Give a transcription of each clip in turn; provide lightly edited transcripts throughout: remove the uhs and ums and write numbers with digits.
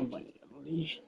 no banheiro ali.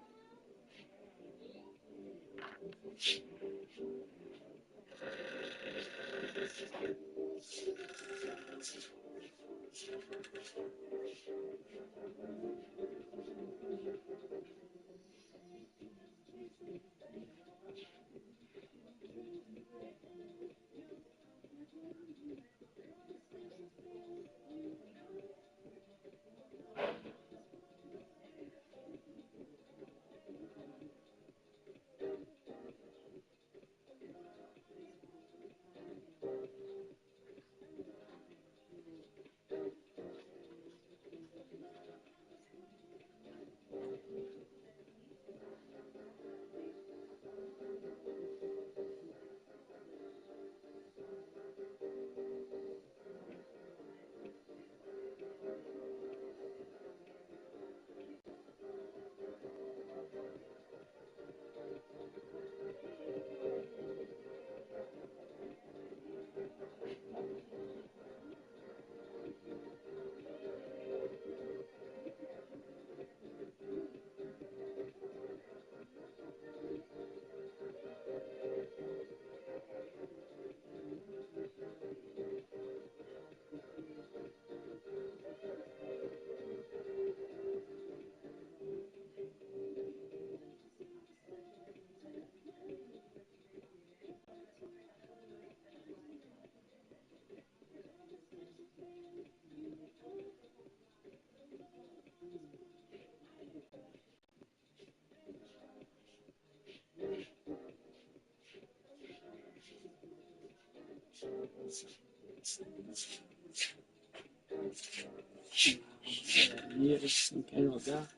Quem quer jogar?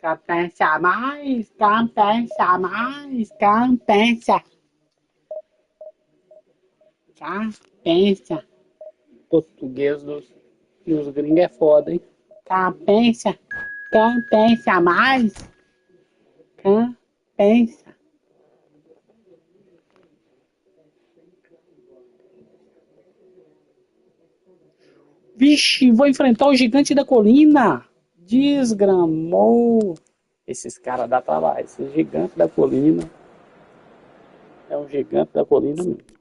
Campensa mais, campensa mais, campensa. Campensa. Português dos gringos é foda, hein? Campensa, campensa mais, campensa. Vixe, vou enfrentar o gigante da colina. Desgramou. Esses caras dá trabalho. Esse gigante da colina. É um gigante da colina mesmo.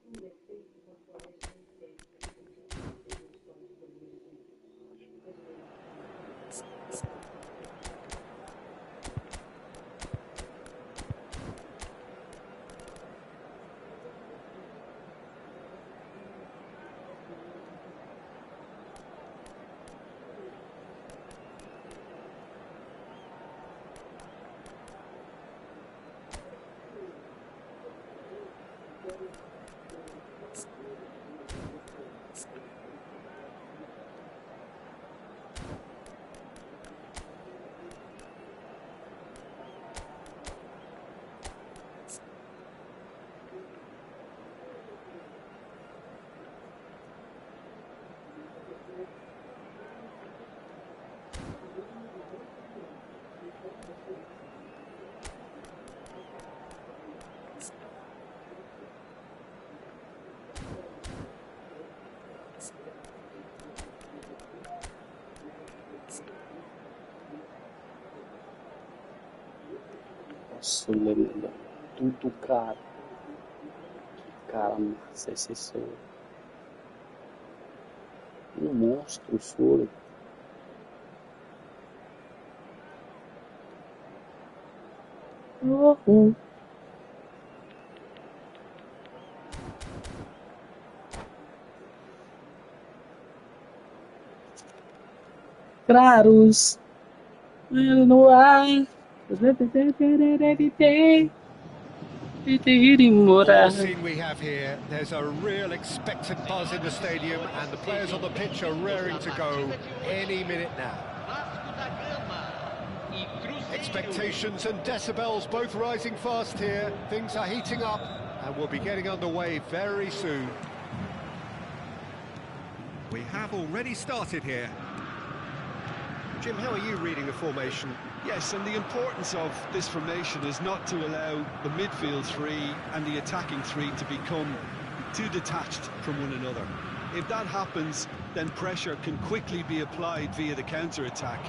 Nossa, lembra tudo, cara. Que cara massa esse som. Um monstro, soro. Claros no ar. All scene we have here, there's a real expectant buzz in the stadium and the players on the pitch are raring to go any minute now. Expectations and decibels both rising fast here. Things are heating up and we'll be getting underway very soon. We have already started here. Jim, how are you reading the formation? Yes, and the importance of this formation is not to allow the midfield three and the attacking three to become too detached from one another. If that happens, then pressure can quickly be applied via the counter-attack,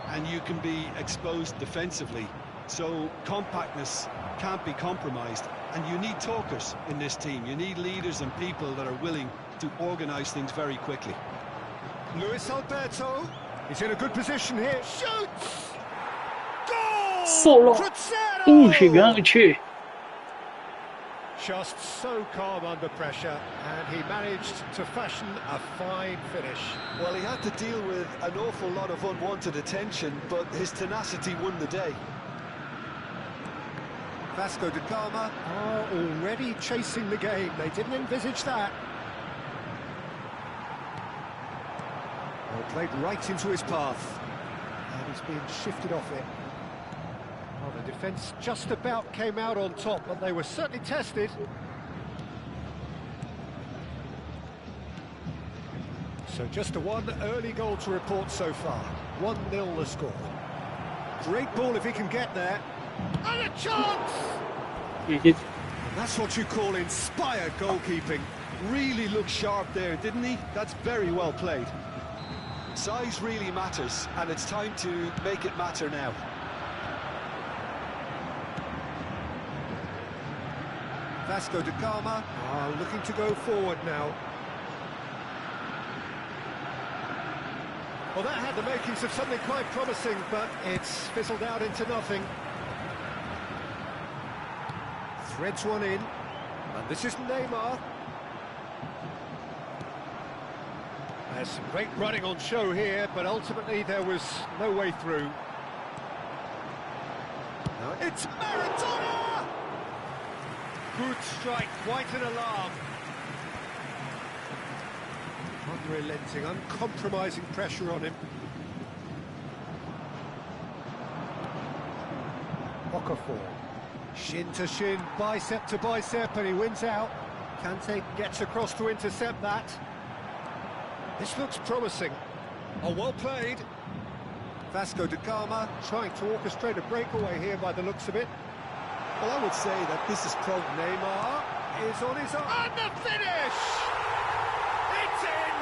and you can be exposed defensively. So compactness can't be compromised, and you need talkers in this team. You need leaders and people that are willing to organise things very quickly. Luis Alberto, he's in a good position here. Shoots! Goal! Solo. Gigante. Just so calm under pressure, and he managed to fashion a fine finish. Well, he had to deal with an awful lot of unwanted attention, but his tenacity won the day. Vasco da Gama are already chasing the game. They didn't envisage that. Well, played right into his path, and he's being shifted off it. Well, the defence just about came out on top, but they were certainly tested. So just a one early goal to report so far. 1-0 the score. Great ball if he can get there. And a chance! And that's what you call inspired goalkeeping. Really looked sharp there, didn't he? That's very well played. Size really matters, and it's time to make it matter now. Vasco da Gama are looking to go forward now. Well, that had the makings of something quite promising, but it's fizzled out into nothing. Threads one in, and this is Neymar. There's some great running on show here, but ultimately there was no way through. Now it's Maradona! Good strike, quite an alarm. Unrelenting, uncompromising pressure on him. Okafor. Shin to shin, bicep to bicep, and he wins out. Kante gets across to intercept that. This looks promising. Oh, well played. Vasco da Gama trying to orchestrate a breakaway here by the looks of it. Well, I would say that this is Neymar is on his own. And the finish! It's in!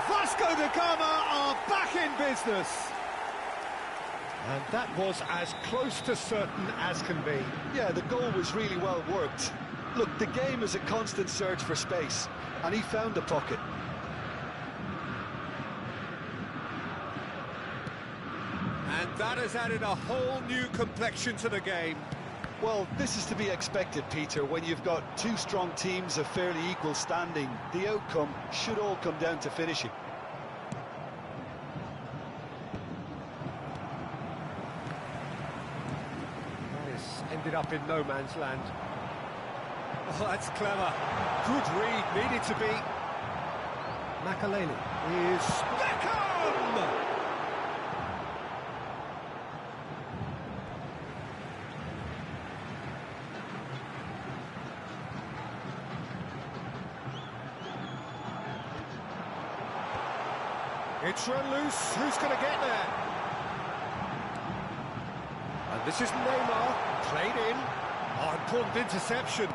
Vasco da Gama are back in business. And that was as close to certain as can be. Yeah, the goal was really well worked. Look, the game is a constant search for space, and he found the pocket. And that has added a whole new complexion to the game. Well, this is to be expected, Peter, when you've got two strong teams of fairly equal standing. The outcome should all come down to finishing. This ended up in no man's land. Oh, that's clever. Good read, needed to be. Makaleli is Beckham! It's run loose, who's going to get there? And this is Neymar, played in. Oh, important interception.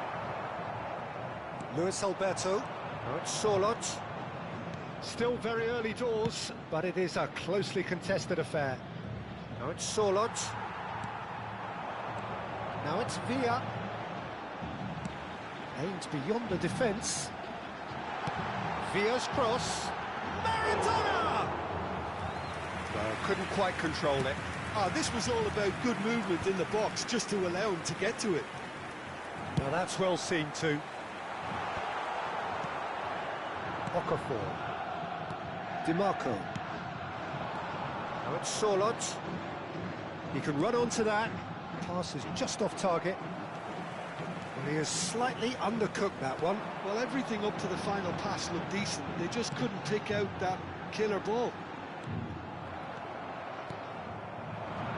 Luis Alberto, now it's Sorloth. Still very early doors, but it is a closely contested affair. Now it's Sorloth. Now it's Villa. Aimed beyond the defence. Villa's cross. Maradona! Well, couldn't quite control it. This was all about good movement in the box, just to allow him to get to it. Now that's well seen too. Okafor. DiMarco. Now it's Sorloth. He can run onto that. Pass is just off target. Well, he has slightly undercooked that one. Well, everything up to the final pass looked decent. They just couldn't pick out that killer ball.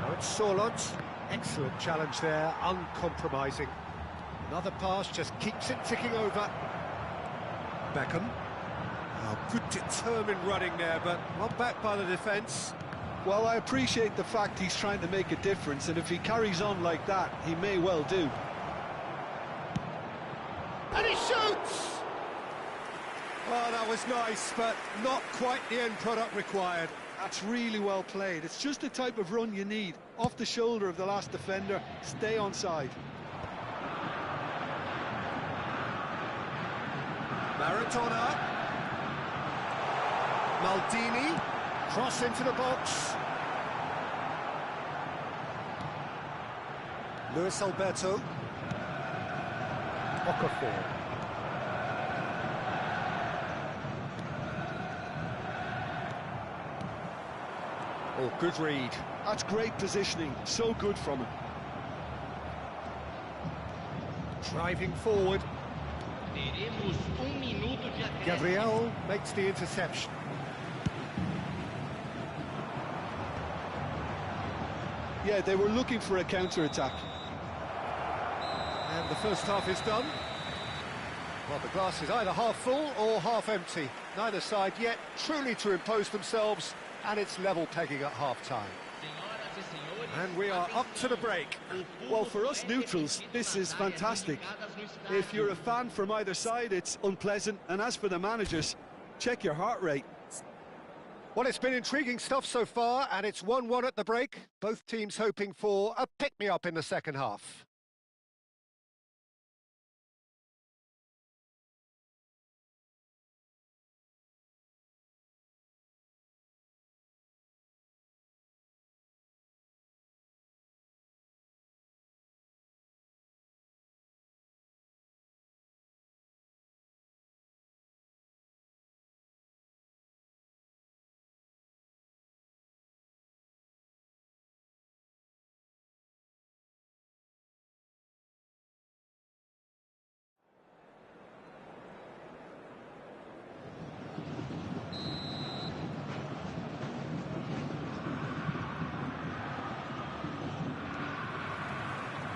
Now it's Sorloth. Excellent challenge there, uncompromising. Another pass just keeps it ticking over. Beckham. Oh, good determined running there, but not back by the defence. Well, I appreciate the fact he's trying to make a difference, and if he carries on like that, he may well do. And he shoots! Oh, that was nice, but not quite the end product required. That's really well played. It's just the type of run you need. Off the shoulder of the last defender, stay onside. Maradona. Maldini. Cross into the box. Luis Alberto. Okafor. Oh, good read. That's great positioning. So good from him. Driving forward. Gabriel makes the interception. Yeah, they were looking for a counter-attack. And the first half is done. Well, the glass is either half full or half empty. Neither side yet truly to impose themselves, and it's level pegging at half-time. And we are up to the break. Well, for us neutrals, this is fantastic. If you're a fan from either side, it's unpleasant. And as for the managers, check your heart rate. Well, it's been intriguing stuff so far, and it's 1-1 at the break. Both teams hoping for a pick-me-up in the second half.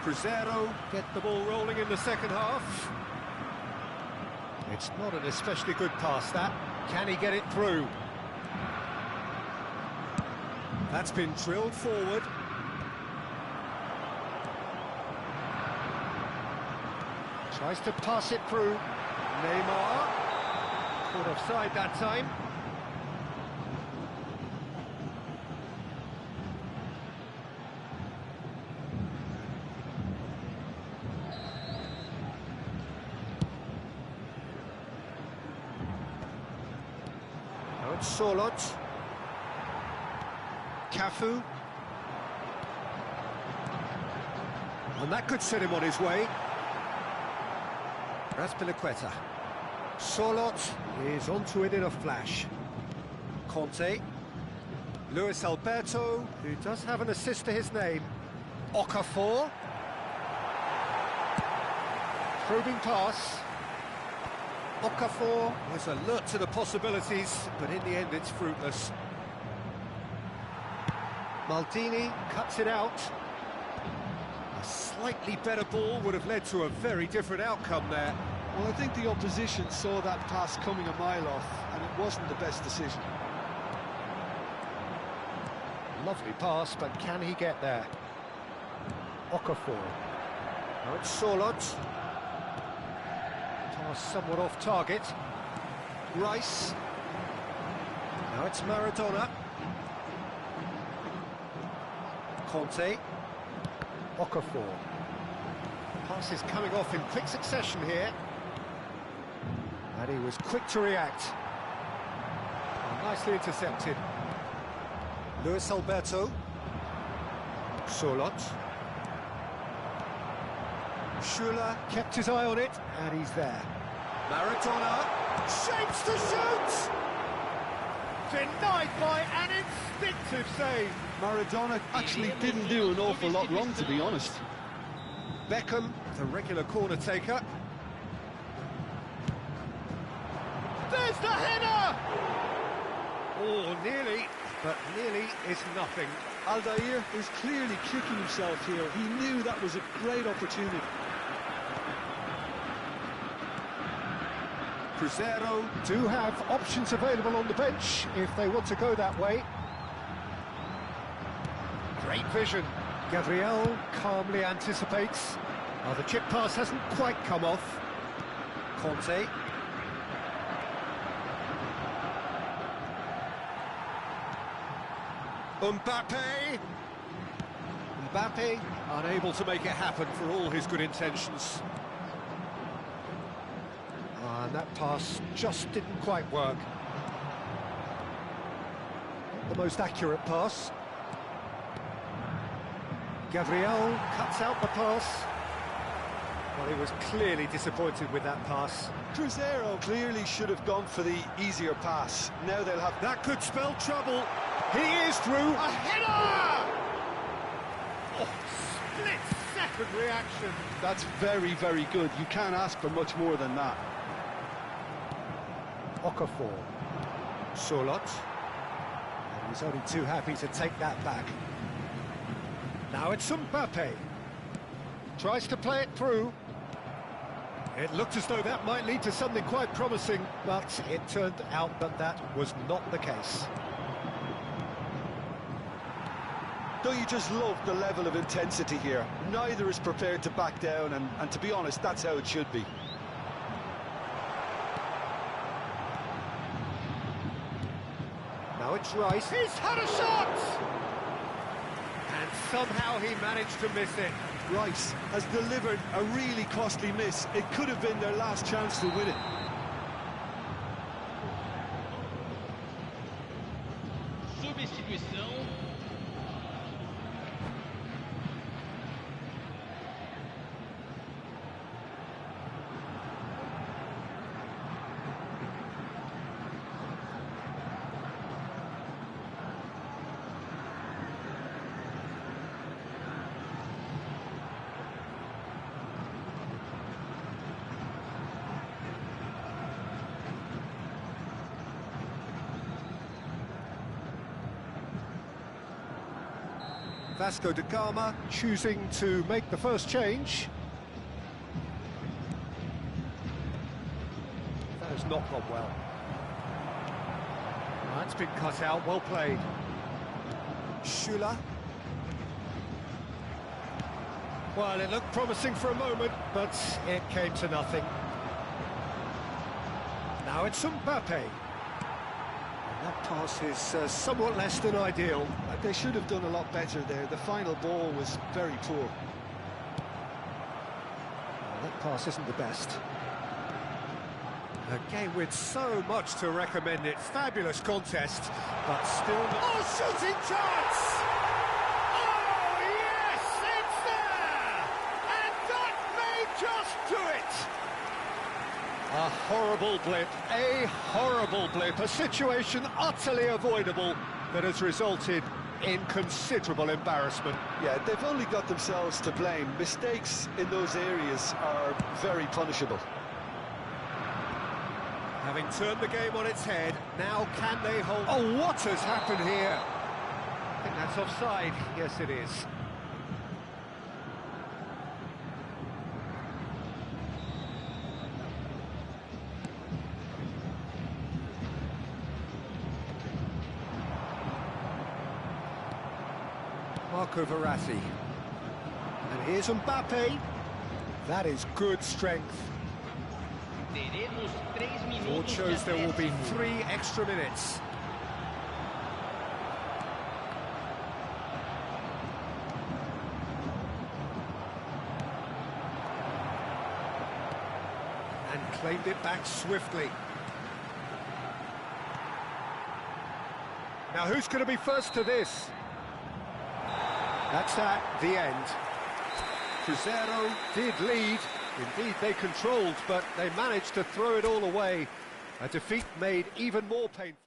Crescer get the ball rolling in the second half. It's not an especially good pass, that. Can he get it through? That's been drilled forward. Tries to pass it through. Neymar. Caught offside that time. Now it's Solot. Cafu. And that could set him on his way. Raspilicueta. Solot is onto it in a flash. Conte. Luis Alberto, who does have an assist to his name. Okafor. Probing pass. Okafor was alert to the possibilities, but in the end it's fruitless. Maldini cuts it out. A slightly better ball would have led to a very different outcome there. Well, I think the opposition saw that pass coming a mile off, and it wasn't the best decision. Lovely pass, but can he get there? Okafor. Now it's Solot. Pass somewhat off target. Rice. Now it's Maradona. Conte. Okafor. Pass is coming off in quick succession here. And he was quick to react. And nicely intercepted. Luis Alberto. Solot. Schuller kept his eye on it, and he's there. Maradona shapes to shoot! Denied by an instinctive save. Maradona actually didn't do an awful lot wrong, to be honest. Beckham, the regular corner taker. There's the header! Oh, nearly, but nearly is nothing. Aldair is clearly kicking himself here. He knew that was a great opportunity. Crescer do have options available on the bench if they want to go that way. Great vision. Gabriel calmly anticipates. Oh, the chip pass hasn't quite come off. Conte. Mbappe unable to make it happen for all his good intentions. And that pass just didn't quite work. Not the most accurate pass. Gabriel cuts out the pass. Well, he was clearly disappointed with that pass. Crescer clearly should have gone for the easier pass. Now they'll have... That could spell trouble. He is through. A header! Oh, split-second reaction. That's very, very good. You can't ask for much more than that. Okafor. Solot. And he's only too happy to take that back. Now it's Mbappe. Tries to play it through. It looked as though that might lead to something quite promising, but it turned out that that was not the case. Don't you just love the level of intensity here? Neither is prepared to back down, and to be honest, that's how it should be. Now it's Rice. He's had a shot! And somehow he managed to miss it. Rice has delivered a really costly miss. It could have been their last chance to win it. Substituição. Vasco da Gama choosing to make the first change. That has not gone well. That's been cut out, well played. Schüller. Well, it looked promising for a moment, but it came to nothing. Now it's Mbappe. And that pass is somewhat less than ideal. They should have done a lot better there. The final ball was very poor. Well, that pass isn't the best. A game with so much to recommend it. Fabulous contest, but still not... Oh, shooting chance! Oh, yes, it's there! And that may just do it! A horrible blip, a situation utterly avoidable that has resulted in considerable embarrassment. Yeah, they've only got themselves to blame. Mistakes in those areas are very punishable. Having turned the game on its head, now can they hold... Oh, what has happened here? I think that's offside. Yes, it is. Marco Verratti. And here's Mbappe. That is good strength. Board shows there will be 3 extra minutes. And claimed it back swiftly. Now who's going to be first to this? That's at the end. Cruzeiro did lead. Indeed, they controlled, but they managed to throw it all away. A defeat made even more painful.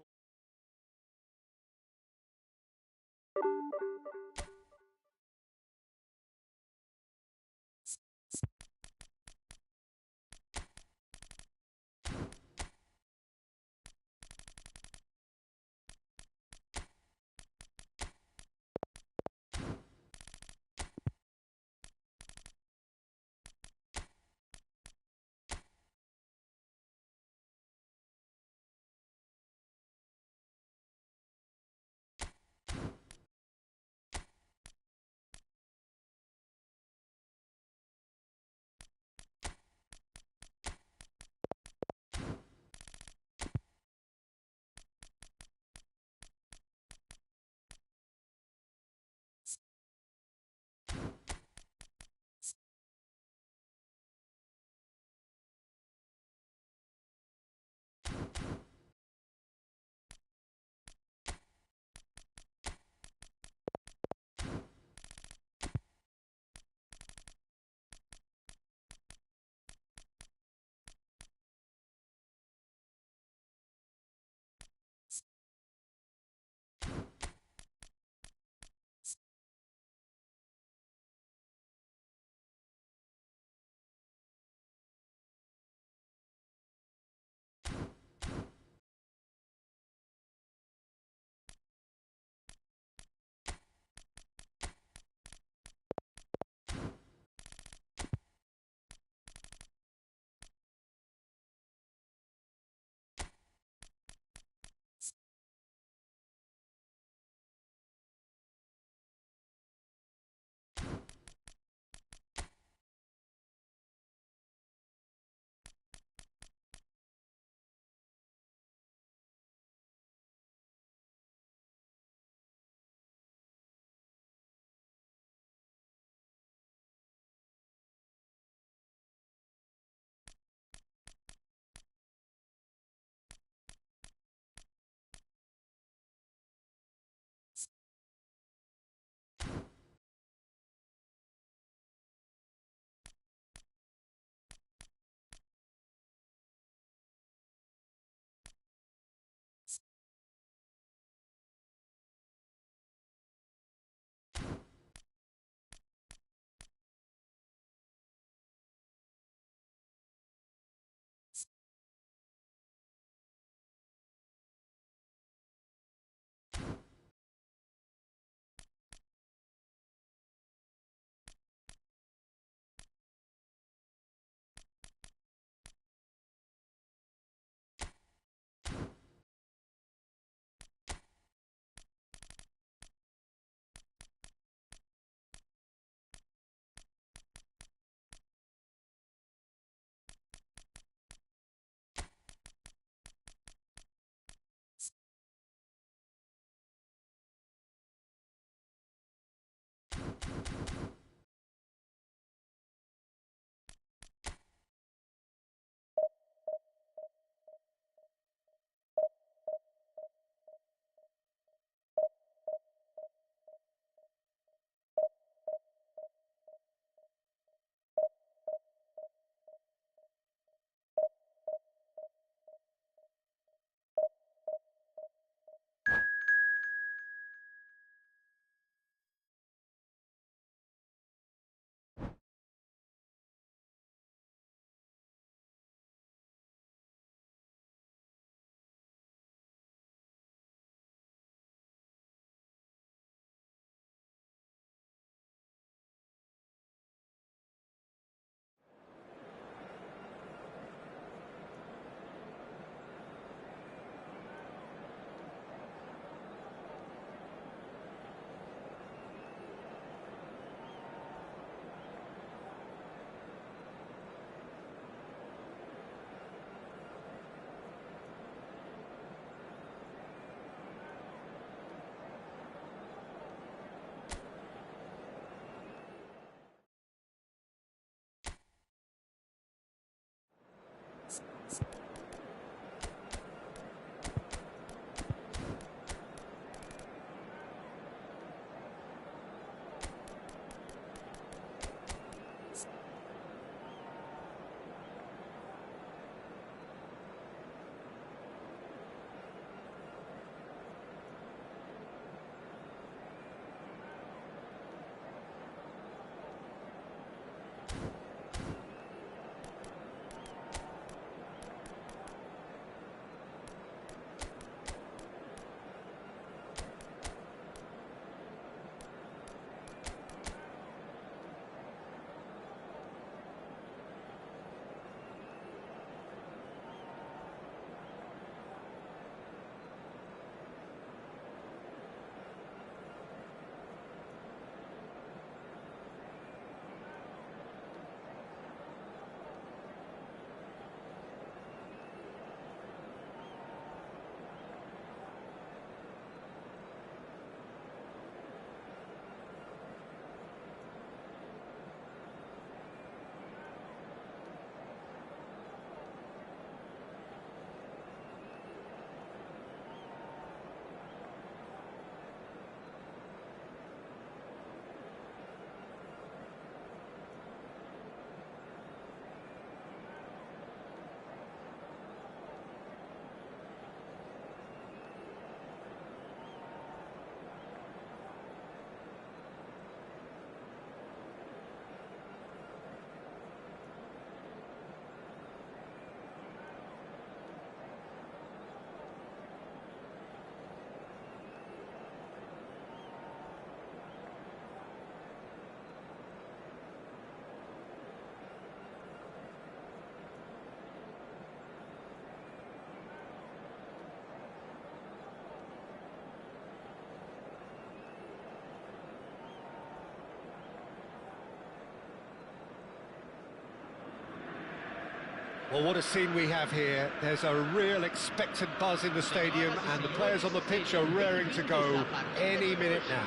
Well, what a scene we have here. There's a real expectant buzz in the stadium, and the players on the pitch are raring to go any minute now.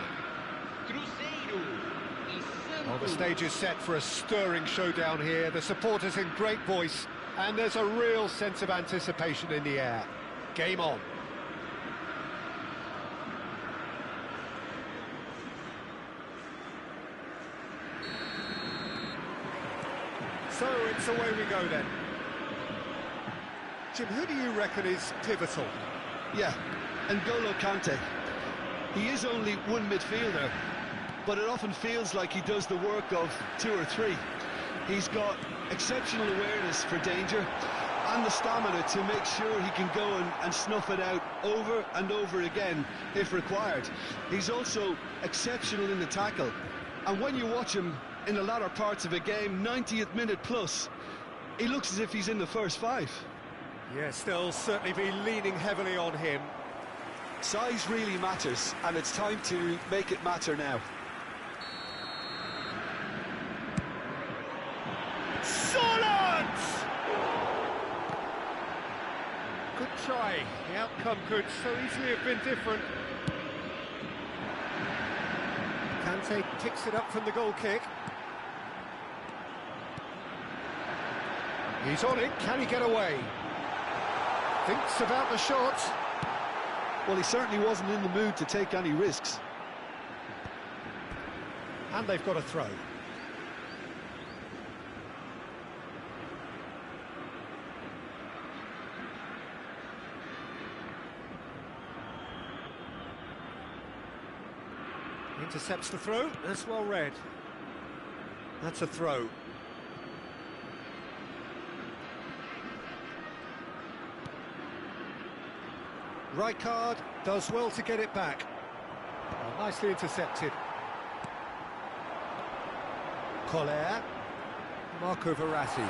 Well, the stage is set for a stirring showdown here. The supporters in great voice, and there's a real sense of anticipation in the air. Game on. So it's away we go then. Jim, who do you reckon is pivotal? Yeah, N'Golo Kante. He is only one midfielder, but it often feels like he does the work of two or three. He's got exceptional awareness for danger and the stamina to make sure he can go and snuff it out over and over again if required. He's also exceptional in the tackle, and when you watch him in the latter parts of a game, 90th minute plus, he looks as if he's in the first five. Yes, they'll certainly be leaning heavily on him. Size really matters, and it's time to make it matter now. Solid! Good try. The outcome could so easily have been different. Kante picks it up from the goal kick. He's on it. Can he get away? Thinks about the shot. Well, he certainly wasn't in the mood to take any risks. And they've got a throw. Intercepts the throw. That's well read. That's a throw. Rijkaard does well to get it back. Oh, nicely intercepted. Collier. Marco Verratti.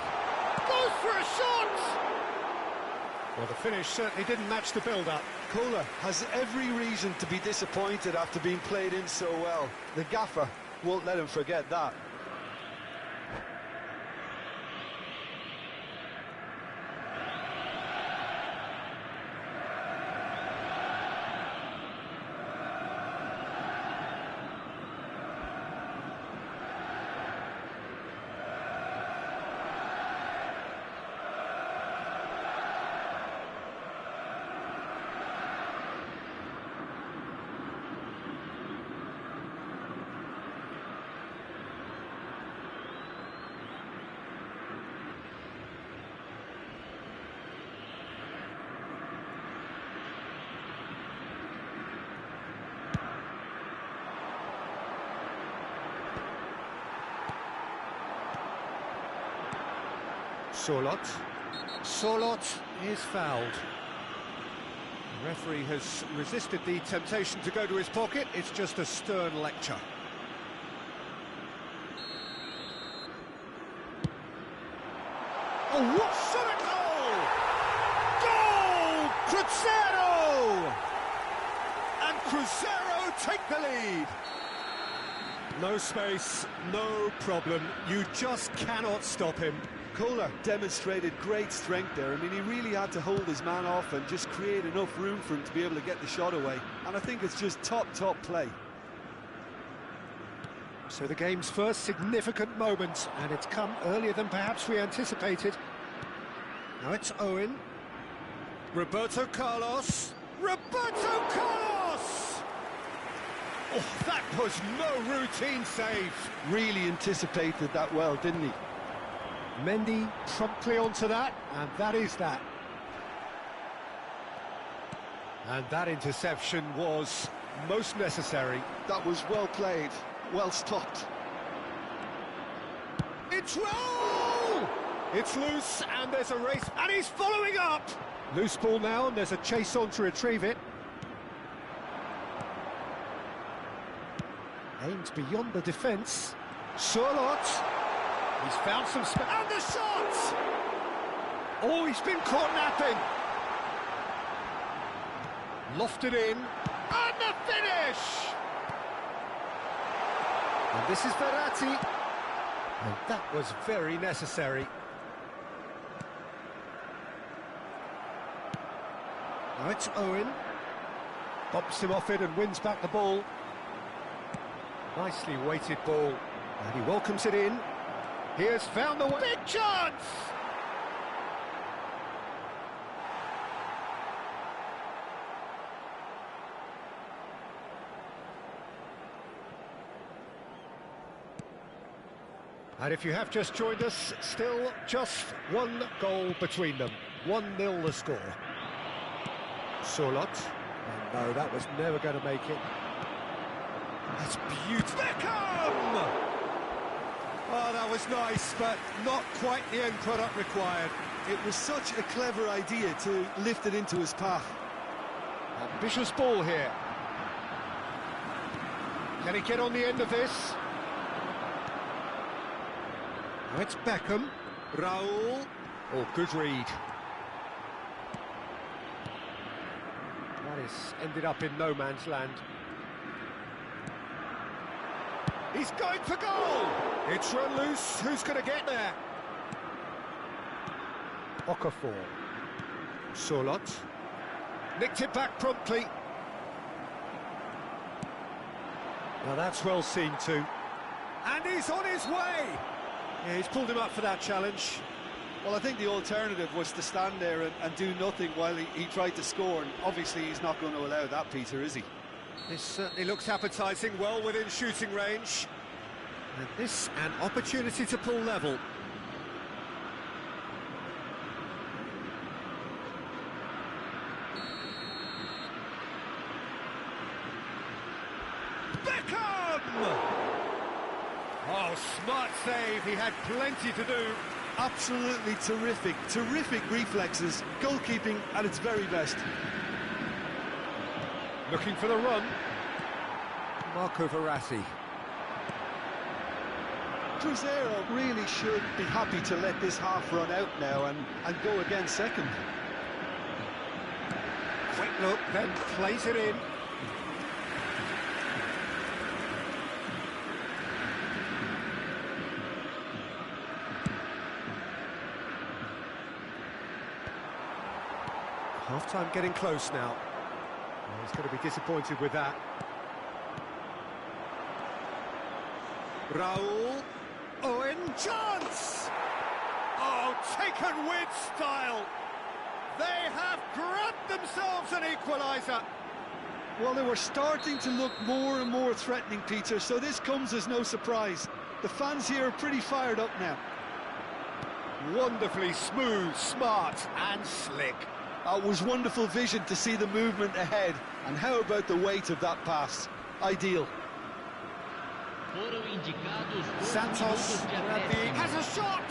Goes for a shot! Well, the finish certainly didn't match the build-up. Kohler has every reason to be disappointed after being played in so well. The gaffer won't let him forget that. Sorloth is fouled. The referee has resisted the temptation to go to his pocket. It's just a stern lecture. Oh, what sort of goal! Goal! Crescer! And Crescer take the lead. No space, no problem. You just cannot stop him. Kohler demonstrated great strength there. I mean, he really had to hold his man off and just create enough room for him to be able to get the shot away. And I think it's just top play. So the game's first significant moment, and it's come earlier than perhaps we anticipated. Now it's Owen. Roberto Carlos. Roberto Carlos! Oh, that was no routine save. Really anticipated that well, didn't he? Mendy promptly onto that, and that is that. And that interception was most necessary. That was well played, well stopped. It's roll! It's loose, and there's a race, and he's following up! Loose ball now, and there's a chase on to retrieve it. Aims beyond the defence. Sorloth. He's found some space. And the shot! Oh, he's been caught napping. Lofted in. And the finish! And this is Verratti. And that was very necessary. Now it's Owen. Bumps him off it and wins back the ball. Nicely weighted ball. And he welcomes it in. He has found the way. Big chance! And if you have just joined us, still just one goal between them. 1-0 the score. Sorloth. Oh, no, that was never going to make it. That's beautiful. Beckham! Oh, that was nice, but not quite the end product required. It was such a clever idea to lift it into his path. Ambitious ball here. Can he get on the end of this? Now it's Beckham. Raul. Oh, good read. That is ended up in no man's land. He's going for goal! It's run loose. Who's going to get there? Okafor. Sorloth. Nicked it back promptly. Now that's well seen too. And he's on his way! Yeah, he's pulled him up for that challenge. Well, I think the alternative was to stand there and do nothing while he tried to score. And obviously he's not going to allow that, Peter, is he? This certainly looks appetising, well within shooting range. And this, an opportunity to pull level. Beckham! Oh, smart save, he had plenty to do. Absolutely terrific, terrific reflexes, goalkeeping at its very best. Looking for the run. Marco Verratti. Crescer really should be happy to let this half run out now and go again second. Quick look, then plays it in. Half-time getting close now. Oh, he's going to be disappointed with that. Raul. Owen. Chance! Oh, taken with style. They have grabbed themselves an equaliser. Well, they were starting to look more and more threatening, Peter, so this comes as no surprise. The fans here are pretty fired up now. Wonderfully smooth, smart and slick. It was wonderful vision to see the movement ahead. And how about the weight of that pass? Ideal. Santos has a shot!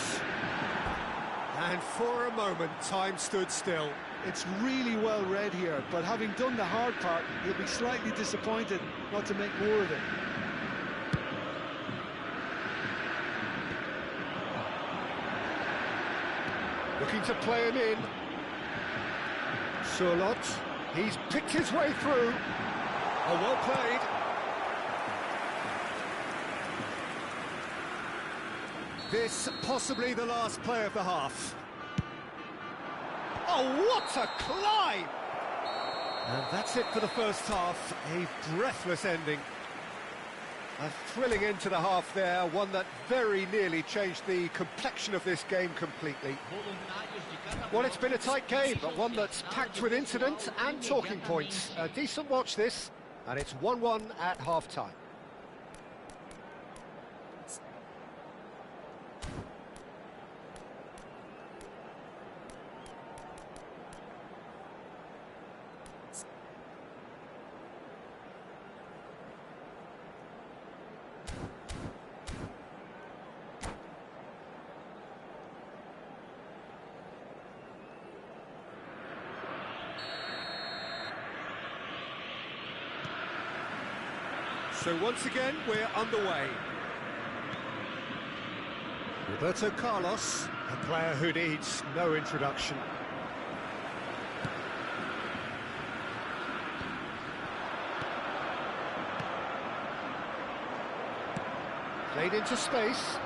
For a moment, time stood still. It's really well read here, but having done the hard part, he'll be slightly disappointed not to make more of it. Looking to play him in. Surlot, he's picked his way through. Oh, well played. This possibly the last play of the half. Oh, what a climb! And that's it for the first half. A breathless ending. A thrilling end to the half there, one that very nearly changed the complexion of this game completely. Well, it's been a tight game, but one that's packed with incident and talking points. A decent watch this, and it's 1-1 at half-time. So once again, we're underway. Roberto Carlos, a player who needs no introduction. Played into space.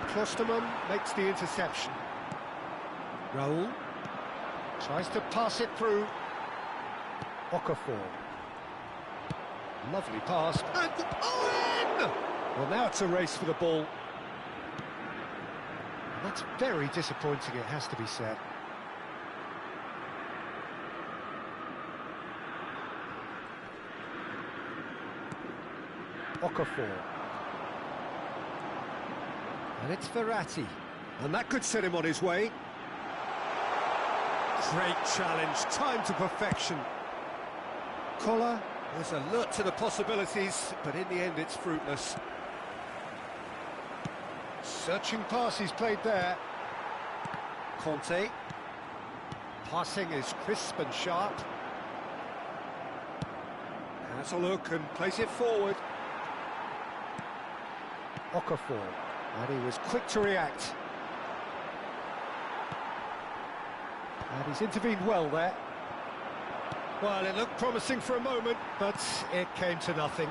Klosterman makes the interception. Raul tries to pass it through. Okafor. Lovely pass, and Owen! Well, now it's a race for the ball. And that's very disappointing, it has to be said. Okafor. And it's Verratti. And that could set him on his way. Great challenge, time to perfection. Collar is alert to the possibilities, but in the end it's fruitless. Searching pass he's played there. Conte. Passing is crisp and sharp. Has a look and plays it forward. Okafor. And he was quick to react. And he's intervened well there. Well, it looked promising for a moment, but it came to nothing.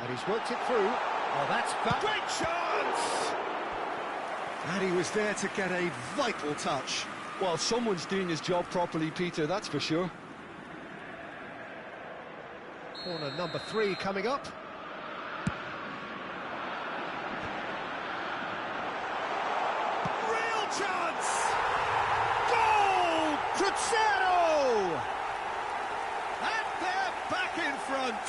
And he's worked it through. Oh, that's bad. Great chance! And he was there to get a vital touch. Well, someone's doing his job properly, Peter, that's for sure. Corner number 3 coming up. Real chance! Goal! Crescer! And they're back in front.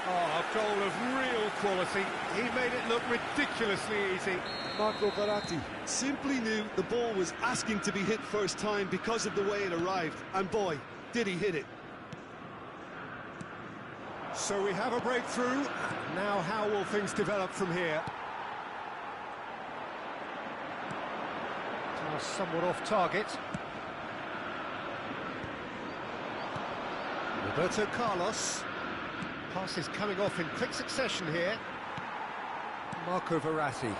Oh, a goal of real quality. He made it look ridiculously easy. Marco Verratti simply knew the ball was asking to be hit first time because of the way it arrived. And boy, did he hit it. So we have a breakthrough. Now how will things develop from here? Somewhat off target. Roberto Carlos. Pass is coming off in quick succession here. Marco Verratti.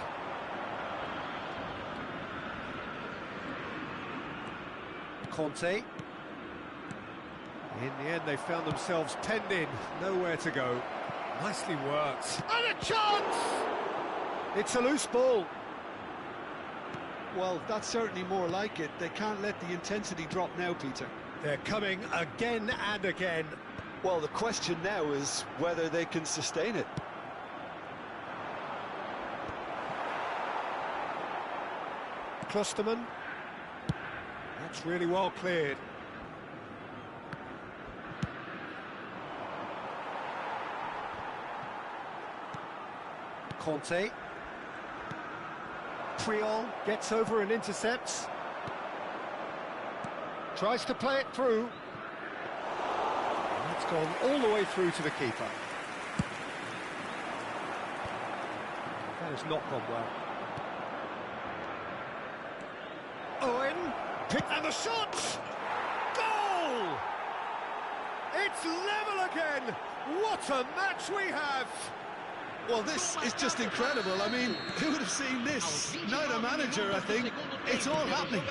Conte. In the end, they found themselves penned in. Nowhere to go. Nicely worked. And a chance! It's a loose ball. Well, that's certainly more like it. They can't let the intensity drop now, Peter. They're coming again and again. Well, the question now is whether they can sustain it. Klosterman. That's really well cleared. Conte. Priol gets over and intercepts. Tries to play it through. That's gone all the way through to the keeper. That has not gone well. Owen. And the shot! Goal! It's level again! What a match we have! Well, this is just incredible. I mean, who would have seen this? Neither manager, I think. It's all happening.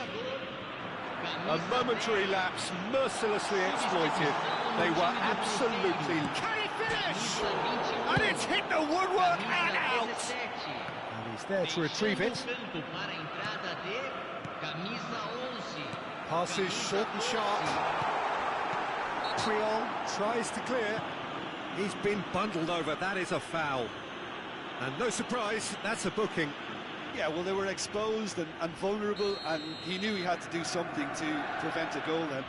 A momentary lapse, mercilessly exploited. They were absolutely... Can he finish? And it's hit the woodwork and out! And he's there to retrieve it. Passes short and sharp. Creole tries to clear. He's been bundled over. That is a foul. And no surprise, that's a booking. Yeah, well, they were exposed and vulnerable, and he knew he had to do something to prevent a goal then.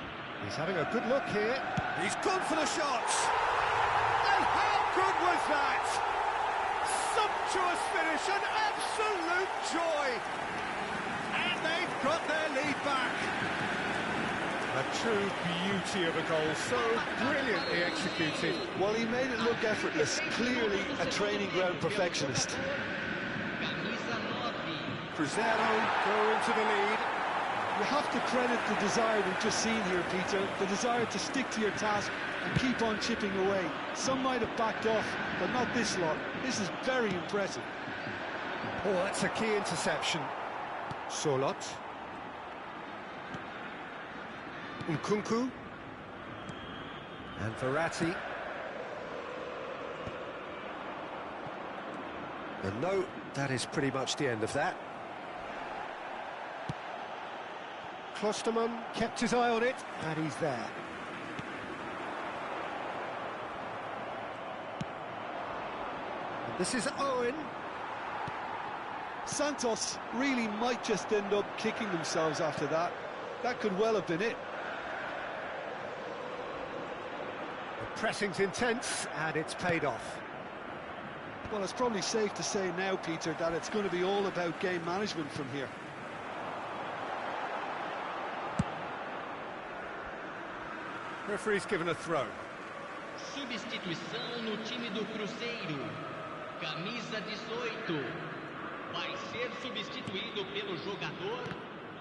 He's having a good look here. He's gone for the shots. And how good was that? Sumptuous finish, an absolute joy. And they've got their lead back. A true beauty of a goal, so brilliantly executed. Well, he made it look effortless, clearly a training ground perfectionist. Crescer go into the lead. You have to credit the desire we've just seen here, Peter, the desire to stick to your task and keep on chipping away. Some might have backed off, but not this lot. This is very impressive. Oh, that's a key interception. Solot. Nkunku. And Verratti. And no, that is pretty much the end of that. Klosterman kept his eye on it, and he's there. And this is Owen. Santos really might just end up kicking themselves after that. That could well have been it. The pressing's intense, and it's paid off. Well, it's probably safe to say now, Peter, that it's going to be all about game management from here. Referee's given a throw. Substituição no time do Cruzeiro. Camisa 18. Vai ser substituído pelo jogador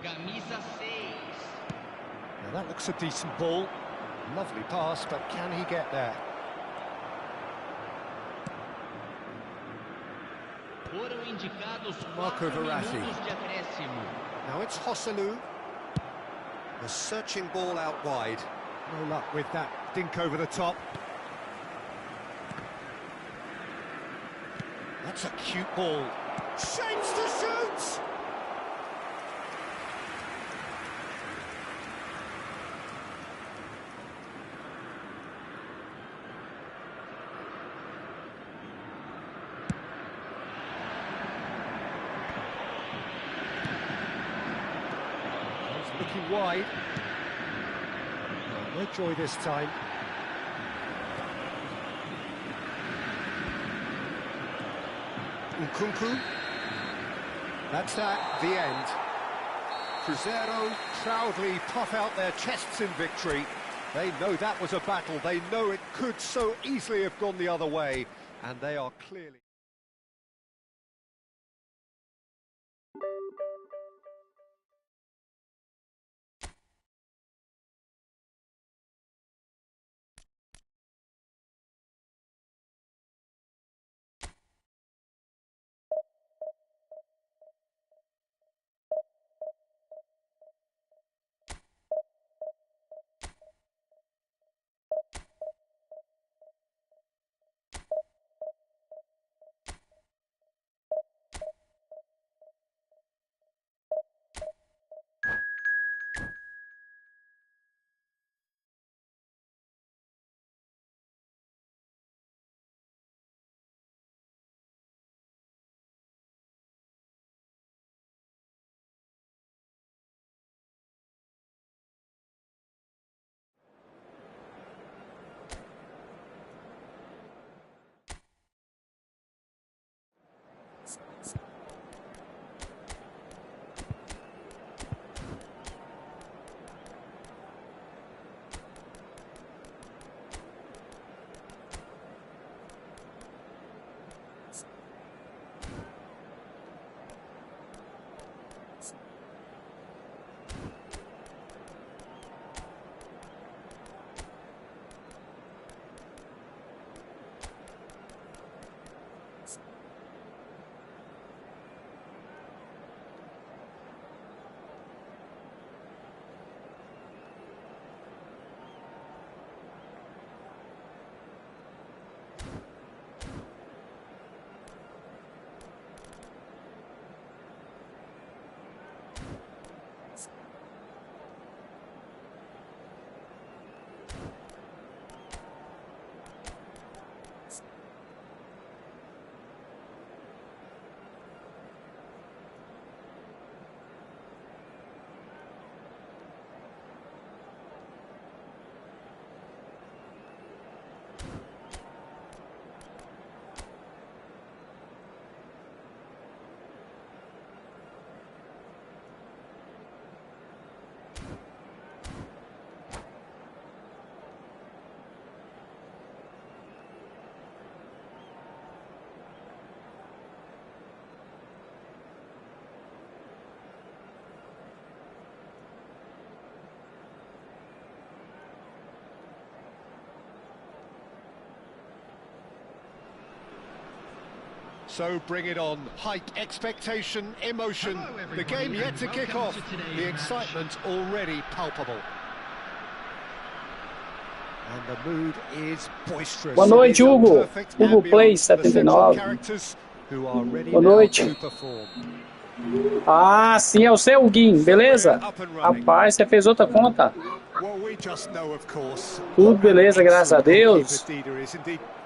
camisa 6. Now that looks a decent ball. Lovely pass, but can he get there? Foram indicados Marco 4 Verratti. minutos de acréscimo. Now it's Hosselu. A searching ball out wide. No luck with that dink over the top. That's a cute ball. Shapes to shoot! He's looking wide. No joy this time. Nkunku. That's that, the end. Cruzeiro proudly puff out their chests in victory. They know that was a battle. They know it could so easily have gone the other way. And they are clearly... So bring it on. Hype, expectation, emotion. The game yet to kick off. The excitement already palpable. And the mood is boisterous. Boa noite, Hugo. Hugo Play 79. Boa noite. Ah, sim, é o seu, Guim. Beleza? Rapaz, você fez outra conta? Tudo beleza, graças a Deus.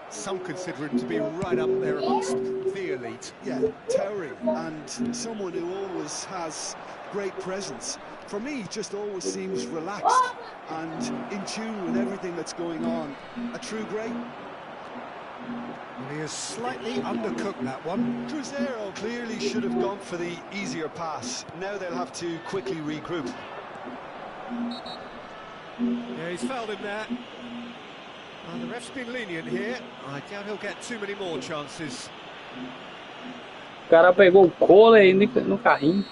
Some consider him to be right up there amongst the elite. Yeah, towering, and someone who always has great presence. For me, just always seems relaxed and in tune with everything that's going on. A true great. Well, he has slightly undercooked that one. Crescer clearly should have gone for the easier pass. Now they'll have to quickly regroup. Yeah, he's fouled him there. And the ref's been lenient here. I doubt he'll get too many more chances. O cara pegou o cola aí no carrinho.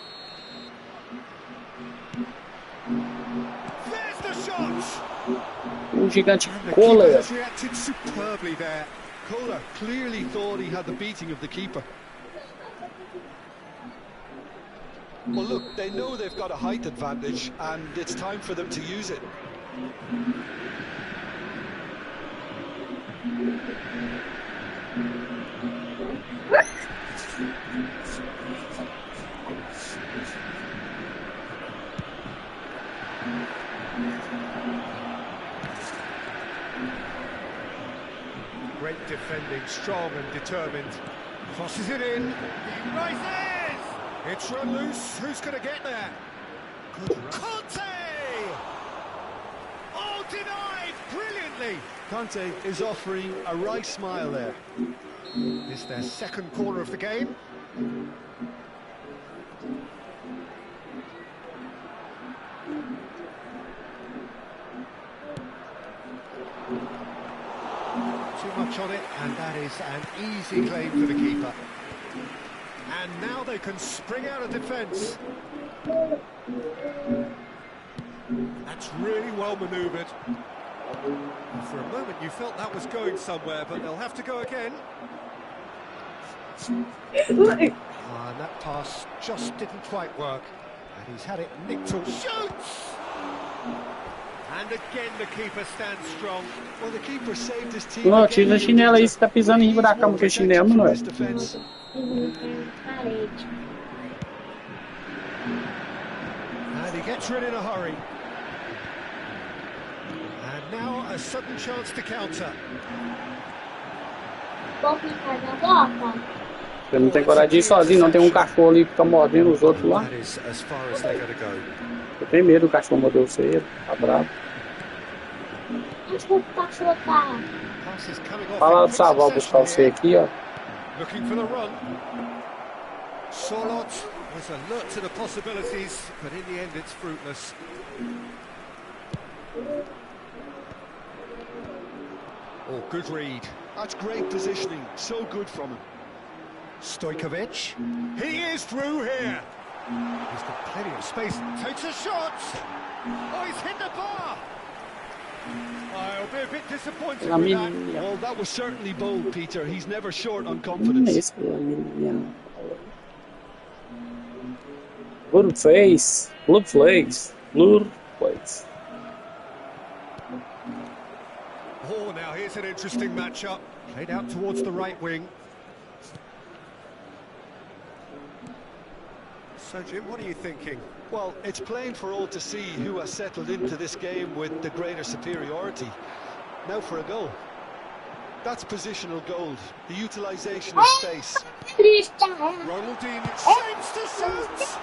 There's the shot. O gigante cola. Has reacted superbly there. Kohler clearly thought he had the beating of the keeper. Well, look, they know they've got a height advantage, and it's time for them to use it. Great defending, strong and determined. Crosses it in. He rises! It's run loose. Who's going to get there? Good run. Conte! Oh, denied brilliantly. Conte is offering a right smile there. It's their second corner of the game. Too much on it, and that is an easy claim for the keeper. And now they can spring out of defence. That's really well manoeuvred. For a moment you felt that was going somewhere, but they'll have to go again. And that pass just didn't quite work. And he's had it nicked to shoots! And again the keeper stands strong. Well, the keeper saved his team. Não, tira a chinela aí, você tá pisando em cima da cama com a chinela, não é? And he gets rid in a hurry. And now a sudden chance to counter. Você não tem coragem de ir sozinho, não. Tem um cachorro ali que fica mordendo os outros lá. Eu tenho medo do cachorro morder você, tá bravo. Fala lá pro Saval buscar você aqui, ó. Looking for the run. Solot was alert to the possibilities, but in the end it's fruitless. Oh, good read. That's great positioning. So good from him. Stojkovic. He is through here. He's got plenty of space. Takes a shot. Oh, he's hit the bar. I'll be a bit disappointed with that. Well, that was certainly bold, Peter. He's never short on confidence. Blue face. Blue flakes. Blue flakes. Oh, now here's an interesting matchup. Played out towards the right wing. So, Jim, what are you thinking? Well, it's plain for all to see who has settled into this game with the greater superiority. Now for a goal. That's positional gold. The utilisation of space. Ronaldinho seems to shoot!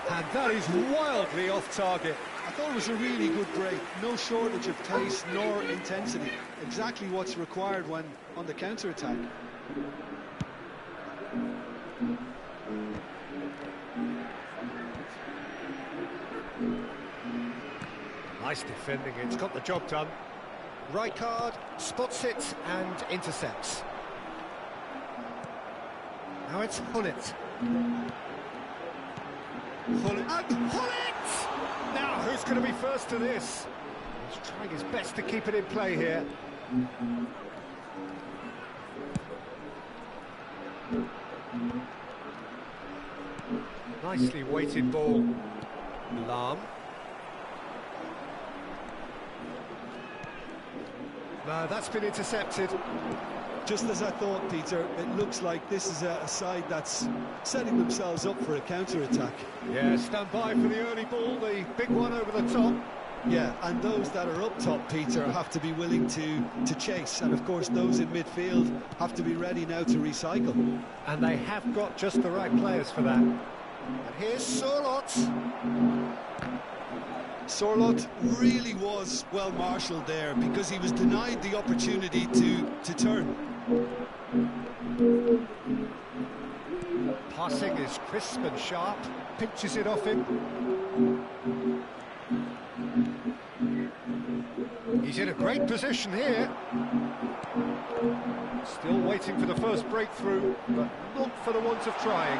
And that is wildly off target. I thought it was a really good break. No shortage of pace nor intensity. Exactly what's required when on the counter-attack. Nice defending, it's got the job done. Rijkaard spots it and intercepts. Now it's Hullet. Hullet! Now who's going to be first to this? He's trying his best to keep it in play here. Nicely weighted ball. Lam. No, that's been intercepted. Just as I thought, Peter, it looks like this is a side that's setting themselves up for a counter-attack. Yeah, stand by for the early ball, the big one over the top. Yeah, and those that are up top, Peter, have to be willing to chase. And, of course, those in midfield have to be ready now to recycle. And they have got just the right players for that. And here's Sorlot. Sorlot really was well marshalled there because he was denied the opportunity to turn. Passing is crisp and sharp, pinches it off him. He's in a great position here. Still waiting for the first breakthrough, but not for the want of trying.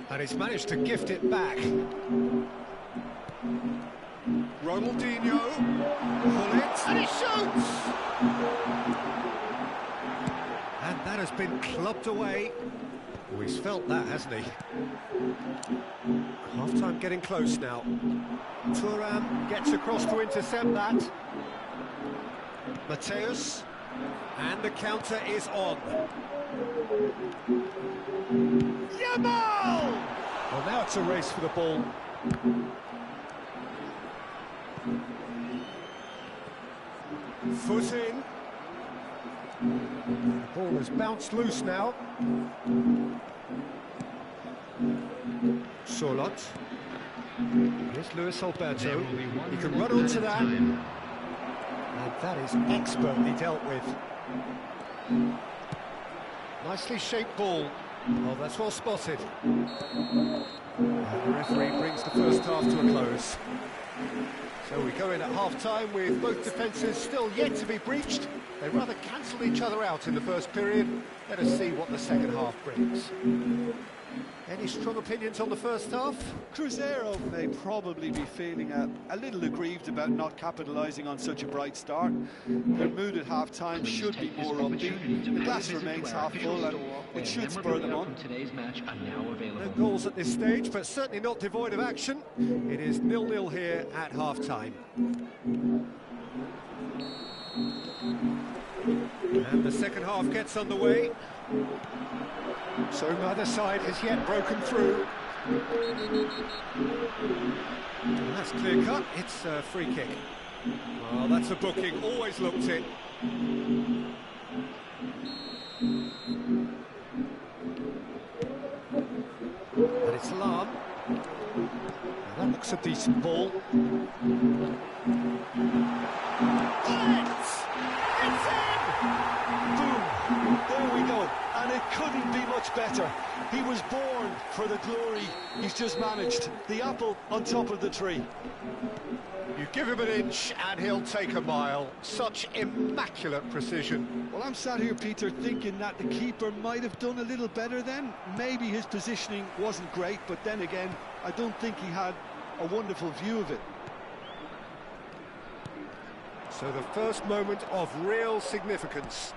And he's managed to gift it back. Ronaldinho, pull it, and he shoots! And that has been clubbed away. Oh, he's felt that, hasn't he? Half-time getting close now. Thuram gets across to intercept that. Mateus, and the counter is on. Yamal! Well, now it's a race for the ball. Foot in. The ball has bounced loose now. Sorlot. Here's Luis Alberto. He can run onto that. And that is expertly dealt with. Nicely shaped ball. Oh, that's well spotted. And the referee brings the first half to a close. So we go in at half-time with both defences still yet to be breached. They rather cancelled each other out in the first period. Let us see what the second half brings. Any strong opinions on the first half? Cruzeiro may probably be feeling a little aggrieved about not capitalising on such a bright start. Their mood at half-time should be more upbeat. The glass remains half full and it should spur them on. No goals at this stage, but certainly not devoid of action. It is 0-0 here at half-time. And the second half gets underway. So neither side has yet broken through. And that's clear cut, it's a free kick. Well, that's a booking, always looked it. And it's Lam. Now that looks a decent ball. It's in! Boom! There we go. And it couldn't be much better. He was born for the glory he's just managed. The apple on top of the tree. You give him an inch and he'll take a mile. Such immaculate precision. Well, I'm sat here, Peter, thinking that the keeper might have done a little better then. Maybe his positioning wasn't great, but then again, I don't think he had a wonderful view of it. So the first moment of real significance.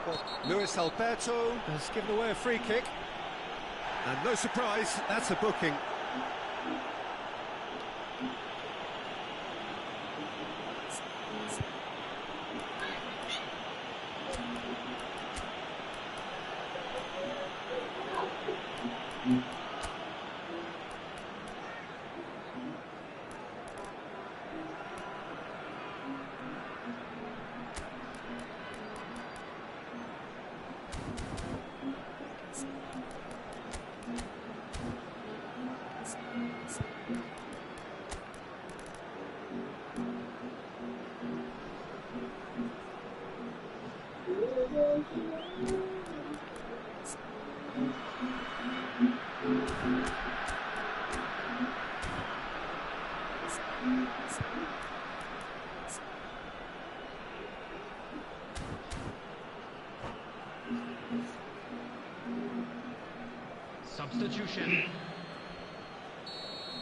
Well, Luis Alberto has given away a free kick. And no surprise, that's a booking. Substitution.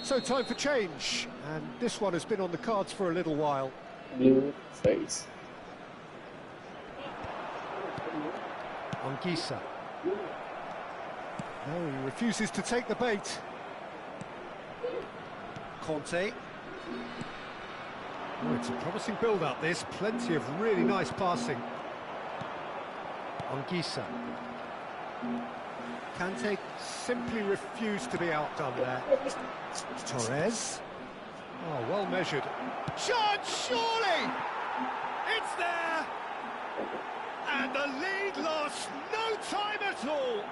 So time for change, and this one has been on the cards for a little while. New face. Anguissa. No, he refuses to take the bait. Conte. Oh, it's a promising build-up, this. Plenty of really nice passing. Anguissa. Kante simply refused to be outdone there. Torres. Oh, well measured. Shot, surely! It's there! And the lead lost no time at all!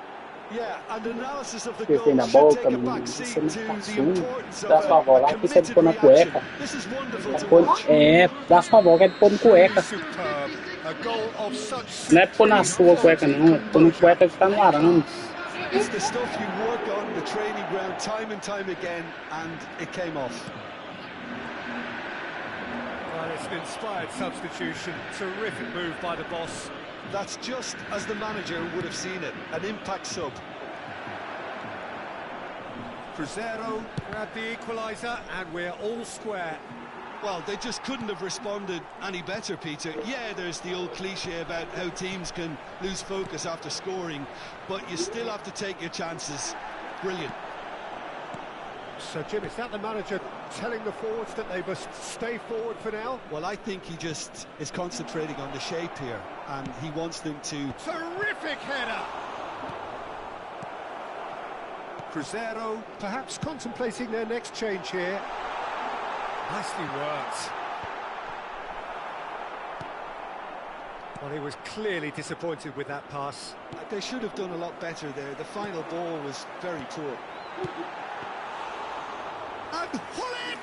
Yeah, and analysis of the Porque goal na should boca, take a menino, back você seat não to tá the sujo, importance dá of sua avó lá a que você committed pôr na reaction. cueca. This is wonderful Tá to pôr, watch. dá sua avó que é de pôr na cueca. Superb. A goal of such Não é pôr na sua cueca não, é pôr na cueca que tá no arame. It's the stuff you work on the training ground time and time again, and it came off. Well, it's an inspired substitution. Terrific move by the boss. That's just as the manager would have seen it, an impact sub. Crescer grabbed the equaliser, and we're all square. Well, they just couldn't have responded any better, Peter. Yeah, there's the old cliche about how teams can lose focus after scoring, but you still have to take your chances. Brilliant. So, Jim, is that the manager telling the forwards that they must stay forward for now? Well, I think he just is concentrating on the shape here, and he wants them to... Terrific header! Crescer, perhaps contemplating their next change here. Nicely worked. Well, he was clearly disappointed with that pass. They should have done a lot better there. The final ball was very poor. And pull it!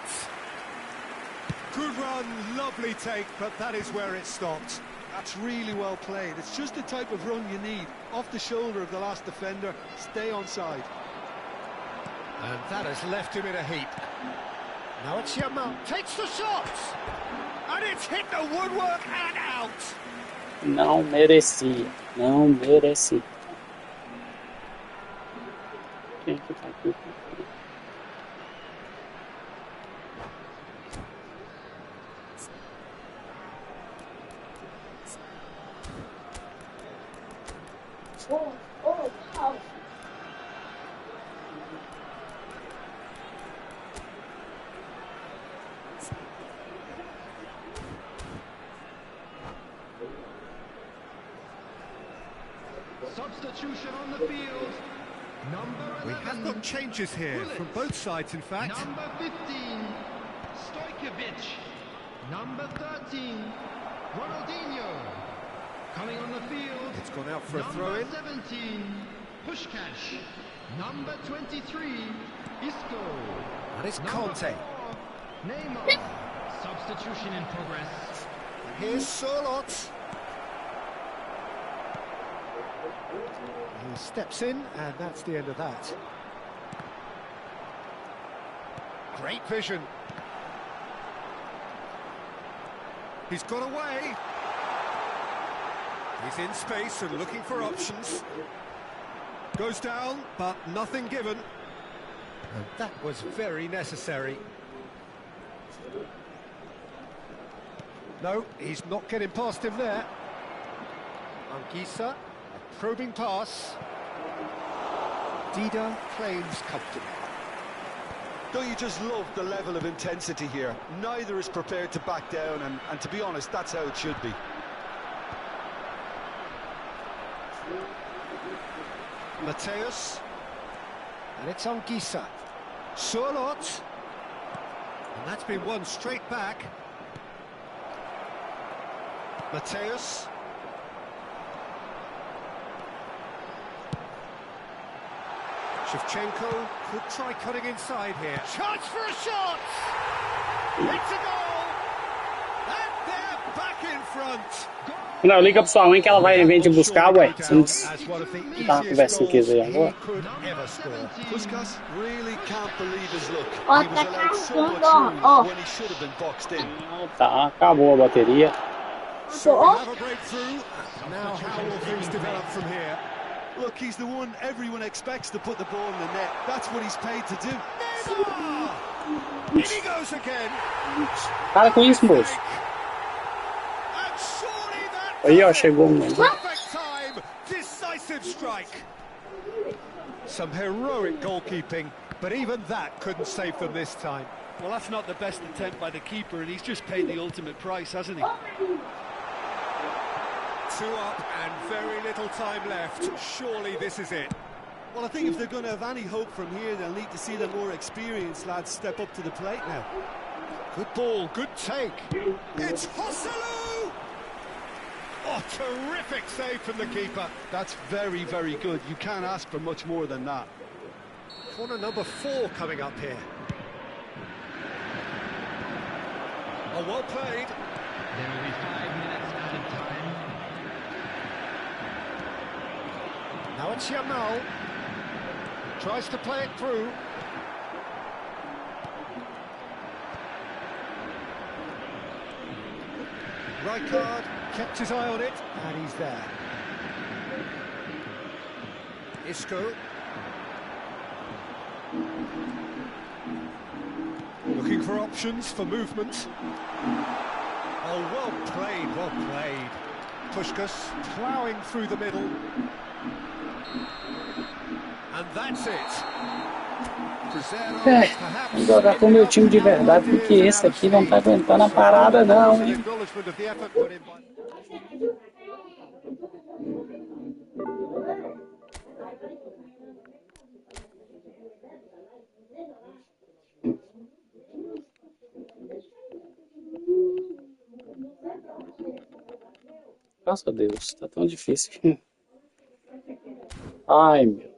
Good run, lovely take, but that is where it stopped. That's really well played. It's just the type of run you need. Off the shoulder of the last defender, stay onside. And that has left him in a heap. Now it's Yamal, takes the shot! And it's hit the woodwork and out! Não merecia, não merecia. Quem que tá aqui? Substitution on the field. Number 11. We have got changes here from both sides, in fact. Number 15, Stojkovic. Number 13, Ronaldinho. Coming on the field. It's gone out for a throw-in. Number 17, Puskás. Number 23, Isco. And it's Number Conte. 4, Neymar. Substitution in progress. Here's Sorlot. He steps in, and that's the end of that. Great vision. He's got away. He's in space and looking for options. Goes down, but nothing given. And that was very necessary. No, he's not getting past him there. Anguissa. Probing pass. Dida claims comfortably. Don't you just love the level of intensity here? Neither is prepared to back down, and to be honest, that's how it should be. Mateus. And it's Anguissa. Sorlot. And that's been won straight back. Mateus. Shevchenko could try cutting inside here. Chance for a shot! It's a goal! And they're back in front! Não, liga pro sua mãe que ela vai vir te buscar, ué. Você não tá conversando com aí agora? Puskás really can't believe his luck. He was allowed so much room when he should have been boxed in. Tá, acabou a bateria. So we have a breakthrough. Now how will things develop from here? Look, he's the one everyone expects to put the ball in the net. That's what he's paid to do. Neymar! In he goes again. Para com isso, moço. And surely that Aí, ó, chegou um. perfect time. Decisive strike. Some heroic goalkeeping, but even that couldn't save them this time. Well, that's not the best attempt by the keeper, and he's just paid the ultimate price, hasn't he? 2 up and very little time left. Surely this is it. Well, I think if they're going to have any hope from here, they'll need to see the more experienced lads step up to the plate now. Good ball, good take. It's Hosselu! Oh, terrific save from the keeper. That's very, very good. You can't ask for much more than that. Corner number 4 coming up here. Oh, well played. There will be 5 minutes added time. Now it's Yamal. Tries to play it through. Rijkaard kept his eye on it, and he's there. Isco. Looking for options for movement. Oh, well played, well played. Puskás ploughing through the middle. And that's it. Vou jogar com o meu time de verdade, porque esse aqui não tá aguentando a parada não, hein? Graças a Deus, tá tão difícil. Ai, meu.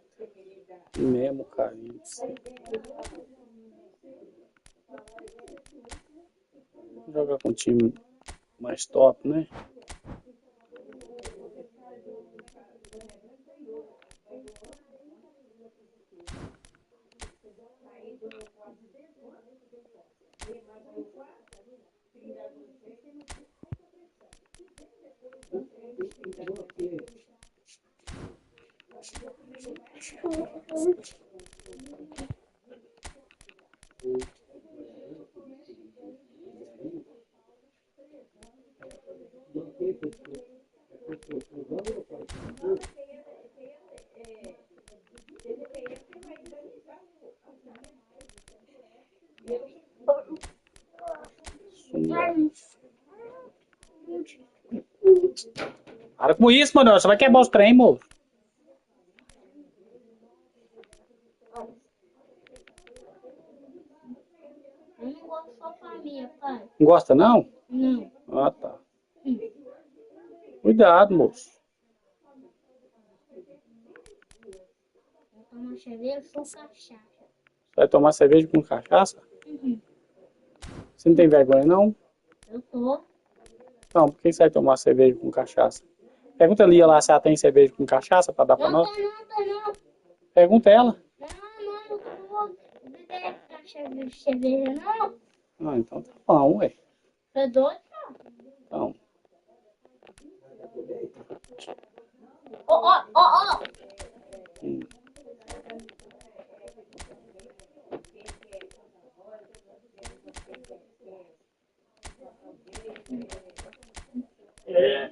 Mesmo, cara. Jogar com um time mais top, né? Para com isso, mano. Você vai quebrar os trem, moço. Eu não gosto da sua família, pai. Não gosta, não? Não. Ah, tá. Cuidado, moço. Eu tomo cerveja com cachaça. Vai tomar cerveja com cachaça? Uhum. Você não tem vergonha, não? Eu tô. Não, por que você vai tomar cerveja com cachaça? Pergunta a Lia lá se ela tem cerveja com cachaça pra dar pra nós. Não. Pergunta ela. Não vou beber cerveja, não. Ah, então tá bom, ué. Você é doido, não? Então. Ó. É.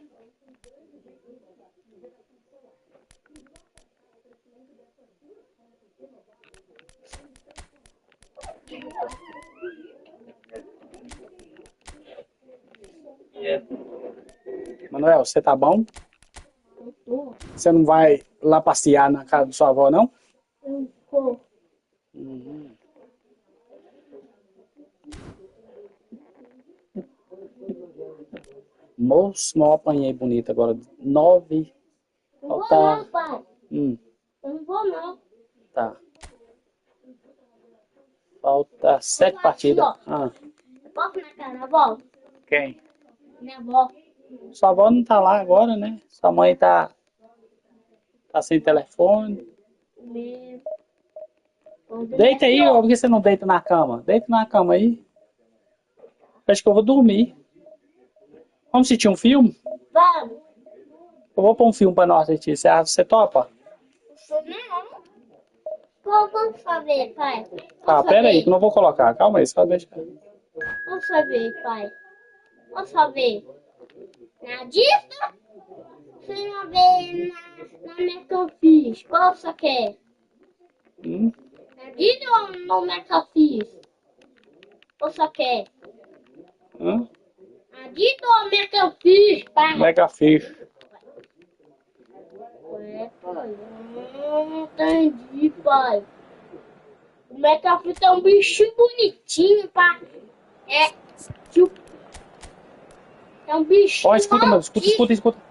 Manuel, você tá bom? Eu tô. Você não vai lá passear na casa da sua avó, não? Eu tô. Moço, não apanhei bonito agora. 9. Não vou Falta... não, pai. Eu não vou não. Tá. Falta 7 partidas. Ah, Eu posso ir na casa da avó? quem? Minha avó. Sua avó não tá lá agora, né? Sua mãe tá sem telefone. Meu. Deita aí, ó. Por que você não deita na cama? Deita na cama aí. Acho que eu vou dormir. Vamos assistir um filme? Vamos. Eu vou pôr um filme pra nós assistir. Você topa? Não. Vamos fazer, pai. Tá, pera aí, que eu não vou colocar. Calma aí, só deixa. Vamos fazer, pai. Vamos fazer. Na disco? Você não vê na minha fish? Qual você quer? Vida ou no mega fish? Qual você quer? Vida ou mega fish, pai? Mega fish. Ué, pai, não entendi, pai. O mega fish é um bichinho bonitinho, pai. É um bichinho. Ó, escuta, mano, escuta.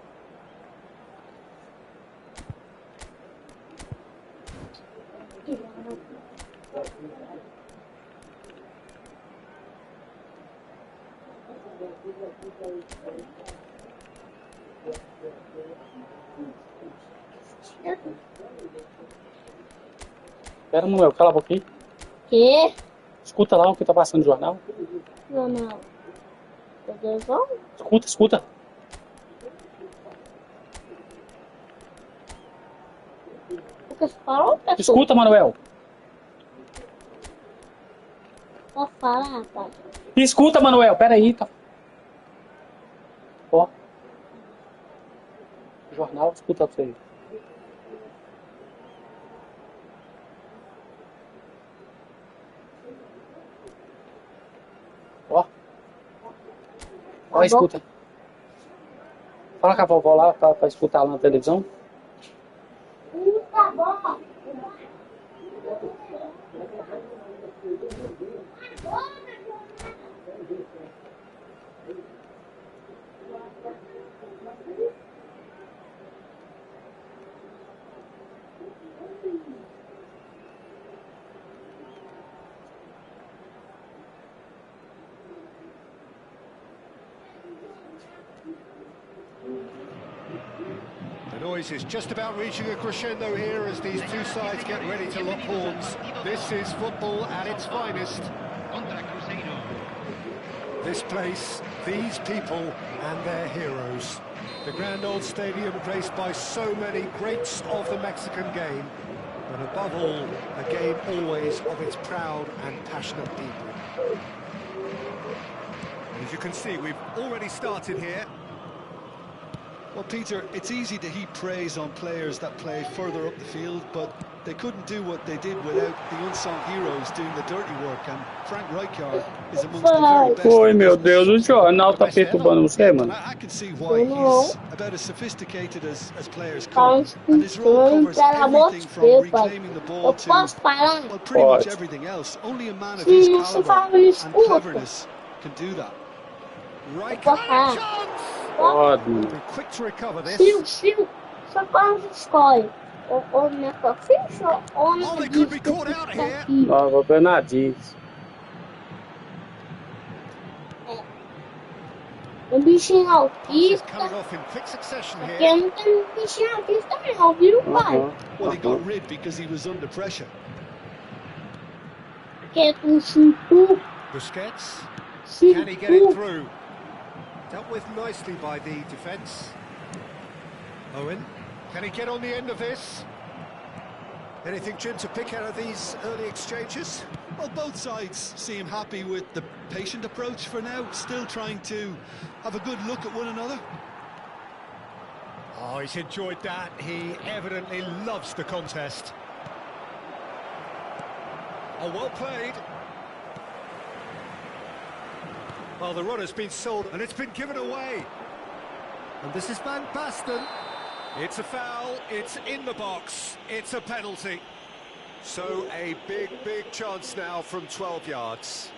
Pera, Manuel, cala a boca aí. Que? Escuta lá o que tá passando no jornal. Não. Televisão? Escuta. O que você falou, pessoal? Escuta, Manuel. Pode falar, rapaz. Escuta, Manuel. Pera aí, tá. Ó. Jornal, escuta pra você. Ó, escuta. Fala com a vovó lá pra escutar lá na televisão. Tá bom. The noise is just about reaching a crescendo here as these two sides get ready to lock horns. This is football at its finest. This place, these people and their heroes. The grand old stadium graced by so many greats of the Mexican game, but above all, a game always of its proud and passionate people. As you can see, we've already started here. Well, Peter, it's easy to heap praise on players that play further up the field, but they couldn't do what they did without the unsung heroes doing the dirty work, and Frank Rijkaard is amongst the very best. Oi, meu Deus, o jornal tá perturbando você, mano. I can see why he's about as sophisticated as players come, and his role covers everything from reclaiming the ball to, well, pretty much everything else. Only a man of his caliber and cleverness can do that. Rijkaard, Pode. quick to recover this. Sil, só quase escolhe. Ou mega fish ou Oh, they could be caught out here. Nova Bernadis. Um bichinho It's autista. coming off in quick succession Porque here. não tem um bichinho autista não, viu, pai? well, he got rid because he was under pressure. Porque com 5. Busquets, can he get it 5. through? Dealt with nicely by the defence. Owen, can he get on the end of this? Anything, Jim, to pick out of these early exchanges? Well, both sides seem happy with the patient approach for now, still trying to have a good look at one another. Oh, he's enjoyed that. He evidently loves the contest. Oh, well played. Well, the run has been sold and it's been given away. And this is Van Basten. It's a foul, it's in the box, it's a penalty. So a big chance now from 12 yards.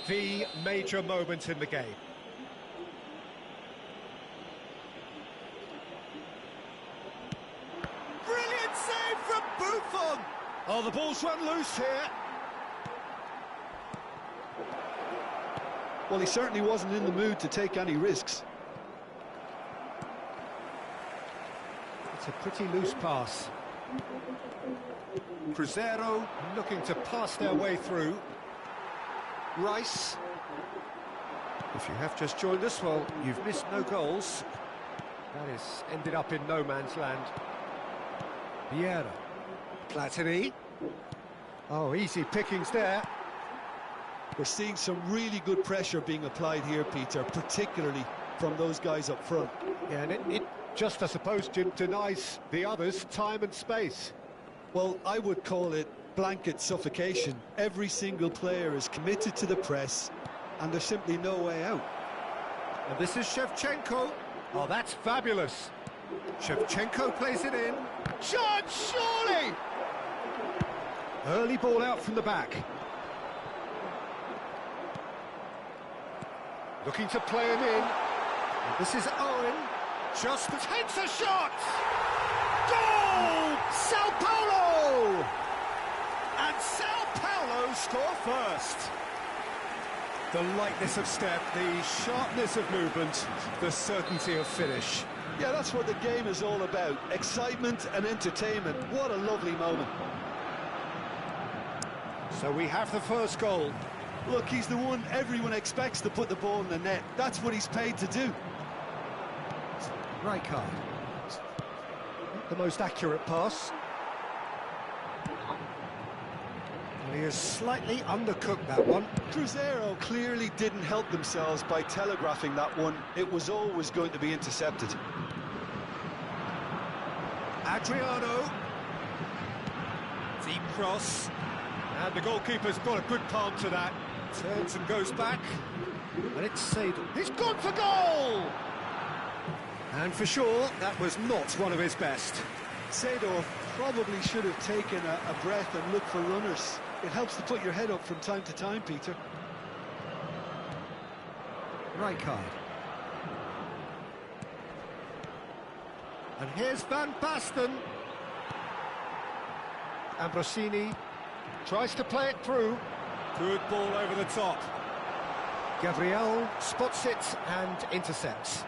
The major moment in the game. Brilliant save from Buffon! Oh, the ball's run loose here. Well, he certainly wasn't in the mood to take any risks. It's a pretty loose pass. Cruzeiro looking to pass their way through. Rice. If you have just joined us, well, you've missed no goals. That has ended up in no man's land. Vieira. Platini. Oh, easy pickings there. We're seeing some really good pressure being applied here, Peter, particularly from those guys up front. Yeah, and it just, I suppose, Jim, denies the others time and space. Well, I would call it blanket suffocation. Every single player is committed to the press, and there's simply no way out. And this is Shevchenko. Oh, that's fabulous. Shevchenko plays it in. Shot, surely! Early ball out from the back. Looking to play him in. And this is Owen. Just takes a shot! Goal! Sao Paulo! And Sao Paulo score first. The lightness of step, the sharpness of movement, the certainty of finish. Yeah, that's what the game is all about. Excitement and entertainment. What a lovely moment. So we have the first goal. Look, he's the one everyone expects to put the ball in the net. That's what he's paid to do. Rijkaard. The most accurate pass. And he has slightly undercooked that one. Cruzeiro clearly didn't help themselves by telegraphing that one. It was always going to be intercepted. Adriano. Deep cross. And the goalkeeper's got a good palm to that. Turns and goes back. And it's Seja. He's gone for goal! And for sure, that was not one of his best. Seja probably should have taken a breath and looked for runners. It helps to put your head up from time to time, Peter. Rijkaard. And here's Van Basten. Ambrosini tries to play it through. Good ball over the top. Gabriel spots it and intercepts.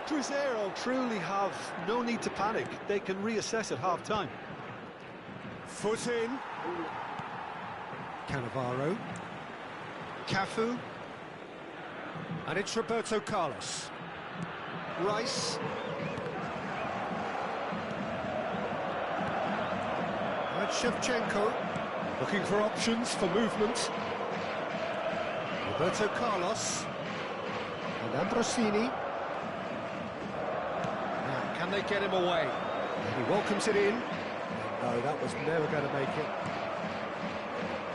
Cruzeiro truly have no need to panic. They can reassess at half-time. Foot in. Cannavaro. Cafu. And it's Roberto Carlos. Rice. And Shevchenko. Looking for options for movement. Roberto Carlos. And Ambrosini. Now, can they get him away? He welcomes it in. No, that was never going to make it.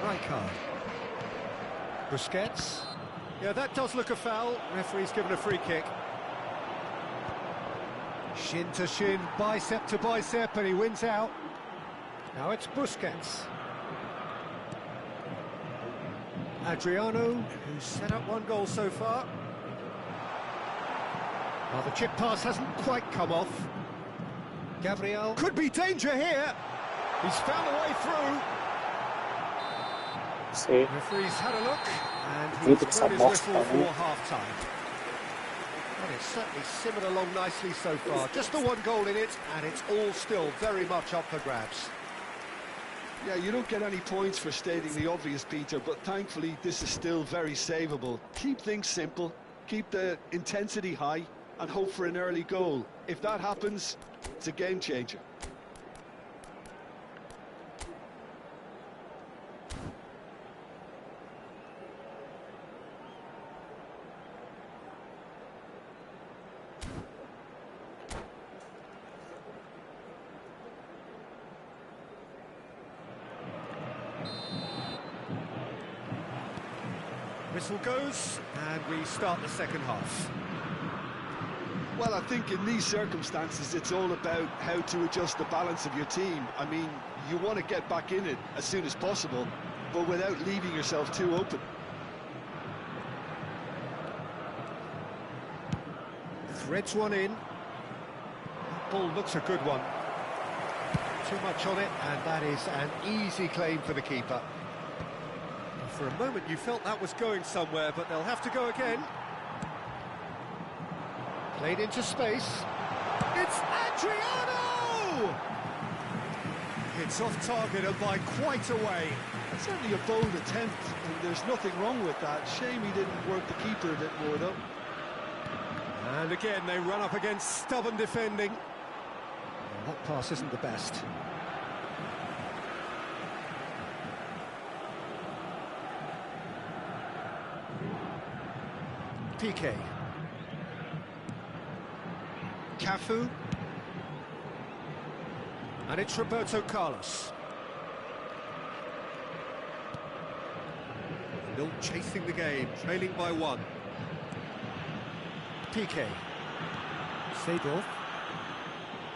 Rijkaard. Busquets. Yeah, that does look a foul. Referee's given a free kick. Shin to shin, bicep to bicep, and he wins out. Now it's Busquets. Adriano, who's set up one goal so far. Well, the chip pass hasn't quite come off. Gabriel. Could be danger here. He's found a way through. Sim. Referee's had a look, and Muito he's que blown his essa whistle bosta, for né? half-time. Well, it's certainly simmered along nicely so far. Just the one goal in it, and it's all still very much up for grabs. Yeah, you don't get any points for stating the obvious, Peter, but thankfully this is still very savable. Keep things simple, keep the intensity high, and hope for an early goal. If that happens, it's a game changer. Whistle goes, and we start the second half. Well, I think in these circumstances, it's all about how to adjust the balance of your team. I mean, you want to get back in it as soon as possible, but without leaving yourself too open. Threads one in. Ball looks a good one. Too much on it, and that is an easy claim for the keeper. For a moment you felt that was going somewhere, but they'll have to go again. Played into space. It's Adriano! It's off target and by quite a way. It's certainly a bold attempt, and there's nothing wrong with that. Shame he didn't work the keeper a bit more, though. And again, they run up against stubborn defending. Well, that pass isn't the best. Piqué. Cafu. And it's Roberto Carlos. Still chasing the game, trailing by 1. Piqué.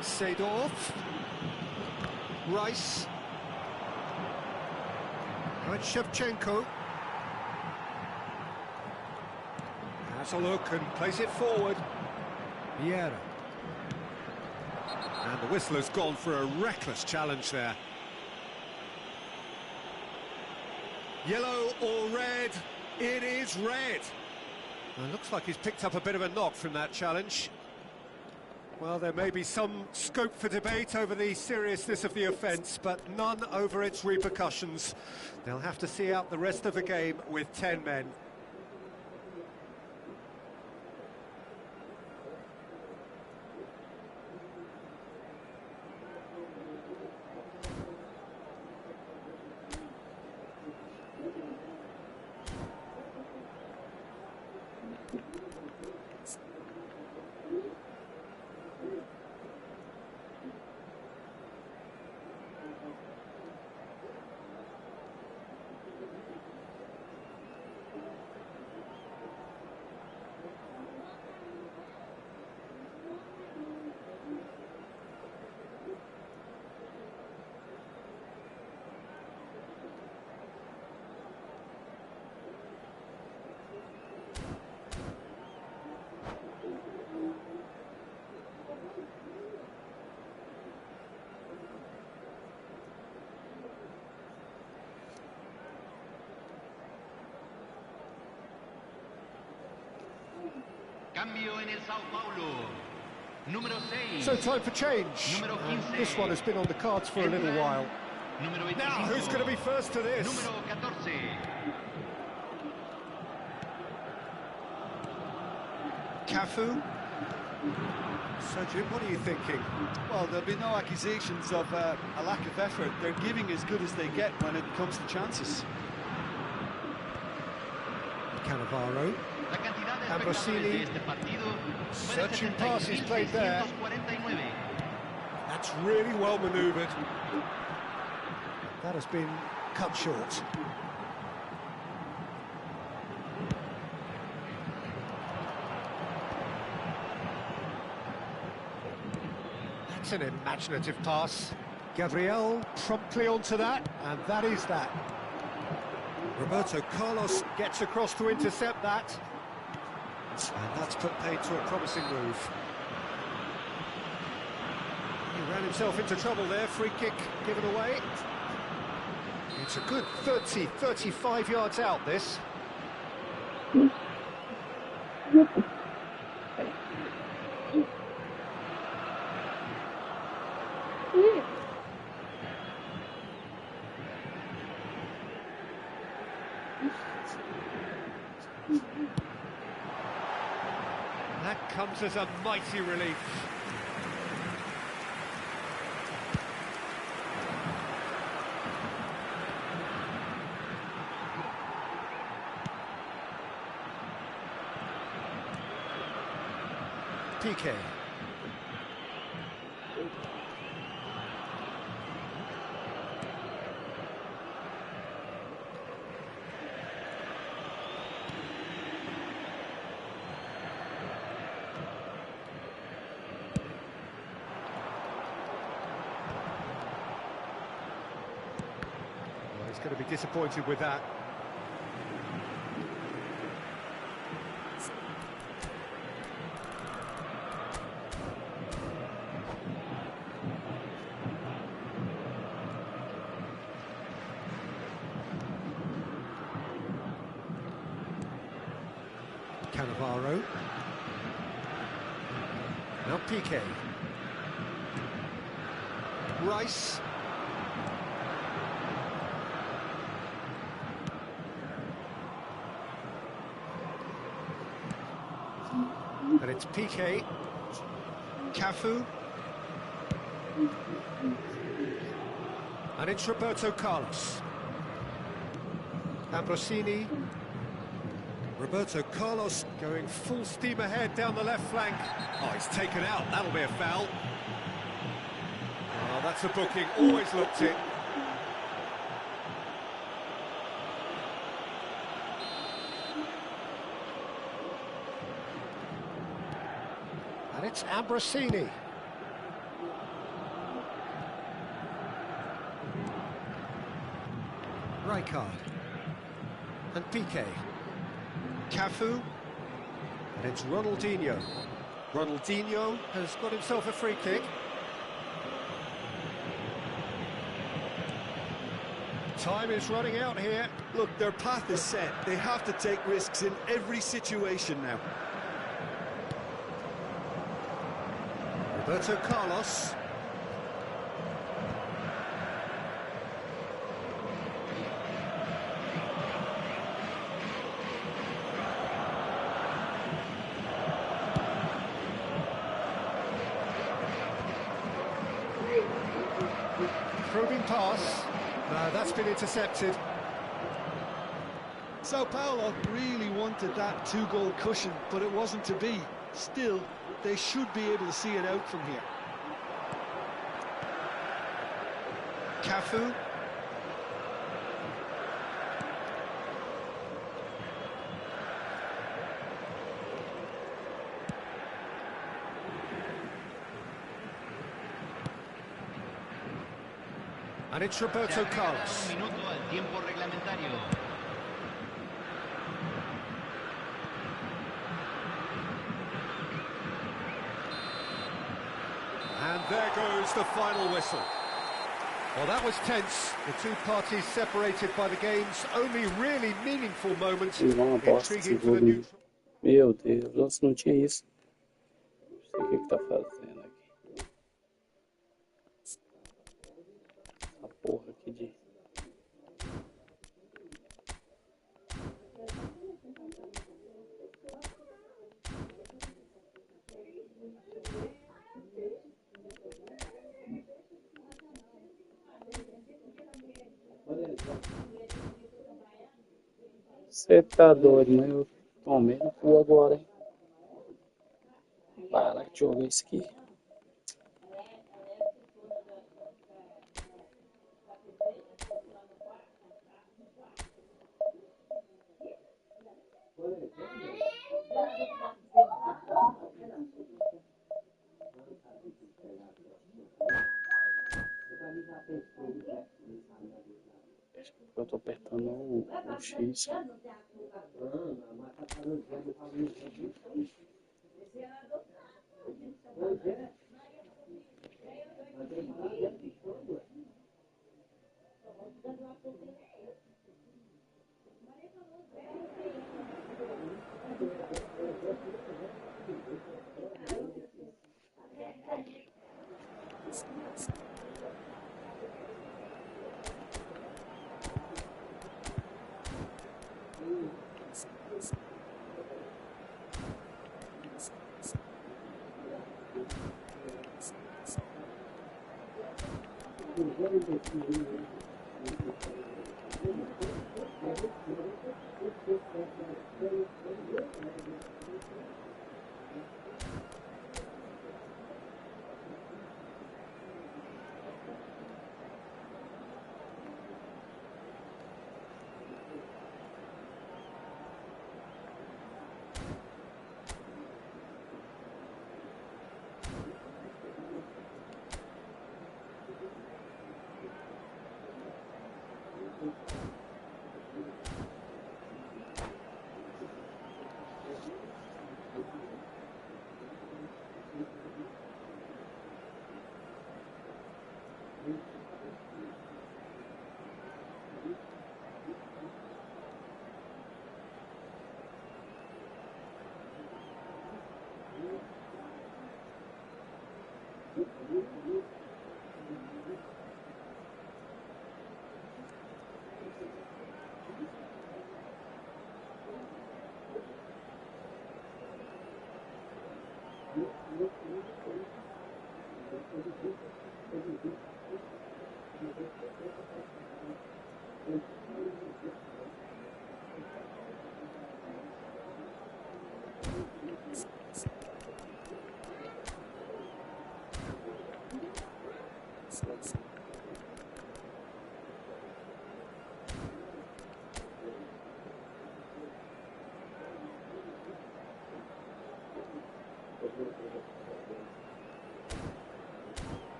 Seedorf. Rice. And Shevchenko. Has a look and plays it forward. Vieira. And the whistler's gone for a reckless challenge there. Yellow or red? It is red. Well, it looks like he's picked up a bit of a knock from that challenge. Well, there may be some scope for debate over the seriousness of the offence, but none over its repercussions. They'll have to see out the rest of the game with 10 men. Cambio en el Sao Paulo. Número 6. So time for change. Número 15. This one has been on the cards for a little while. Número 25. Now, who's going to be first to this? Número 14. Cafu. So, Jim, what are you thinking? Well, there'll be no accusations of a lack of effort. They're giving as good as they get when it comes to chances. Cannavaro. La cantidad de Ambrosini. espectadores de este partido fue de Searching passes played there. 70.649. That's really well manoeuvred. That has been cut short. That's an imaginative pass. Gabriel promptly onto that, and that is that. Roberto Carlos gets across to intercept that. And that's put paid to a promising move. He ran himself into trouble there, free kick given away. It's a good 30, 35 yards out, this. That comes as a mighty relief. Piqué. He's going to be disappointed with that. Cannavaro. Now Piqué. Rice. And it's Piqué. Cafu. And it's Roberto Carlos. Ambrosini. Roberto Carlos going full steam ahead down the left flank. Oh, he's taken out. That'll be a foul. Oh, that's a booking. Always looked it. And it's Ambrosini. Rijkaard. And Piqué. Cafu. And it's Ronaldinho. Ronaldinho has got himself a free kick. Time is running out here. Look, their path is set. They have to take risks in every situation now. Roberto Carlos. Probing pass. That's been intercepted. Sao Paulo really wanted that two-goal cushion, but it wasn't to be. Still, they should be able to see it out from here. Cafu. And it's Roberto Carlos. Un minuto al tiempo reglamentario. And there goes the final whistle. Well, that was tense. The two parties separated by the game's only really meaningful moment. Uma bosta esse jogo. Meu Deus, antes não tinha isso. Não sei o que tá fazendo aqui. Essa porra aqui de... Você tá doido, né? Eu tomei no cu agora, hein? Para de jogar isso aqui. Eu tô apertando o X.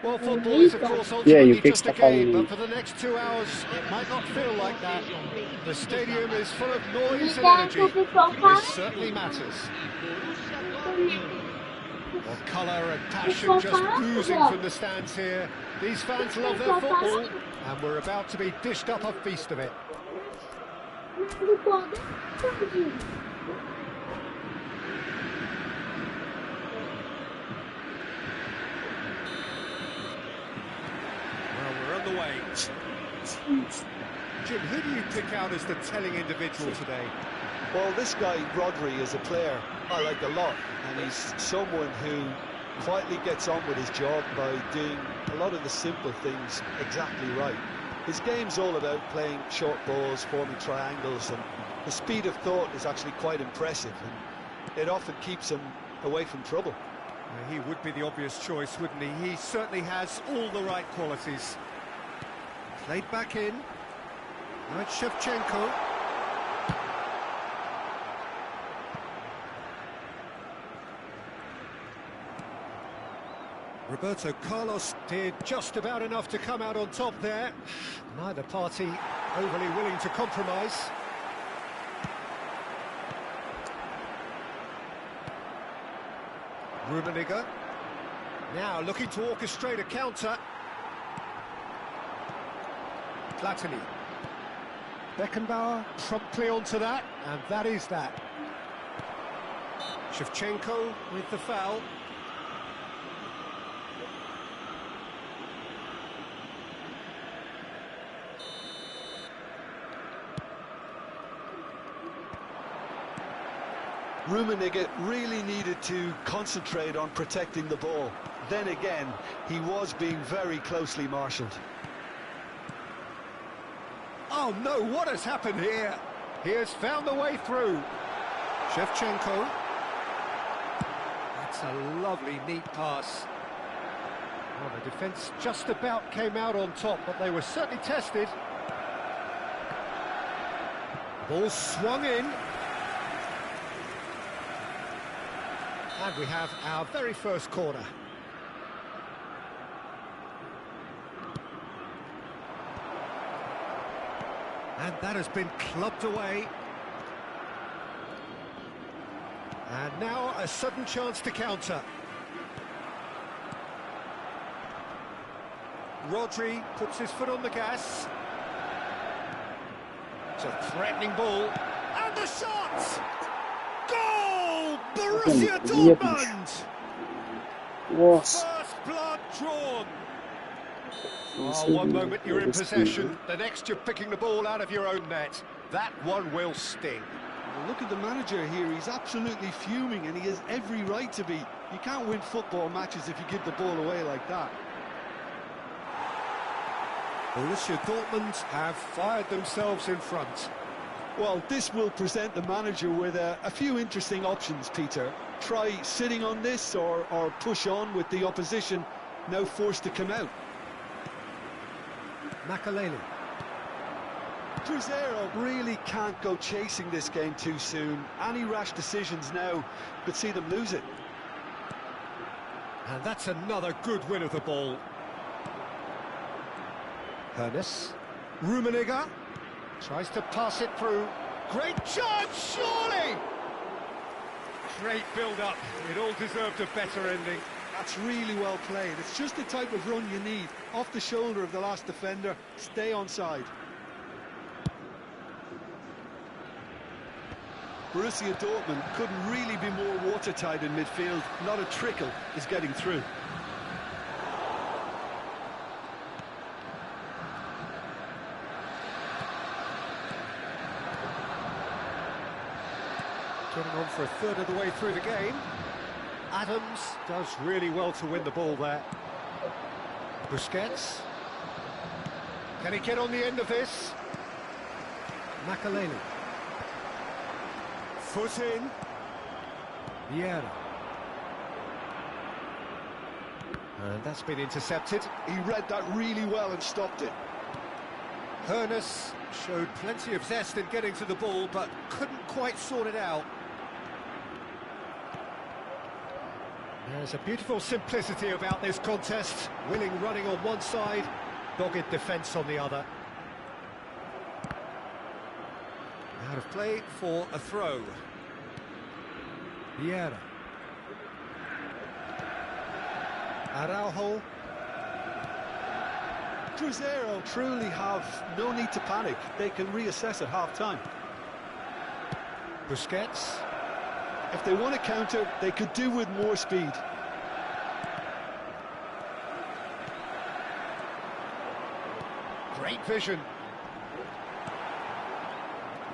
Well, football is, of course, ultimately just a game, but for the next 2 hours, it might not feel like that. The stadium is full of noise and energy. This certainly matters. Well, colour and passion just oozing from the stands here. These fans love their football, and we're about to be dished up a feast of it. The way. Jim, who do you pick out as the telling individual today? Well, this guy, Rodri, is a player I like a lot, and he's someone who quietly gets on with his job by doing a lot of the simple things exactly right. His game's all about playing short balls, forming triangles, and the speed of thought is actually quite impressive, and it often keeps him away from trouble. He would be the obvious choice, wouldn't he? He certainly has all the right qualities. Played back in. Now it's Shevchenko. Roberto Carlos did just about enough to come out on top there. Neither party overly willing to compromise. Rummenigge. Now looking to orchestrate a counter. Platini. Beckenbauer promptly onto that, and that is that. Shevchenko with the foul. Rummenigge really needed to concentrate on protecting the ball. Then again, he was being very closely marshalled. Oh no, what has happened here? He has found the way through. Shevchenko. That's a lovely, neat pass. Well, the defence just about came out on top, but they were certainly tested. Ball swung in. And we have our very first corner. And that has been clubbed away. And now a sudden chance to counter. Rodri puts his foot on the gas. It's a threatening ball. And the shot! Goal! Borussia Dortmund! First blood drawn. Oh, one moment you're in possession, the next you're picking the ball out of your own net. That one will sting. Well, look at the manager here, he's absolutely fuming, and he has every right to be. You can't win football matches if you give the ball away like that. Borussia Dortmund have fired themselves in front. Well, this will present the manager with a few interesting options, Peter. Try sitting on this or push on with the opposition now forced to come out. Makaleli. Cruzeiro really can't go chasing this game too soon. Any rash decisions now could see them lose it. And that's another good win of the ball. Hernes. Rummenigge tries to pass it through. Great chance, surely! Great build-up. It all deserved a better ending. That's really well played. It's just the type of run you need. Off the shoulder of the last defender, stay onside. Borussia Dortmund couldn't really be more watertight in midfield. Not a trickle is getting through. Getting on for a third of the way through the game. Adams does really well to win the ball there. Busquets. Can he get on the end of this? Makaleli. Foot in. Vieira. And that's been intercepted. He read that really well and stopped it. Hernus showed plenty of zest in getting to the ball, but couldn't quite sort it out. There's a beautiful simplicity about this contest. Willing running on one side, dogged defence on the other. Out of play for a throw. Vieira. Araujo. Cruzeiro truly have no need to panic. They can reassess at half-time. Busquets. If they want to counter, they could do with more speed. Great vision.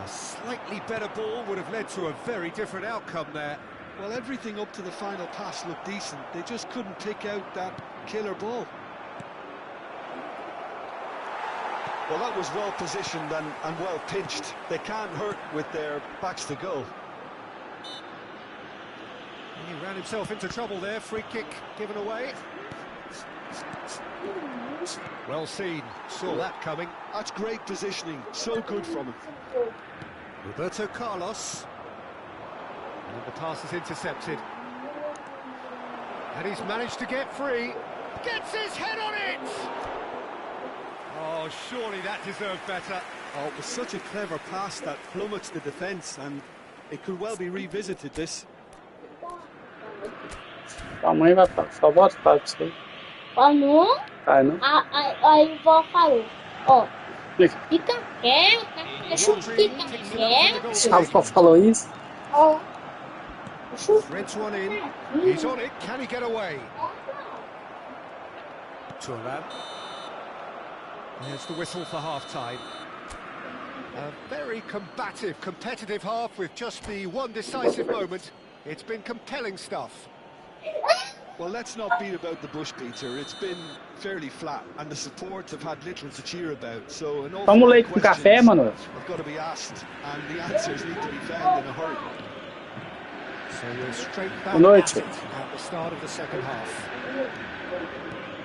A slightly better ball would have led to a very different outcome there. Well, everything up to the final pass looked decent. They just couldn't pick out that killer ball. Well, that was well positioned and well pinched. They can't hurt with their backs to goal. He ran himself into trouble there. Free kick given away. Well seen. Saw that coming. That's great positioning. So good from him. Roberto Carlos. And the pass is intercepted. And he's managed to get free. Gets his head on it! Oh, surely that deserved better. Oh, it was such a clever pass that flummoxed the defence, and it could well be revisited, this. Tua mãe vai só bota pra você. Ó, não? Ah, não? Aí o vó falou, ó, fica quieto, deixa eu ficar quieto. A avó falou isso? Ó. Threads one in. He's on it. Can he get away? Turan. Here's the whistle for half-time. A very combative, competitive half with just the one decisive moment. It's been compelling stuff. Well, let's not beat about the bush, Peter. It's been fairly flat, and the support have had little to cheer about. So, an awful lot of questions have got to be asked, and the answers need to be found in a hurry. So we're straight back at the start of the second half.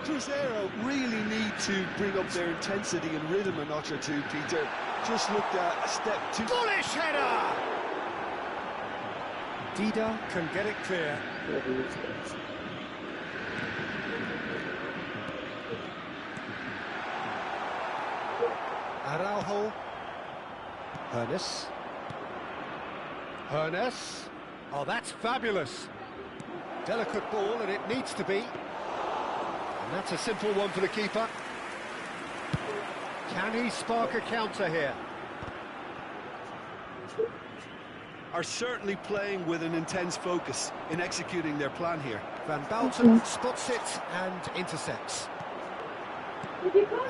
Cruzeiro really need to bring up their intensity and rhythm a notch or two, Peter. Just looked at a step too... Bullish header! Dida can get it clear. Araujo. Hernus. Hernus. Oh, that's fabulous. Delicate ball, and it needs to be. And that's a simple one for the keeper. Can he spark a counter here? Are certainly playing with an intense focus in executing their plan here. Van Bouten spots it and intercepts.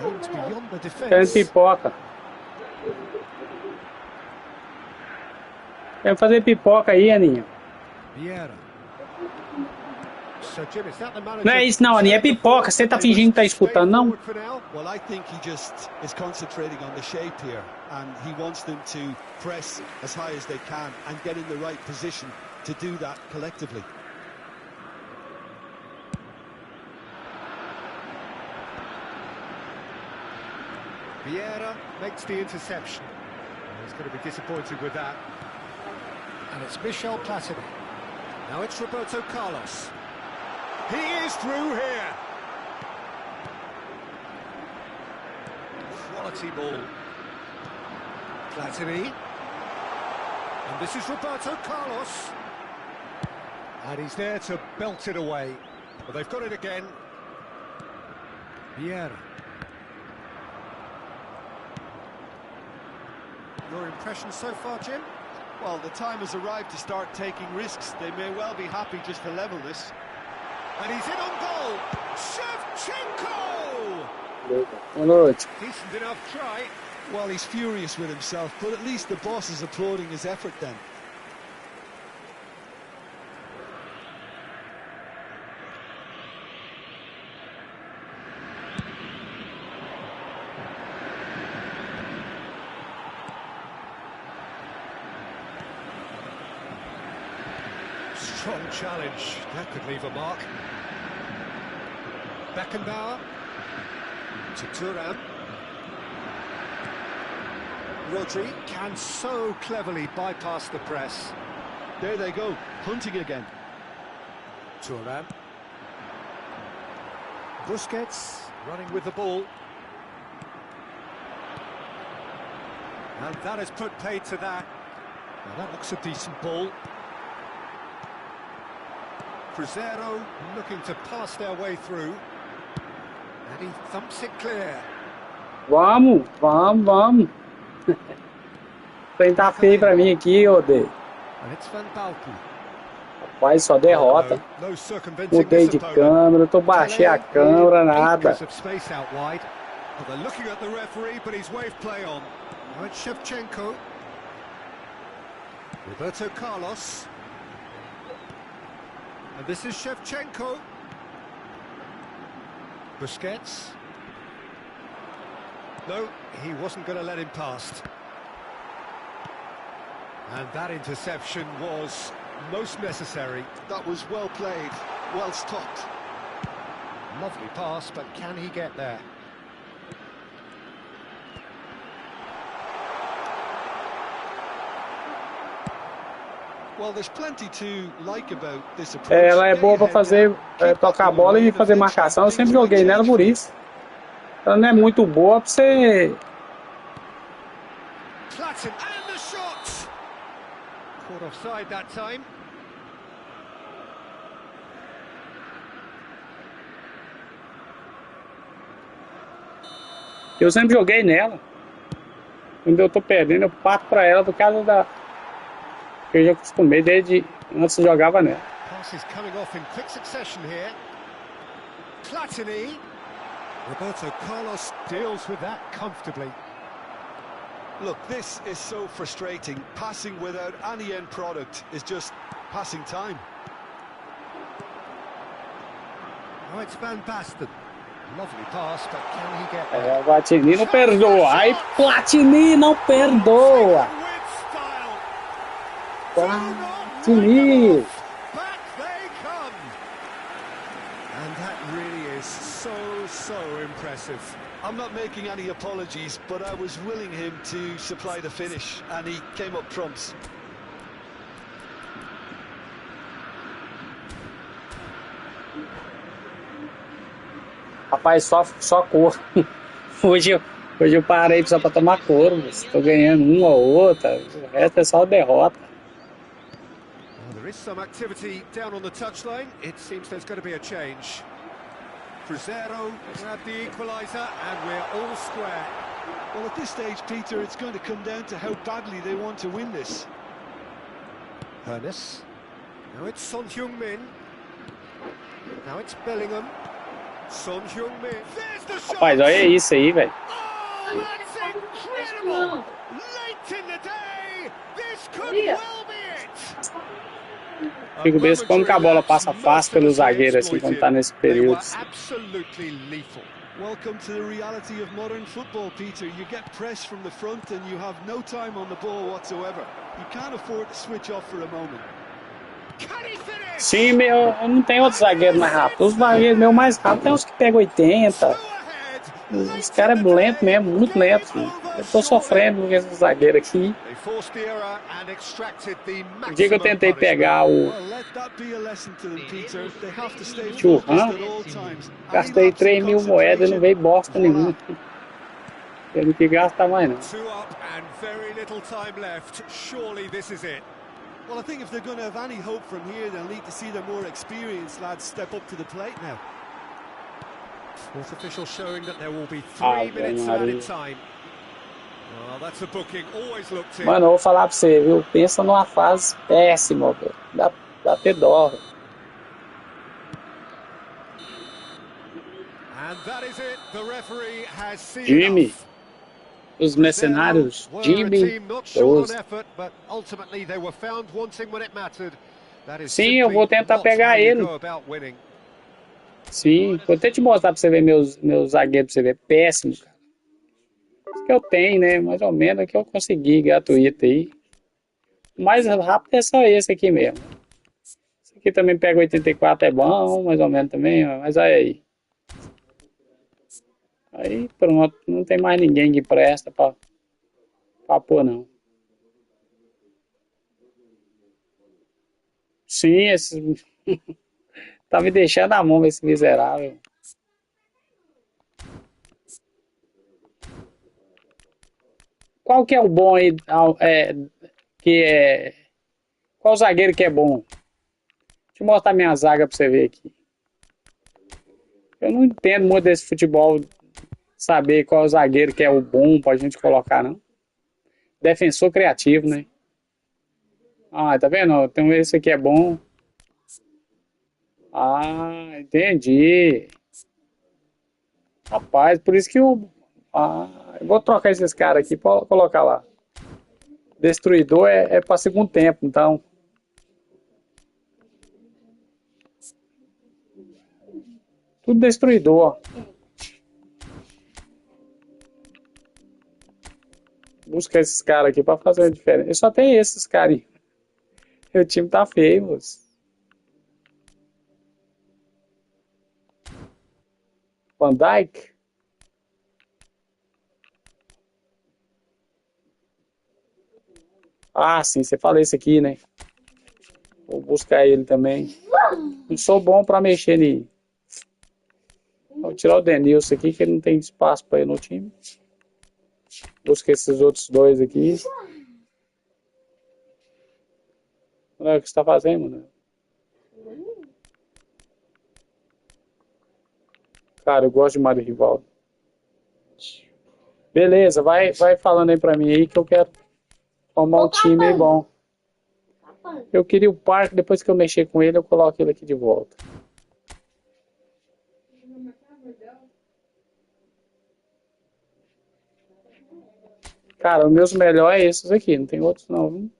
Aims beyond the defence. Pipoca. Quero fazer pipoca aí, Aninha. Vieira. So, Jim, is that the manager? Não é isso não, Aninha, é pipoca. Você tá fingindo que tá escutando, não? Well, I think he just is concentrating on the shape here, and he wants them to press as high as they can and get in the right position to do that collectively. Vieira makes the interception. He's going to be disappointed with that. And it's Michel Platini. Now it's Roberto Carlos. He is through here. Quality ball. Platini. And this is Roberto Carlos. And he's there to belt it away. But they've got it again. Vieira. Your impressions so far, Jim? Well, the time has arrived to start taking risks. They may well be happy just to level this. And he's in on goal! Shevchenko! Decent enough try. Well, he's furious with himself, but at least the boss is applauding his effort then. Strong challenge. That could leave a mark. Beckenbauer to Thuram. Rodri can so cleverly bypass the press. There they go, hunting again. Thuram. Busquets running with the ball. And that has put paid to that. Now that looks a decent ball. Crescer looking to pass their way through. And he thumps it clear. Vamos, vamos, vamos. Tem tá feio pra mim aqui, Odê. And it's Van Balken. Rapaz, só derrota. No circumventing Mudei this de opponent. câmera, tô baixei a câmera, nada. Acres of space out wide. Well, they're looking at the referee, but he's waved play on. Now it's Shevchenko. Roberto Carlos. And this is Shevchenko. Busquets. No, he wasn't going to let him past. And that interception was most necessary. That was well played, well stopped. Lovely pass, but can he get there? Well, there's plenty to like about this approach. Ela é boa pra fazer, tocar a bola e fazer marcação. Eu sempre joguei nela por isso. Ela não é muito boa pra você... Klatten, and the shot! Caught offside that time. Eu sempre joguei nela. Quando eu tô perdendo, eu parto pra ela por causa da... Eu já acostumei desde antes eu jogava nela. Passes coming off in quick succession here. Platini. Roberto Carlos deals with that comfortably. Look, this is so frustrating. Passing without any end product is just passing time. Oh, it's Van Basten. Lovely pass, but can he get there? O Platini não perdoa. Aí Platini não perdoa. Platini. Back they come. And that really is so impressive. I'm not making any apologies, but I was willing him to supply the finish, and he came up trumps. Rapaz, só cor. Hoje eu parei só pra tomar couro. Estou ganhando uma ou outra. O resto é só derrota. Well, there is some activity down on the touchline. It seems there's going to be a change. Cruzeiro grabbed the equaliser, and we're all square. Well, at this stage, Peter, it's going to come down to how badly they want to win this. Hernes. Now it's Son Heung-min. Now it's Bellingham. Son Heung-min. There's the shot! Rapaz, olha isso aí, velho. Oh, that's incredible! Late in the day, this could well be it! Fico besta como que a bola passa fácil pelo zagueiro assim quando tá nesse período. Absolutely lethal. Welcome to the reality of modern football, Peter. You get press from the front and you have no time on the ball whatsoever. You can't afford to switch off for a moment. Sim, eu não tenho outro zagueiro mais rápido. Os zagueiros meus mais rápidos tem uns que pegam 80. Os caras é lento mesmo, muito lento. Eu tô sofrendo com esse zagueiro aqui. O dia que eu tentei pegar o Churran, gastei 3.000 moedas e não veio bosta nenhuma. Eu não quis gastar mais não. Well, I think if they're going to have any hope from here, they'll need to see their more experienced lads step up to the plate now. Fourth official showing that there will be 3 minutes added time. Well, that's a booking, always looked in. Mano, eu vou falar pra você, viu? Pensa numa fase péssima, velho. Dá até dó. And that is it. The referee has seen Jimmy. enough. Os mercenários, Jimmy. Sim, eu vou tentar pegar ele. Sim, vou até te mostrar pra você ver meus zagueiros, pra você ver. Péssimo, cara. Isso que eu tenho, né? Mais ou menos é que eu consegui gratuito aí. O mais rápido é só esse aqui mesmo. Esse Aqui também pega 84, é bom, mais ou menos também, ó, mas olha aí. Aí pronto, não tem mais ninguém que presta pra pôr não. Sim, esse tá me deixando a mão esse miserável. Qual que é o bom aí, qual zagueiro que é bom? Deixa eu mostrar minha zaga pra você ver aqui. Eu não entendo muito desse futebol, saber qual zagueiro que é o bom pra gente colocar, não. Defensor criativo, né? Ah, tá vendo? Então esse aqui é bom. Ah, entendi. Rapaz, por isso que eu vou trocar esses caras aqui pra colocar lá. Destruidor é pra segundo tempo, então. Tudo destruidor. Busca esses caras aqui pra fazer a diferença. Eu só tenho esses caras aí. O time tá feio, moço. Van Dijk. Ah, sim, você falou isso aqui, né? Vou buscar ele também. Não sou bom pra mexer nele. Vou tirar o Denilson aqui, que ele não tem espaço pra ir no time. Busca esses outros dois aqui. Não é o que você tá fazendo, mano? Cara, eu gosto de Mário Rivaldo. Beleza, vai falando aí pra mim aí que eu quero formar um time aí bom. Eu queria o parque, depois que eu mexer com ele, eu coloco ele aqui de volta. Cara, os meus melhores é esses aqui, não tem outros não, viu?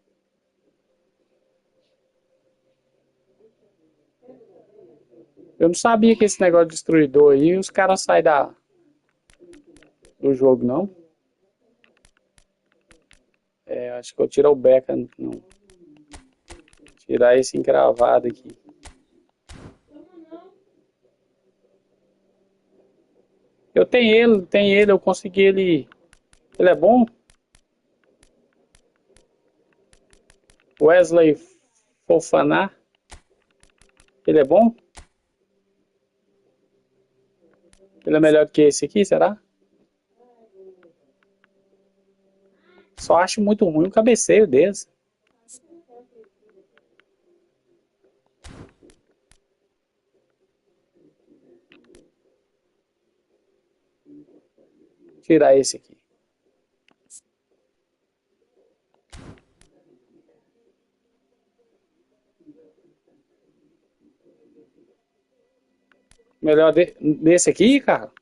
Eu não sabia que esse negócio de destruidor aí, os caras saem do jogo, não. É, acho que eu tiro o Beca, não. Tirar esse encravado aqui. Eu tenho ele, eu consegui ele. Ele é bom? Wesley Fofana. Ele é bom? Ele é melhor do que esse aqui, será? Só acho muito ruim um cabeceio desse. Tirar esse aqui. Melhor desse aqui, cara.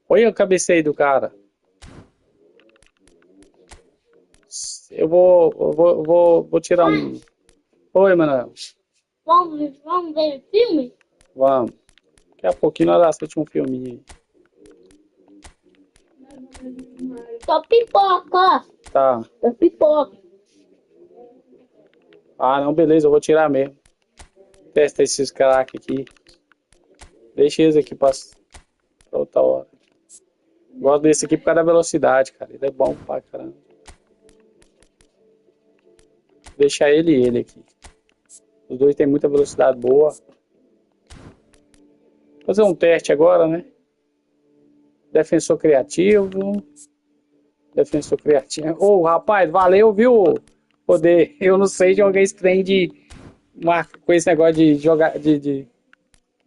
Olha o cabeceio do cara. Eu vou tirar um. Oi, Manuel. Vamos ver o filme? Vamos. Daqui a pouquinho nós assistimos um filminho aí. Só pipoca. Tá. Só pipoca. Ah, não, beleza, eu vou tirar mesmo. Testa esses craques aqui. Deixa eles aqui pra outra hora. Gosto desse aqui por causa da velocidade, cara. Ele é bom pra caramba. Deixar ele aqui. Os dois têm muita velocidade boa. Vou fazer um teste agora, né? Defensor criativo. Defensor criativo. Ô, rapaz, valeu, viu? Poder. Eu não sei jogar esse trem com esse negócio de jogar de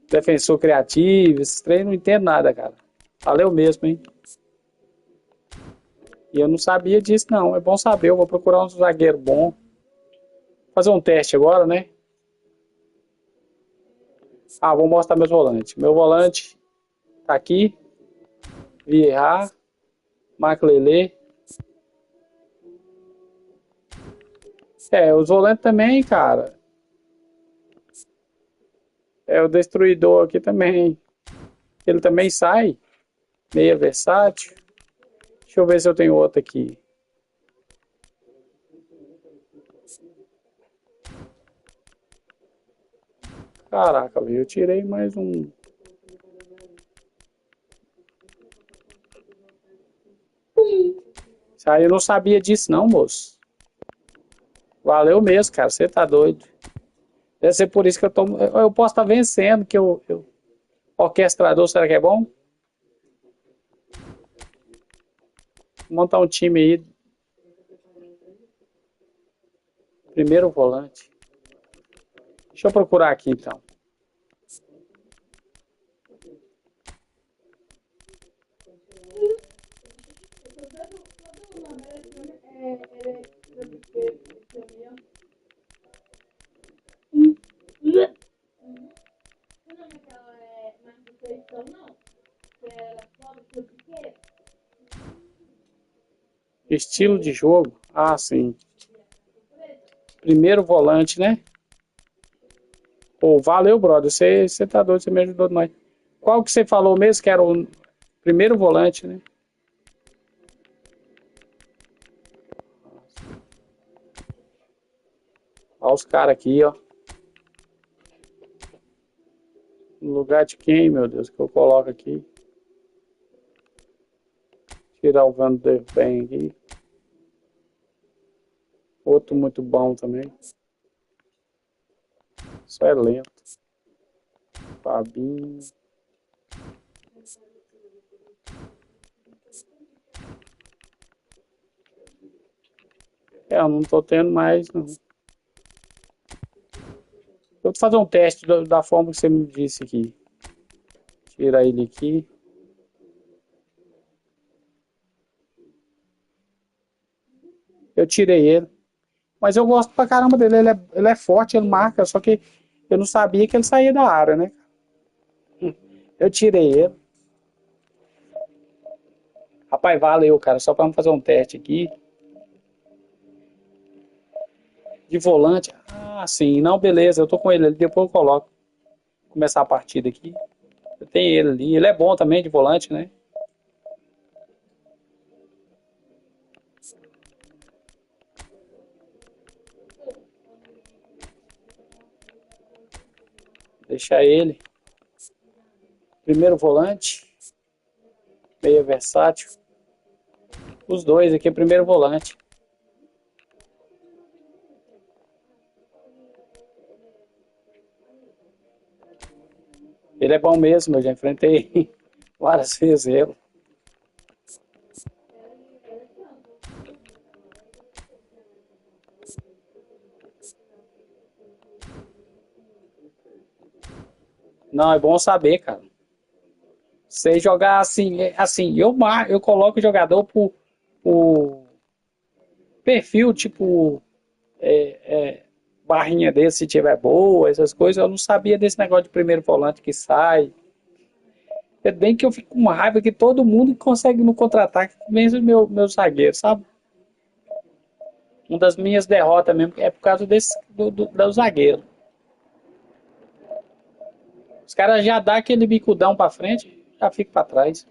defensor criativo. Esse trem não entendo nada, cara. Valeu mesmo, hein? E eu não sabia disso, não. É bom saber. Eu vou procurar um zagueiro bom. Vou fazer um teste agora, né? Ah, vou mostrar meus volantes. Meu volante tá aqui. Vieira, Maklele. Os volantes também, cara. O destruidor aqui também. Ele também sai. Meia versátil. Deixa eu ver se eu tenho outro aqui. Caraca, viu? Eu tirei mais um. Isso aí eu não sabia disso não, moço. Valeu mesmo, cara. Você tá doido. Deve ser por isso que eu tô. Eu posso estar vencendo, que orquestrador, será que é bom? Vou montar um time aí. Primeiro volante. Deixa eu procurar aqui então. Estilo de jogo? Ah, sim. Primeiro volante, né? Pô, valeu, brother. Você tá doido, você me ajudou demais. Qual que você falou mesmo que era o primeiro volante, né? Olha os caras aqui, ó. No lugar de quem, meu Deus, que eu coloco aqui? Tirar o Van der Ven aqui. Outro muito bom também. Só é lento. Fabinho. Eu não tô tendo mais, não. Eu vou fazer um teste da forma que você me disse aqui. Tira ele aqui. Eu tirei ele. Mas eu gosto pra caramba dele. Ele é forte, ele marca. Só que eu não sabia que ele saía da área, né? Eu tirei ele. Rapaz, valeu, cara. Só pra fazer um teste aqui. De volante. Ah, sim. Não, beleza. Eu tô com ele ali. Depois eu coloco. Começar a partida aqui. Eu tenho ele ali. Ele é bom também de volante, né? Deixar ele. Primeiro volante. Meia versátil. Os dois aqui, primeiro volante. Ele é bom mesmo, eu já enfrentei várias vezes ele. Não, é bom saber, cara. Você jogar assim, eu coloco o jogador por perfil, tipo, barrinha desse, se tiver boa, essas coisas. Eu não sabia desse negócio de primeiro volante que sai. É bem que eu fico com raiva que todo mundo consegue no contra-ataque, menos meu zagueiro, sabe? Uma das minhas derrotas mesmo é por causa do zagueiro. Os caras já dão aquele bicudão pra frente, já fica pra trás.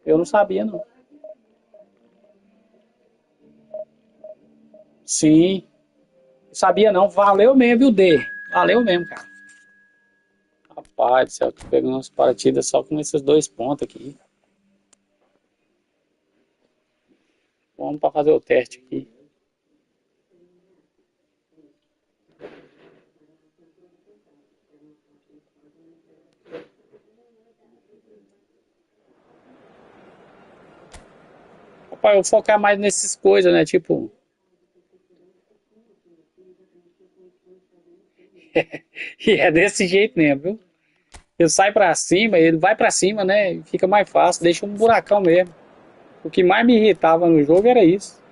Eu não sabia, não. Sim, sabia não. Valeu mesmo, viu, D? Valeu mesmo, cara. Rapaz do céu, tô pegando umas partidas só com esses 2 pontos aqui. Vamos para fazer o teste aqui. Rapaz, eu vou focar mais nessas coisas, né? Tipo. E é desse jeito mesmo, viu? Ele sai pra cima, ele vai pra cima, né? Fica mais fácil, deixa um buracão mesmo. O que mais me irritava no jogo era isso.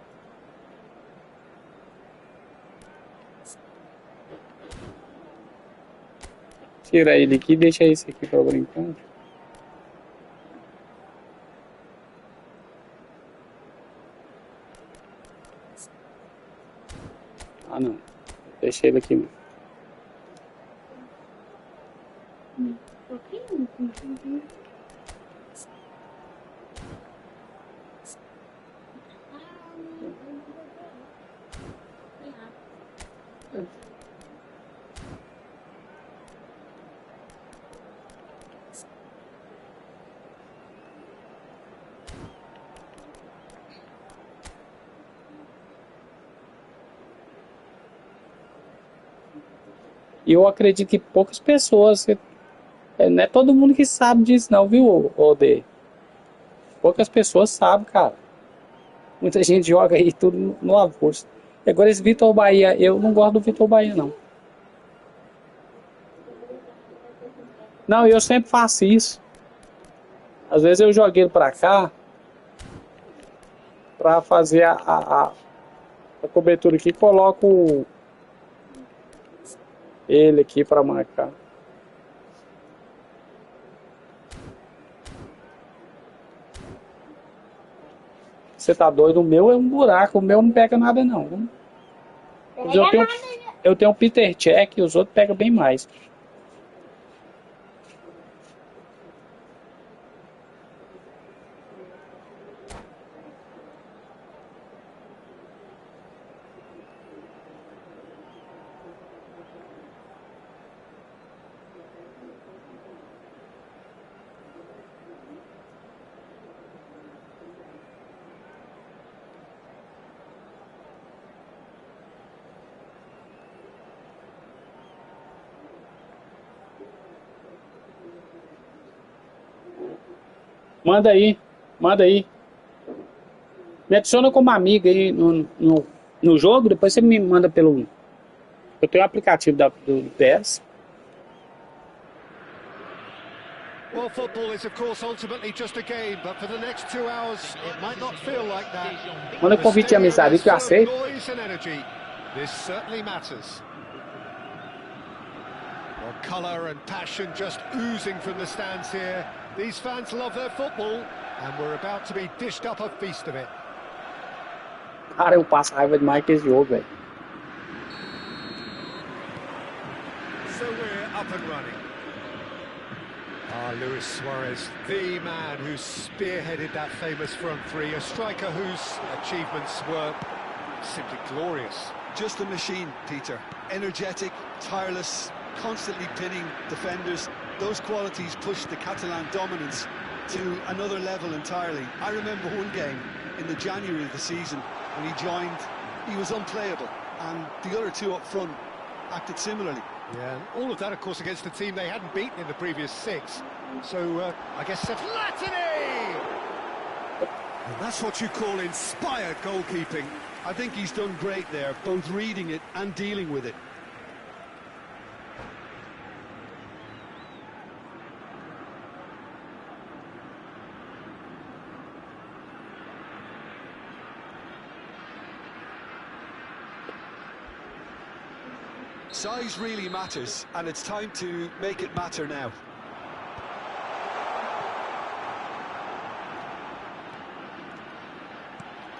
Tira ele aqui e deixa esse aqui pra brincar. Ah, não. Deixa ele aqui. E eu acredito que poucas pessoas, não é todo mundo que sabe disso não, viu, Odê? Poucas pessoas sabem, cara. Muita gente joga aí tudo no avulso. Agora esse Vitor Bahia, eu não gosto do Vitor Bahia, não. Não, eu sempre faço isso. Às vezes eu joguei ele pra cá pra fazer a cobertura aqui, coloco ele aqui pra marcar. Você tá doido? O meu é um buraco, o meu não pega nada não. Eu tenho um Peter Check e os outros pegam bem mais. Manda aí, manda aí. Me adiciona como amiga aí no jogo, depois você me manda pelo... Eu tenho o aplicativo do PS. Well, football is of course ultimately just a game, but for the next 2 hours it might not feel like that. Manda convite de amizade que eu aceito. This certainly matters. Well, colour and passion just oozing from the stands here. These fans love their football, and we're about to be dished up a feast of it. Cara, eu passo raiva demais com esse jogo, velho. So we're up and running. Luis Suarez, the man who spearheaded that famous front three, a striker whose achievements were simply glorious. Just a machine, Peter. Energetic, tireless, constantly pinning defenders. Those qualities pushed the Catalan dominance to another level entirely. I remember one game in the January of the season when he joined, he was unplayable, and the other two up front acted similarly. Yeah, all of that, of course, against a team they hadn't beaten in the previous 6. So, I guess Latini! And that's what you call inspired goalkeeping. I think he's done great there, both reading it and dealing with it. Size really matters, and it's time to make it matter now.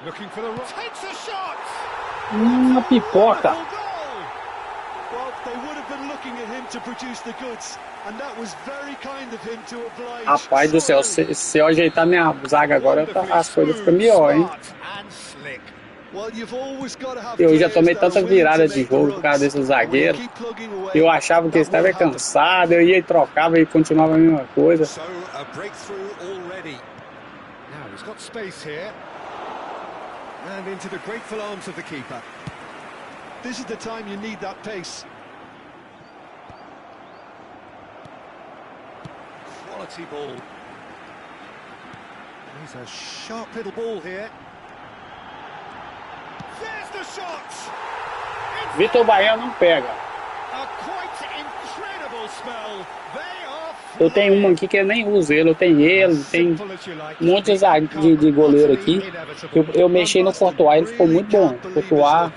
Looking for the right. Takes a shot! Uma pipoca. Well, they would have been looking at him to produce the goods, and that was very kind of him to oblige. Rapaz do céu, se eu ajeitar minha zaga agora, as coisas ficam melhor, hein? Eu já tomei tanta virada de jogo por causa desses zagueiros. Eu achava que eles estavam cansados, eu ia e trocava e continuava a mesma coisa. And into the grateful arms of the keeper. This is the time you need that pace. Quality ball. He's a sharp little ball here. There's the shot. Vitor Bahia não pega. A quite incredible spell. Eu tenho uma aqui que eu nem uso ele, eu tenho ele, tem um monte de goleiro aqui. Eu mexi no Courtois, ele ficou muito bom. Courtois.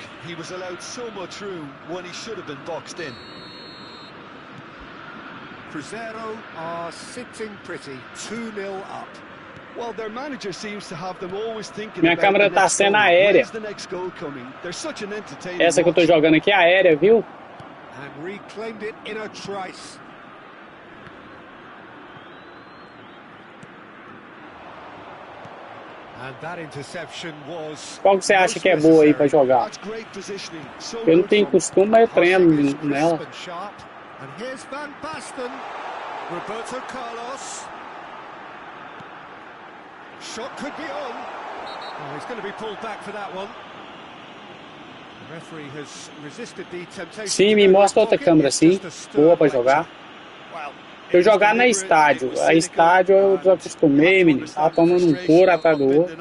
Cruzeiro are sitting pretty, 2-0 up. Well, their manager seems to have them always thinking. Minha câmera tá sendo aérea. Essa que eu tô jogando aqui é aérea, viu? And reclaimed it in a trice. Qual que você acha que é boa aí pra jogar? Eu não tenho costume, mas eu treino nela. Sim, me mostra outra câmera assim, boa pra jogar. Eu jogar na estádio. A estádio eu desacostumei, menino. Tá tomando um couro atrás do outro.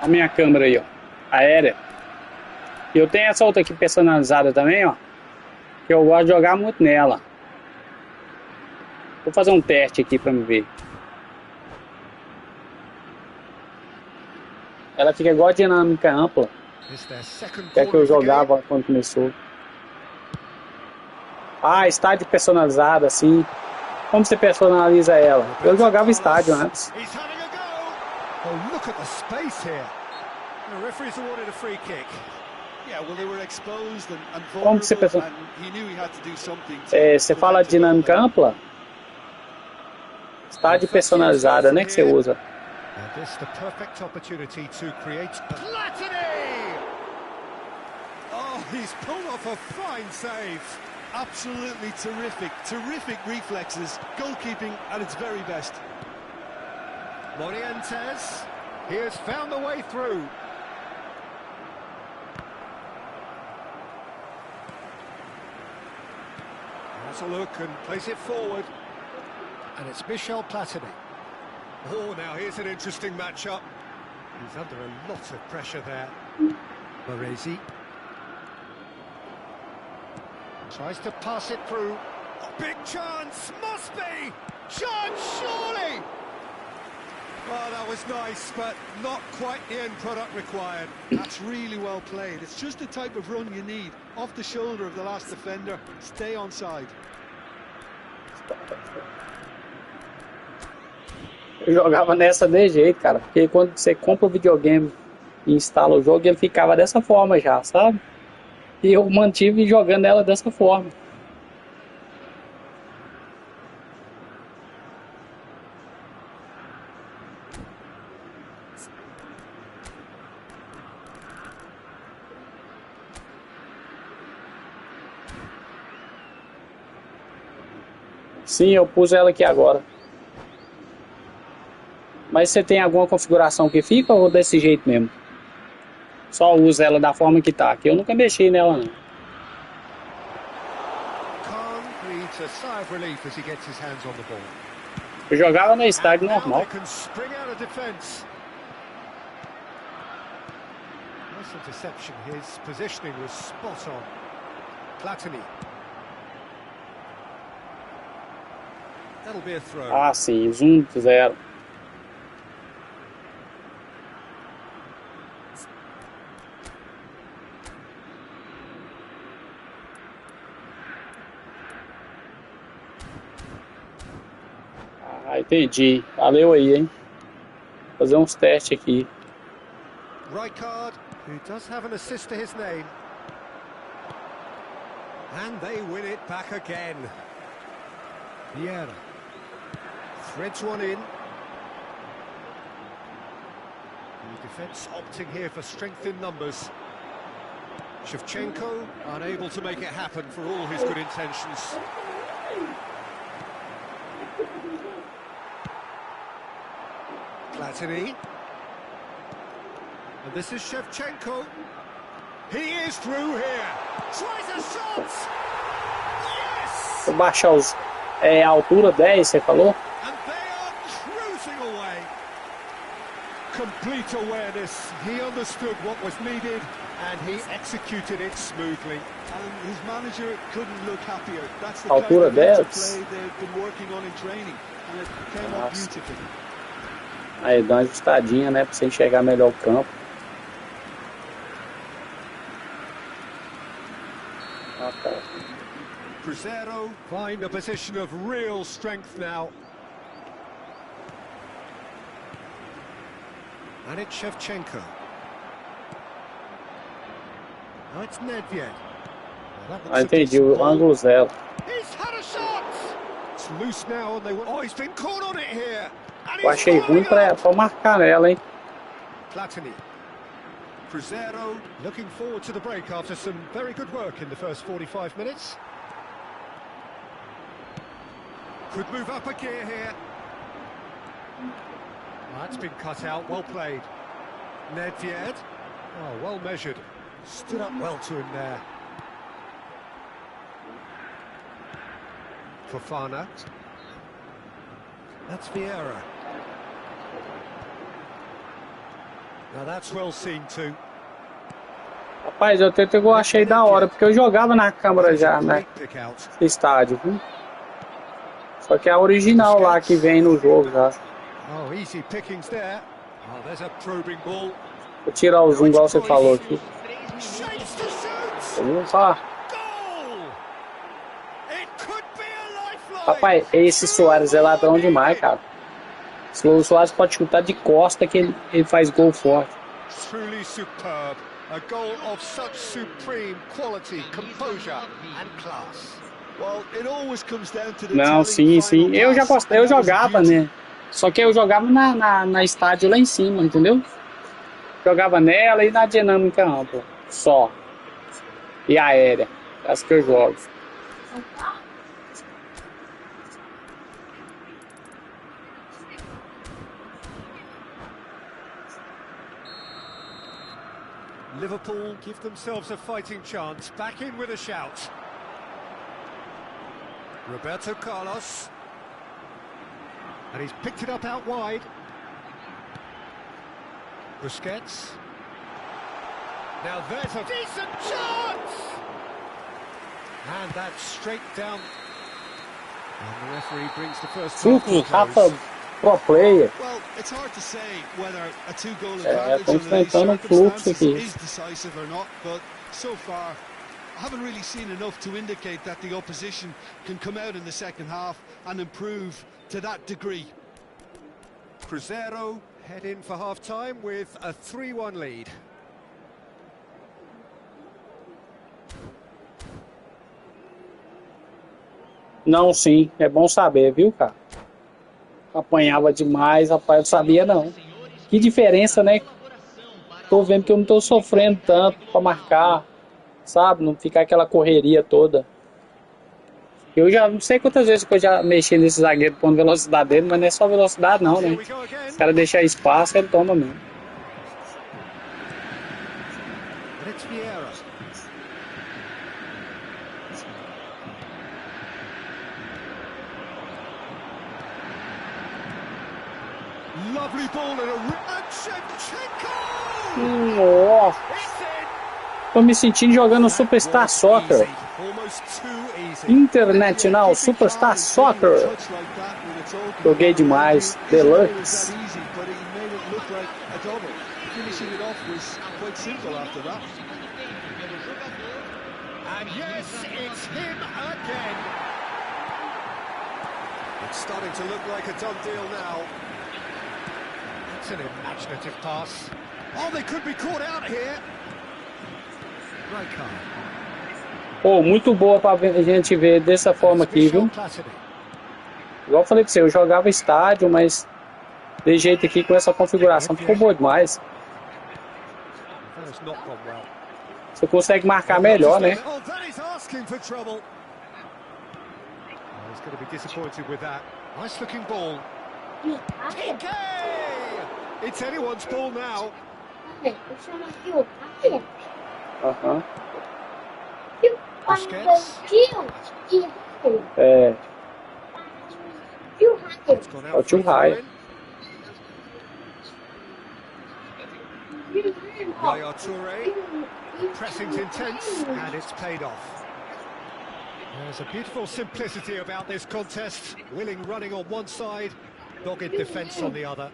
A minha câmera aí, ó. Aérea. E eu tenho essa outra aqui personalizada também, ó. Que eu gosto de jogar muito nela. Vou fazer um teste aqui pra me ver. Ela fica igual a dinâmica ampla. Que é que eu jogava quando começou. Ah, estádio personalizado assim. Como você personaliza ela? Eu jogava estádio antes. Oh, look at the space here. The referee's awarded a free kick. Yeah, well, they were exposed and vulnerable, and he knew he had to do something. Você fala dinâmica ampla? Estádio personalizada, né, que você usa. This the perfect opportunity to create. Platini! Oh, he's pulled off a fine save. Absolutely terrific, terrific reflexes, goalkeeping at its very best. Morientes, he has found the way through. Has a look and plays it forward. And it's Michel Platini. Oh, now here's an interesting matchup. He's under a lot of pressure there. Baresi. Tries to pass it through. A big chance, must be! Chance, surely! Oh, that was nice, but not quite the end product required. That's really well played. It's just the type of run you need. Off the shoulder of the last defender. Stay onside. Eu jogava nessa de jeito, cara. Porque quando você compra o videogame e instala o jogo, ele ficava dessa forma já, sabe? E eu mantive jogando ela dessa forma. Sim, eu pus ela aqui agora. Mas você tem alguma configuração que fica ou desse jeito mesmo? Só usa ela da forma que tá. Que eu nunca mexi nela, não. Eu jogava no estádio normal. Ah, sim, zoom 0. Ah, entendi. Valeu aí, hein? Vou fazer uns testes aqui. Rijkaard, who does have an assist to his name. And they win it back again. Vieira threads one in. The defence opting here for strength in numbers. Shevchenko unable to make it happen for all his good intentions. Platini. And this is Shevchenko. He is through here. Tries a shot. Yes! Vou baixar a altura 10, você falou? And they are cruising away. Complete awareness. He understood what was needed and he executed it smoothly. And his manager couldn't look happier. That's the altura kind of 10. play they've been working on in training. And it came out beautifully. Aí dá uma ajustadinha, né? Pra você enxergar melhor o campo. Ah, tá. Crescer find a position of real strength now. And it's Shevchenko. Now it's Nedved. Ah, entendi, o ângulo 0. He's had a shot. It's loose now and they want... Oh, he's been caught on it here. Eu achei ruim pra marcar nela, hein? Platini. Crescer, looking forward to the break after some very good work in the first 45 minutes. Could move up a gear here. That's been cut out, well played. Nedved, oh, well measured. Stood up well to him there. Fofana. That's Vieira. Now that's well seen too. Rapaz, eu achei da hora, porque eu jogava na câmera já, né? Estádio, viu? Só que é a original lá que vem no jogo já. Oh, easy pickings there. Oh, there's a probing ball. Vou tirar o zoom igual você falou aqui. Vamos lá. Rapaz, esse Soares é ladrão demais, cara. O Soares pode chutar de costa que ele faz gol forte. Truly superb. A goal of such supreme quality, composure and class. Well, it always comes down to the Não, sim. Eu já gostei, eu jogava, né? Só que eu jogava na estádio lá em cima, entendeu? Jogava nela e na dinâmica ampla. Só. E aérea. É as que eu jogo. Liverpool give themselves a fighting chance. Back in with a shout. Roberto Carlos. And he's picked it up out wide. Busquets. Now there's a decent chance! And that's straight down. And the referee brings the first half to a close. Pro player. Well, it's hard to say whether a two-goal Estão advantage enfrentando fluxo aqui. is decisive or not, but so far I haven't really seen enough to indicate that the opposition can come out in the second half and improve to that degree. Crescer head in for half-time with a 3-1 lead. Não, sim. É bom saber, viu, cara? Apanhava demais, rapaz, eu sabia não. Que diferença, né? Tô vendo que eu não tô sofrendo tanto pra marcar, sabe? Não ficar aquela correria toda. Eu já não sei quantas vezes que eu já mexi nesse zagueiro pondo velocidade dele, mas não é só velocidade não, né? Se o cara deixar espaço, ele toma mesmo. Lovely ball and Nossa! Tô me sentindo jogando Superstar Soccer. International Superstar Soccer. Joguei demais. Deluxe. And yes, it's him again. It's starting to look like a done deal now. It's an imaginative pass. Oh, they could be caught out here. Right card. Pô, muito boa pra a gente ver dessa forma aqui, viu? Igual eu falei pra você, eu jogava estádio, mas de jeito aqui com essa configuração ficou boa demais. Você consegue marcar melhor, né? It's anyone's ball now. Aham. Busquets. É. É o too high. Yaya Toure. Pressing's intense and it's paid off. There's a beautiful simplicity about this contest. Willing running on one side, dogged defence on the other.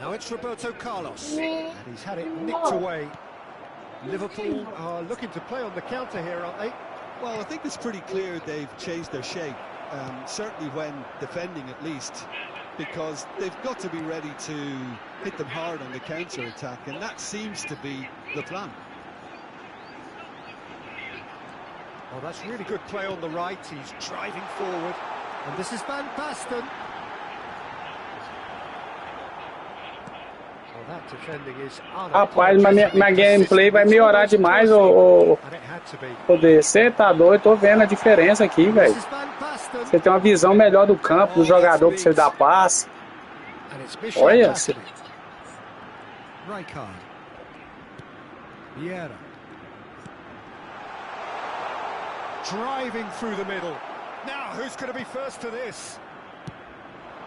Now it's Roberto Carlos, and he's had it nicked away. Liverpool are looking to play on the counter here, aren't they? Well, I think it's pretty clear they've changed their shape, certainly when defending at least, because they've got to be ready to hit them hard on the counter-attack, and that seems to be the plan. Oh, that's really good play on the right. He's driving forward, and this is Van Basten. Oh, Rapaz, mas minha gameplay vai melhorar demais, ô poder. Você tá doido? Tô vendo a diferença aqui, velho. Você tem uma visão melhor do campo, do jogador que você dá passe. Olha. Driving through the middle. Now, who's going to be first to this?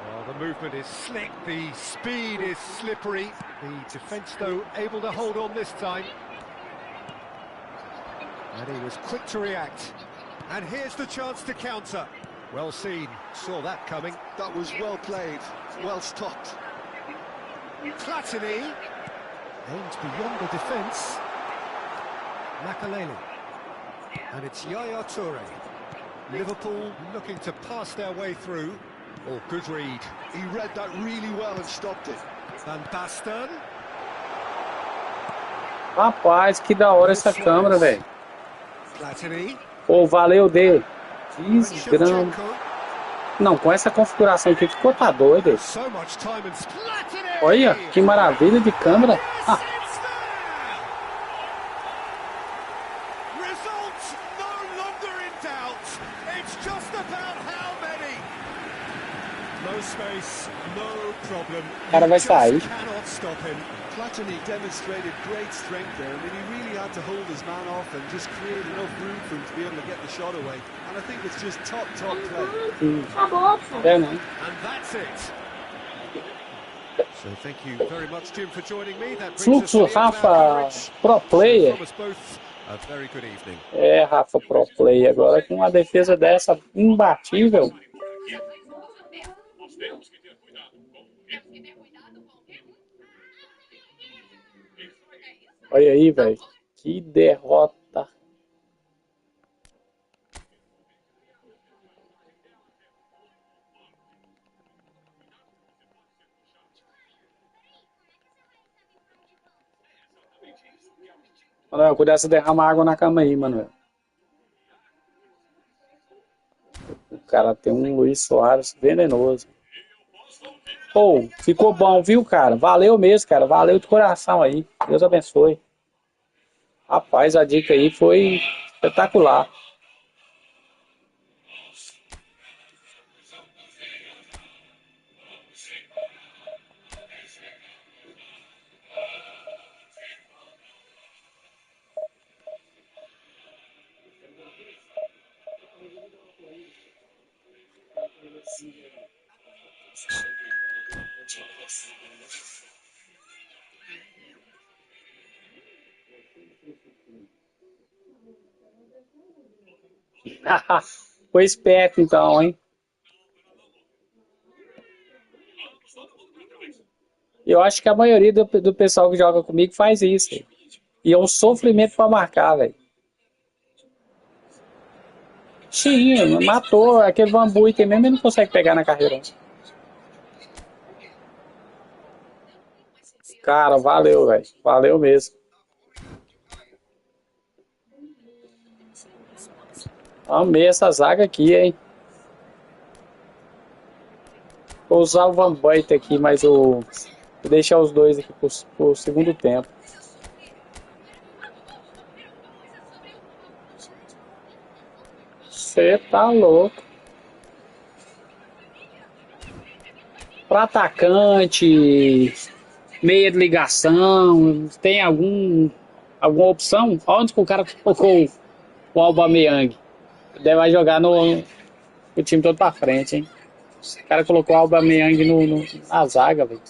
Well, the movement is slick, the speed is slippery. The defence, though, able to hold on this time. And he was quick to react. And here's the chance to counter. Well seen, saw that coming. That was well played, well stopped. Platini aims beyond the defence. Makaleli. And it's Yaya Toure. Liverpool looking to pass their way through. Oh, good read. He read that really well and stopped it. Van Basten. Rapaz, que da hora essa câmera, velho. Platini. Pô, valeu dele. 15 gramas. Não, com essa configuração aqui ficou tá doido. Olha, que maravilha de câmera. Ah. O cara vai sair. Platini demonstrated great strength there. I mean, he really had to hold his man off and just create enough room for him to be able to get the shot away. And I think it's just top play. É, né? And that's it. So thank you very much, Jim, for joining me. That Fluxo Rafa Pro Player. A very good evening. É, Rafa Pro Player. Agora com uma defesa dessa imbatível. Olha aí, velho. Que derrota. Manoel, cuidado se derramar água na cama aí, Manoel. O cara tem um Luiz Soares venenoso. Pô, ficou bom, viu, cara? Valeu mesmo, cara. Valeu de coração aí. Deus abençoe. Rapaz, a dica aí foi espetacular. Foi esperto então, hein? Eu acho que a maioria do pessoal que joga comigo faz isso. E é um sofrimento para marcar, velho. Sim, matou aquele Van Buiten mesmo, ele não consegue pegar na carreira. Cara, valeu, velho. Valeu mesmo. Amei essa zaga aqui, hein? Vou usar o Van Buiten aqui, mas vou deixar os dois aqui pro segundo tempo. Você tá louco. Para atacante, meia de ligação, tem alguma opção? Onde que o cara colocou o Aubameyang? Vai jogar o time todo pra frente, hein? O cara colocou o Aubameyang na zaga, velho.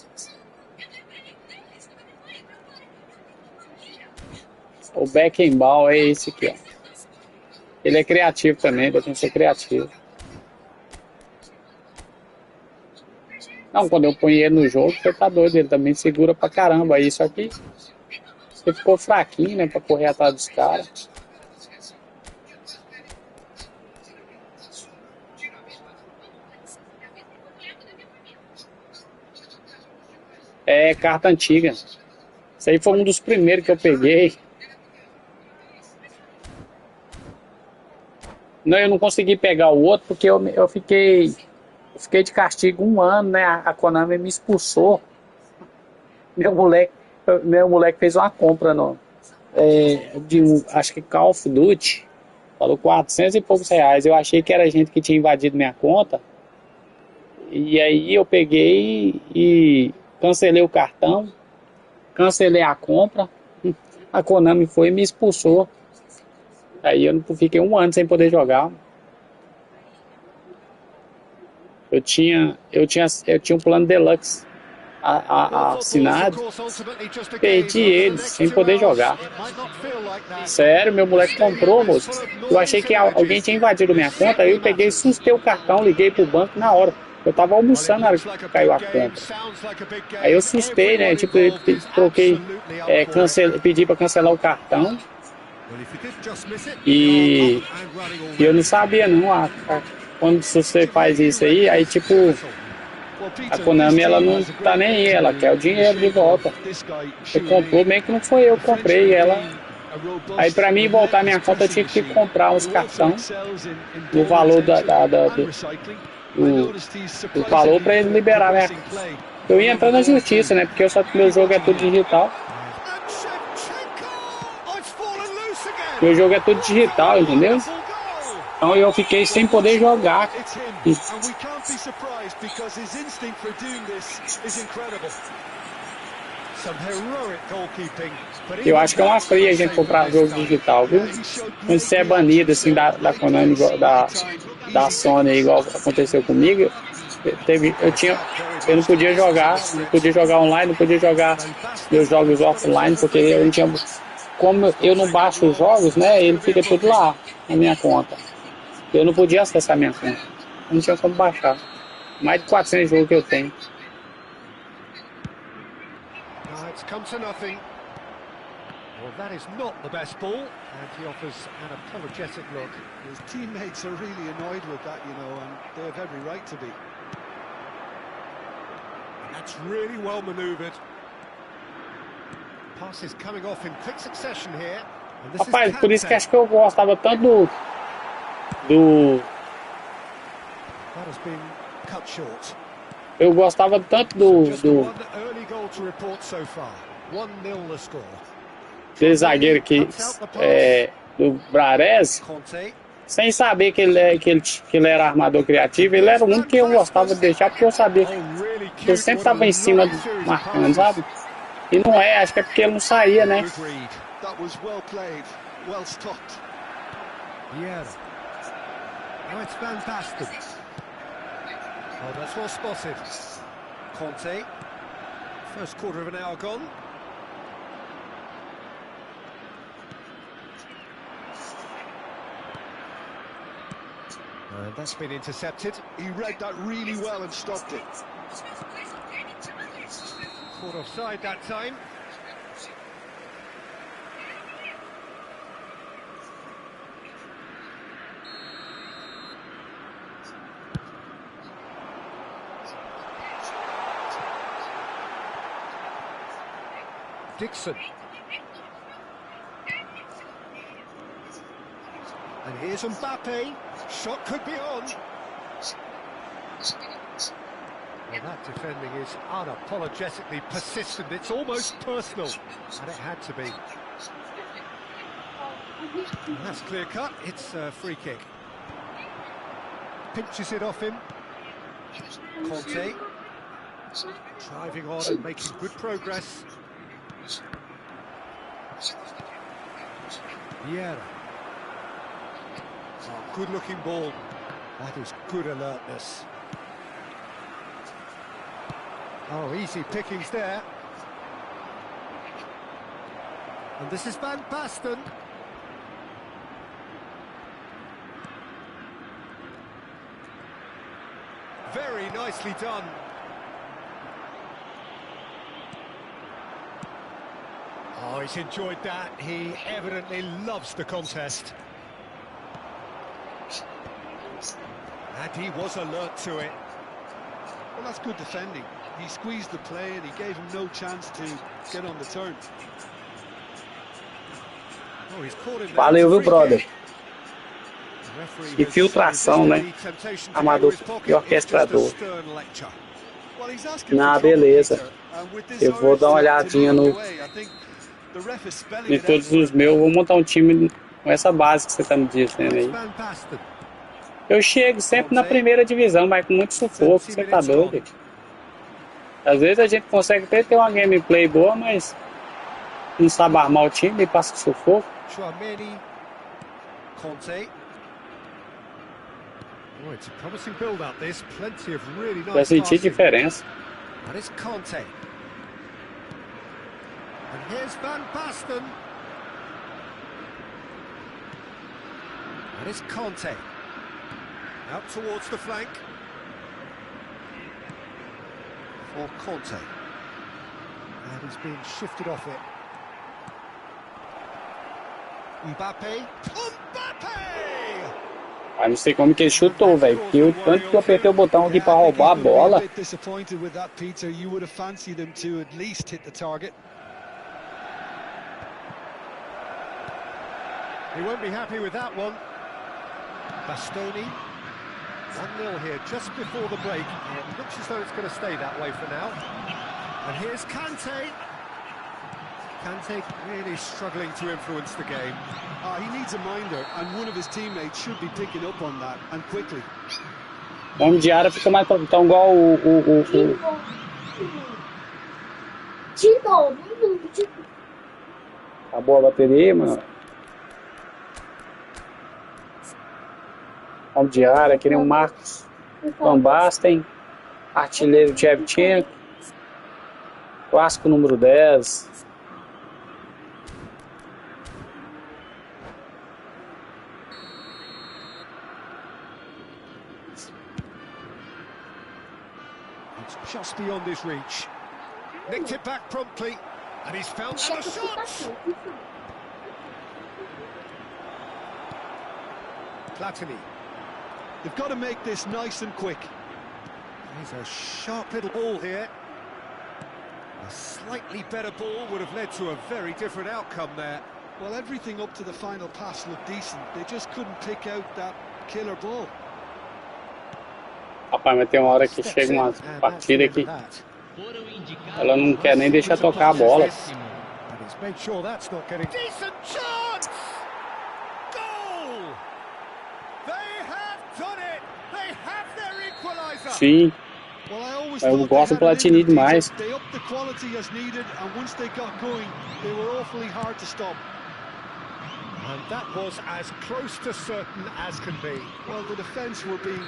O Beckenbauer é esse aqui, ó. Ele é criativo também, ele tem que ser criativo. Não, quando eu ponho ele no jogo, você tá doido, ele também segura pra caramba. Isso aqui, você ficou fraquinho, né, pra correr atrás dos caras. É, carta antiga. Isso aí foi um dos primeiros que eu peguei. Não, eu não consegui pegar o outro porque eu fiquei de castigo 1 ano, né? A Konami me expulsou. Meu moleque fez uma compra acho que Call of Duty. Falou 400 e poucos reais. Eu achei que era gente que tinha invadido minha conta. E aí eu peguei e cancelei o cartão. Cancelei a compra. A Konami foi e me expulsou. Aí eu fiquei um ano sem poder jogar. Eu tinha um plano deluxe assinado. Perdi ele sem poder jogar. Sério, meu moleque comprou, moço. Eu achei que alguém tinha invadido minha conta. Aí eu peguei, sustei o cartão, liguei pro banco na hora. Eu tava almoçando na hora que caiu a conta. Aí eu sustei, né? Tipo, eu troquei, pedi pra cancelar o cartão. E eu não sabia não. Quando você faz isso aí tipo, a Konami ela não tá nem aí, ela quer o dinheiro de volta. Você comprou, meio que não foi eu que comprei ela. Aí pra mim voltar minha conta eu tinha que comprar uns cartões no valor do valor pra eles liberar minha conta. Eu ia entrar na justiça, né? Porque meu jogo é tudo digital. Meu jogo é tudo digital, entendeu? Então eu fiquei sem poder jogar. Eu acho que é uma fria a gente comprar jogo digital, viu? Quando você é banido assim da Konami, da Sony, igual aconteceu comigo, eu não podia jogar online, não podia jogar meus jogos offline, porque eu não tinha, como eu não baixo os jogos, né? Ele fica tudo lá na minha conta. Eu não podia acessar minha conta, eu não tinha como baixar. Mais de 400 jogos que eu tenho. It's come to nothing. Well, that is not the best ball, and he offers an apologetic look. His teammates are really annoyed with that, you know, and they have every right to be. And that's really well manoeuvred. Passes coming off in quick succession here. And this Rapaz, por isso que acho que eu gostava tanto do That has been cut short. eu gostava tanto desse zagueiro aqui, do Brares, sem saber que ele era armador criativo. Ele era o único que eu gostava de deixar, porque eu sabia que ele sempre estava em cima marcando, sabe? E não acho que é porque ele não saía, né? Oh, that's well spotted. Conte. First quarter of an hour gone. And that's been intercepted. He read that really well and stopped it. Caught offside that time. Dixon. And here's Mbappe. Shot could be on. Well, that defending is unapologetically persistent. It's almost personal. And it had to be. And that's clear cut. It's a free kick. Pinches it off him. Conte. Driving on and making good progress. Vieira. Oh, good-looking ball. That is good alertness. Oh, easy pickings there. And this is Van Basten. Very nicely done. Oh, he's enjoyed that. He evidently loves the contest. And he was alert to it. Well, that's good defending. He squeezed the play and he gave him no chance to get on the turn. Oh, he's caught him. Valeu, viu, brother? Infiltração, né? Amador e orquestrador. Well, he's asking Na for trouble, beleza. Peter, and with this Eu vou dar uma urge to olhadinha move no, away, I think the ref is spelling em it out todos for os him. meus. Vou montar um time com essa base que você tá me dizendo It's aí. Van Basten. Eu chego sempre na primeira divisão, mas com muito sufoco, você tá doido. Às vezes a gente consegue até ter uma gameplay boa, mas não sabe armar o time e passa sufoco. Chouameni. Conte. Oh, it's a promising build-up. This plenty of really nice Vai sentir passing. diferença. And it's Conte. And here's Van Basten. And it's Conte. Out towards the flank. For Conte. And he's being shifted off it. Mbappe. Ah, não sei como que ele chutou, velho. Porque o tanto que eu apertei o botão aqui pra roubar a bola. Disappointed with that, Peter. You would have fancied him to at least hit the target. He won't be happy with that one. Bastoni. 1-0 here just before the break. It looks as though it's going to stay that way for now. And here's Kante. Kante really struggling to influence the game. He needs a minder, and one of his teammates should be picking up on that, and quickly. O homem de área fica mais tão igual De novo. Acabou a bateria, mano. Homem de área, que nem o Marcos Van Basten, artilheiro Shevchenko, clássico número 10. It's just beyond his reach. Nicked it back promptly, and he's found the shot. Platini. They've got to make this nice and quick. Here's a sharp little ball here. A slightly better ball would have led to a very different outcome there. Well, everything up to the final pass looked decent. They just couldn't pick out that killer ball. Rapaz, mas tem uma hora que chega uma partida que ela não quer nem deixar tocar a bola. And he's made sure that's not getting... Decent chance! Goal! They have done it! They have their equalizer! Sim, Well, I always eu thought gosto do they had it in Platini them, demais. Peter. They upped the quality as needed, and once they got going, they were awfully hard to stop. And that was as close to certain as can be. Well, the defence were being...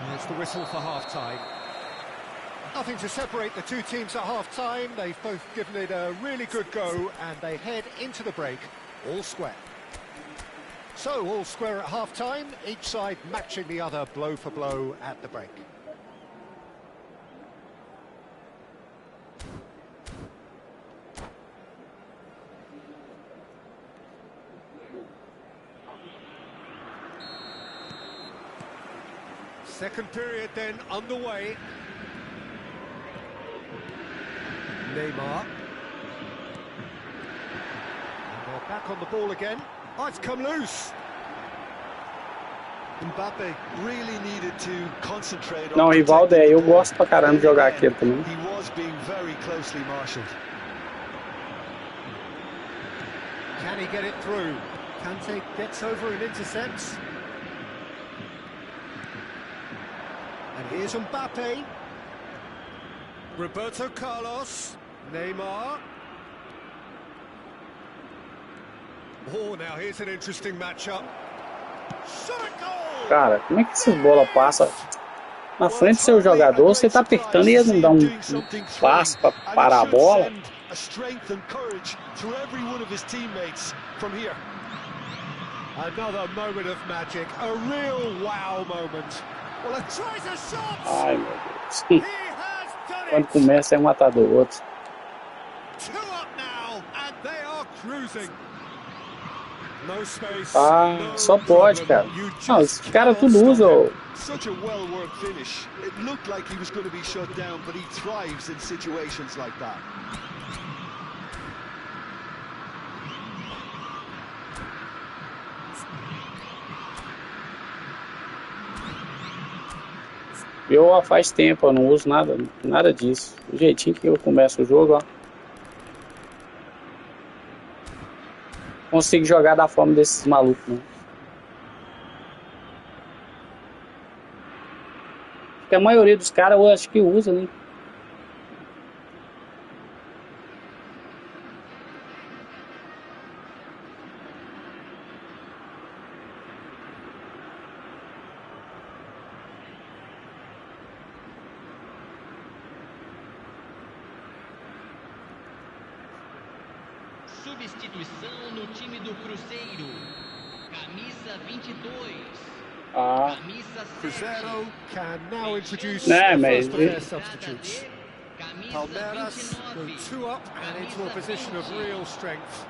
There's the whistle for half-time. Nothing to separate the two teams at half-time. They've both given it a really good go, and they head into the break all square. So, all square at half-time, each side matching the other blow for blow at the break. Second period then underway. Neymar. And they're back on the ball again. Oh, it's come loose. Mbappe really needed to concentrate on... Não, o Rivaldo é, eu gosto pra caramba de jogar aqui também. He was being very closely marshalled. Can he get it through? Kante gets over and intercepts. And here's Mbappe. Roberto Carlos. Neymar. Oh, now here's an interesting matchup. Shot goal! Cara, como é que essas bolas passam na frente do seu jogador? Você tá apertando e eles não dão um passo pra parar a bola. A strength and courage to every one of his teammates from here. Another moment of magic, a real wow moment. Well, it tries a shot. Ai, meu Deus. He has done Quando it. começa é um atrás do outro. 2 up now, and they are cruising. No space. Ah, no só pode, cara. problem. You just Não, os caras cannot tudo stop usam. him. Such a well-worked finish. It looked like he was going to be shut down, but he thrives in situations like that. Eu faz tempo, eu não uso nada disso. Do jeitinho que eu começo o jogo, ó. Consigo jogar da forma desses malucos, né? Porque a maioria dos caras eu acho que usa, né? Substituição no time do Cruzeiro. Camisa 22. Ah. Camisa 7. Cruzeiro can now introduce Né, the mas first of their substitutes. Palmeiras go 2 up and into a position of real strength.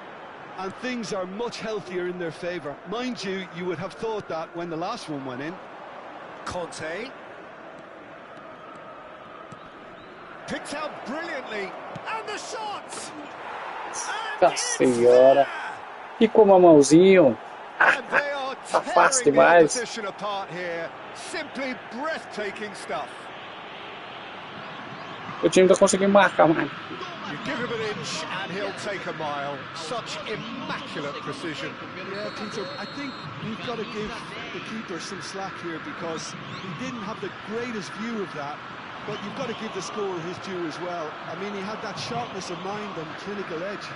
And things are much healthier in their favour. Mind you, you would have thought that when the last one went in. Conte. Picked out brilliantly. And the shot! Nossa senhora. Ficou mamãozinho. And they are Tá fácil tearing the demais. opposition apart here. Simply breathtaking stuff. O time tá conseguindo marcar, mano. You give him an inch and he'll take a mile. Such immaculate precision. Yeah, Peter, I think we've got to give the keeper some slack here because he didn't have the greatest view of that. But you've got to give the scorer his due as well. I mean, he had that sharpness of mind and clinical edge.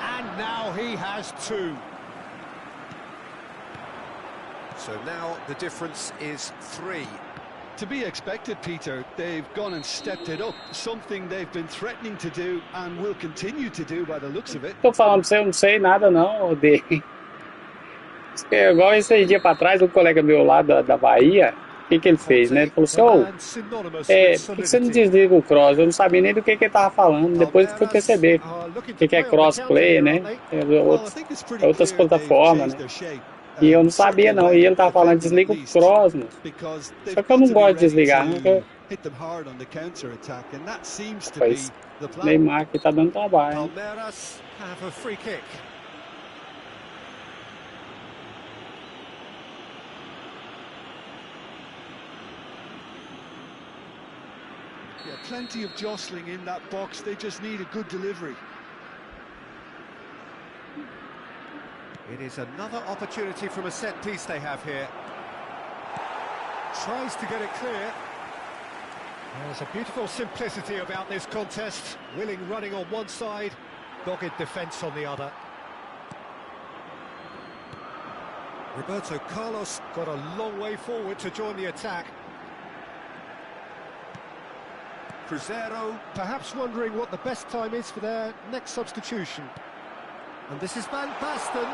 And now he has 2. So now the difference is 3. To be expected, Peter. They've gone and stepped it up. Something they've been threatening to do and will continue to do by the looks of it. Tô falando pra você, eu não sei nada não, de... Igual esse dia pra trás, um colega meu lá da Bahia, o que ele fez, né? Ele falou assim, ô, por que você não desliga o cross? Eu não sabia nem do que ele tava falando, depois eu fui perceber o que é crossplay, né? Outras plataformas, né? E eu não sabia não, e ele tava falando, desliga o cross, mano. Só que eu não gosto de desligar, né? Pois, Neymar aqui tá dando trabalho, hein? Palmeiras have a free kick. Yeah, plenty of jostling in that box. They just need a good delivery. It is another opportunity from a set piece they have here. Tries to get it clear. There's a beautiful simplicity about this contest. Willing running on one side, dogged defence on the other. Roberto Carlos got a long way forward to join the attack. Cruzeiro perhaps wondering what the best time is for their next substitution. And this is Van Basten,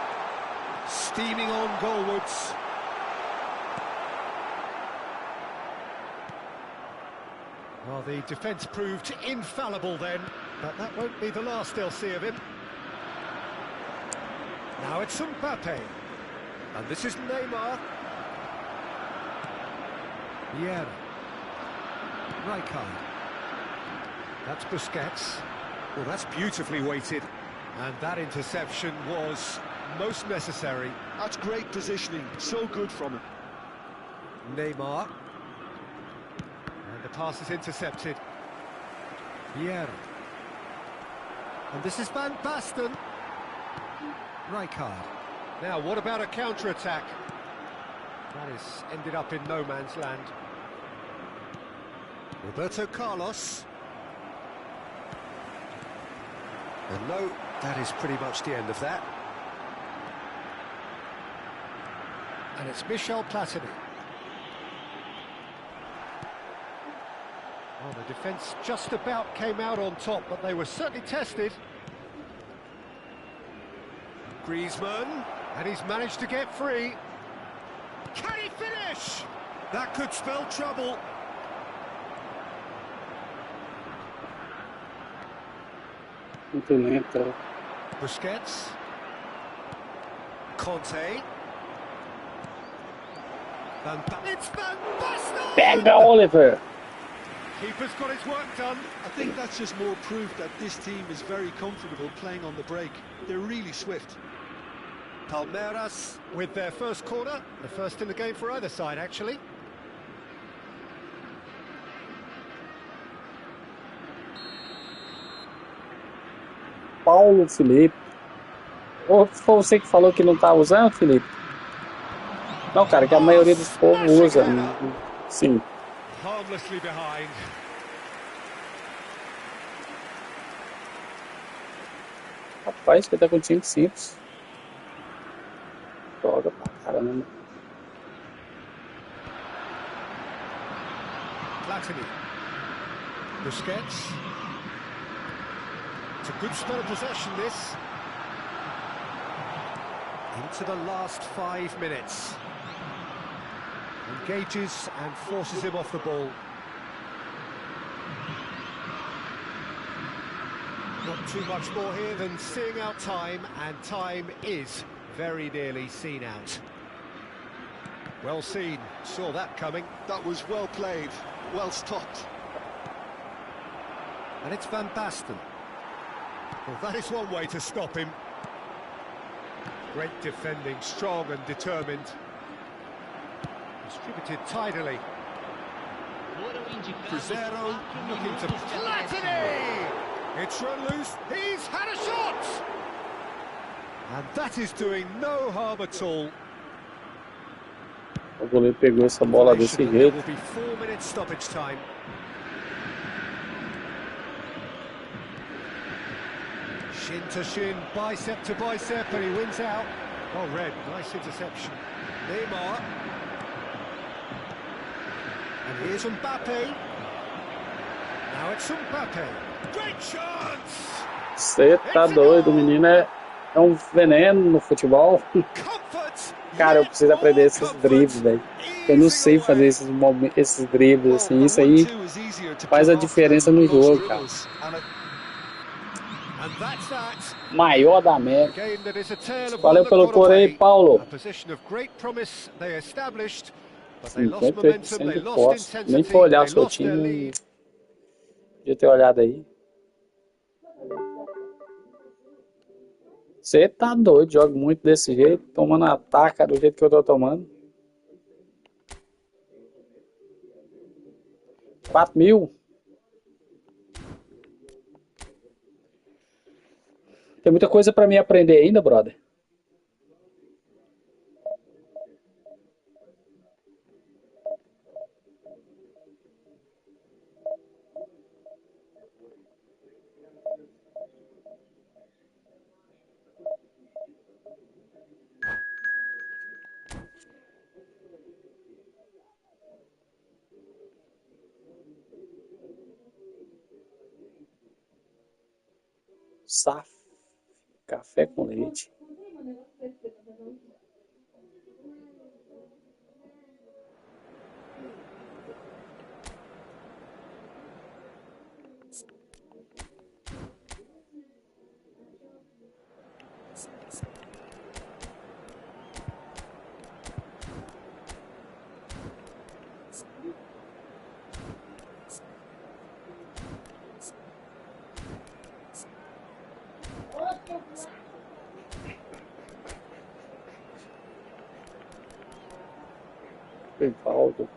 steaming on goalwards. Well, the defence proved infallible then, but that won't be the last they'll see of him. Now it's Mbappe. And this is Neymar. Vieira. Rijkaard. That's Busquets. Well, that's beautifully weighted. And that interception was most necessary. That's great positioning. So good from him. Neymar. And the pass is intercepted. Vieira. And this is Van Basten. Rijkaard. Now, what about a counter-attack? That has ended up in no man's land. Roberto Carlos. And no, that is pretty much the end of that. And it's Michel Platini. Well, the defence just about came out on top, but they were certainly tested. Griezmann, and he's managed to get free. Can he finish? That could spell trouble. Muito lento. Busquets. Conte. It's Van Basten! Pega, Oliver! Keeper's got his work done. I think that's just more proof that this team is very comfortable playing on the break. They're really swift. Palmeiras with their first corner, the first in the game for either side, actually. Paulo Felipe. Ou foi você que falou que não tá usando, Felipe? Não, cara, que a maioria dos povos usa. Sim. Harmlessly behind. Rapaz, que tá com time simples. Joga pra caramba. Platini. Busquets. It's a good spell of possession, this. Into the last 5 minutes. Engages and forces him off the ball. Not too much more here than seeing out time, and time is very nearly seen out. Well seen, saw that coming. That was well played, well stopped. And it's Van Basten. Well, that is one way to stop him. Great defending, strong and determined. Distributed tidily. Crescer looking to Platini! It's run loose, he's had a shot! And that is doing no harm at all. O goleiro pegou essa bola desse jeito. There will be 4 minutes stoppage time. Shin to shin, bicep to bicep, and he wins out. Oh, red, nice interception. Neymar. And here's Mbappe. Now it's Mbappe. Great chance! Você tá doido, o menino é um veneno no futebol. Cara, eu preciso aprender esses dribles, velho. Eu não sei fazer esses dribles, assim. Isso aí faz a diferença no jogo, cara. Maior da América. Valeu pelo cor aí, Paulo. 58% de posse. Nem foi olhar o seu time. Podia ter olhado aí. Você tá doido, joga muito desse jeito, tomando ataque do jeito que eu tô tomando. 4.000. Tem muita coisa pra mim aprender ainda, brother. Saf, café com leite. Rivaldo.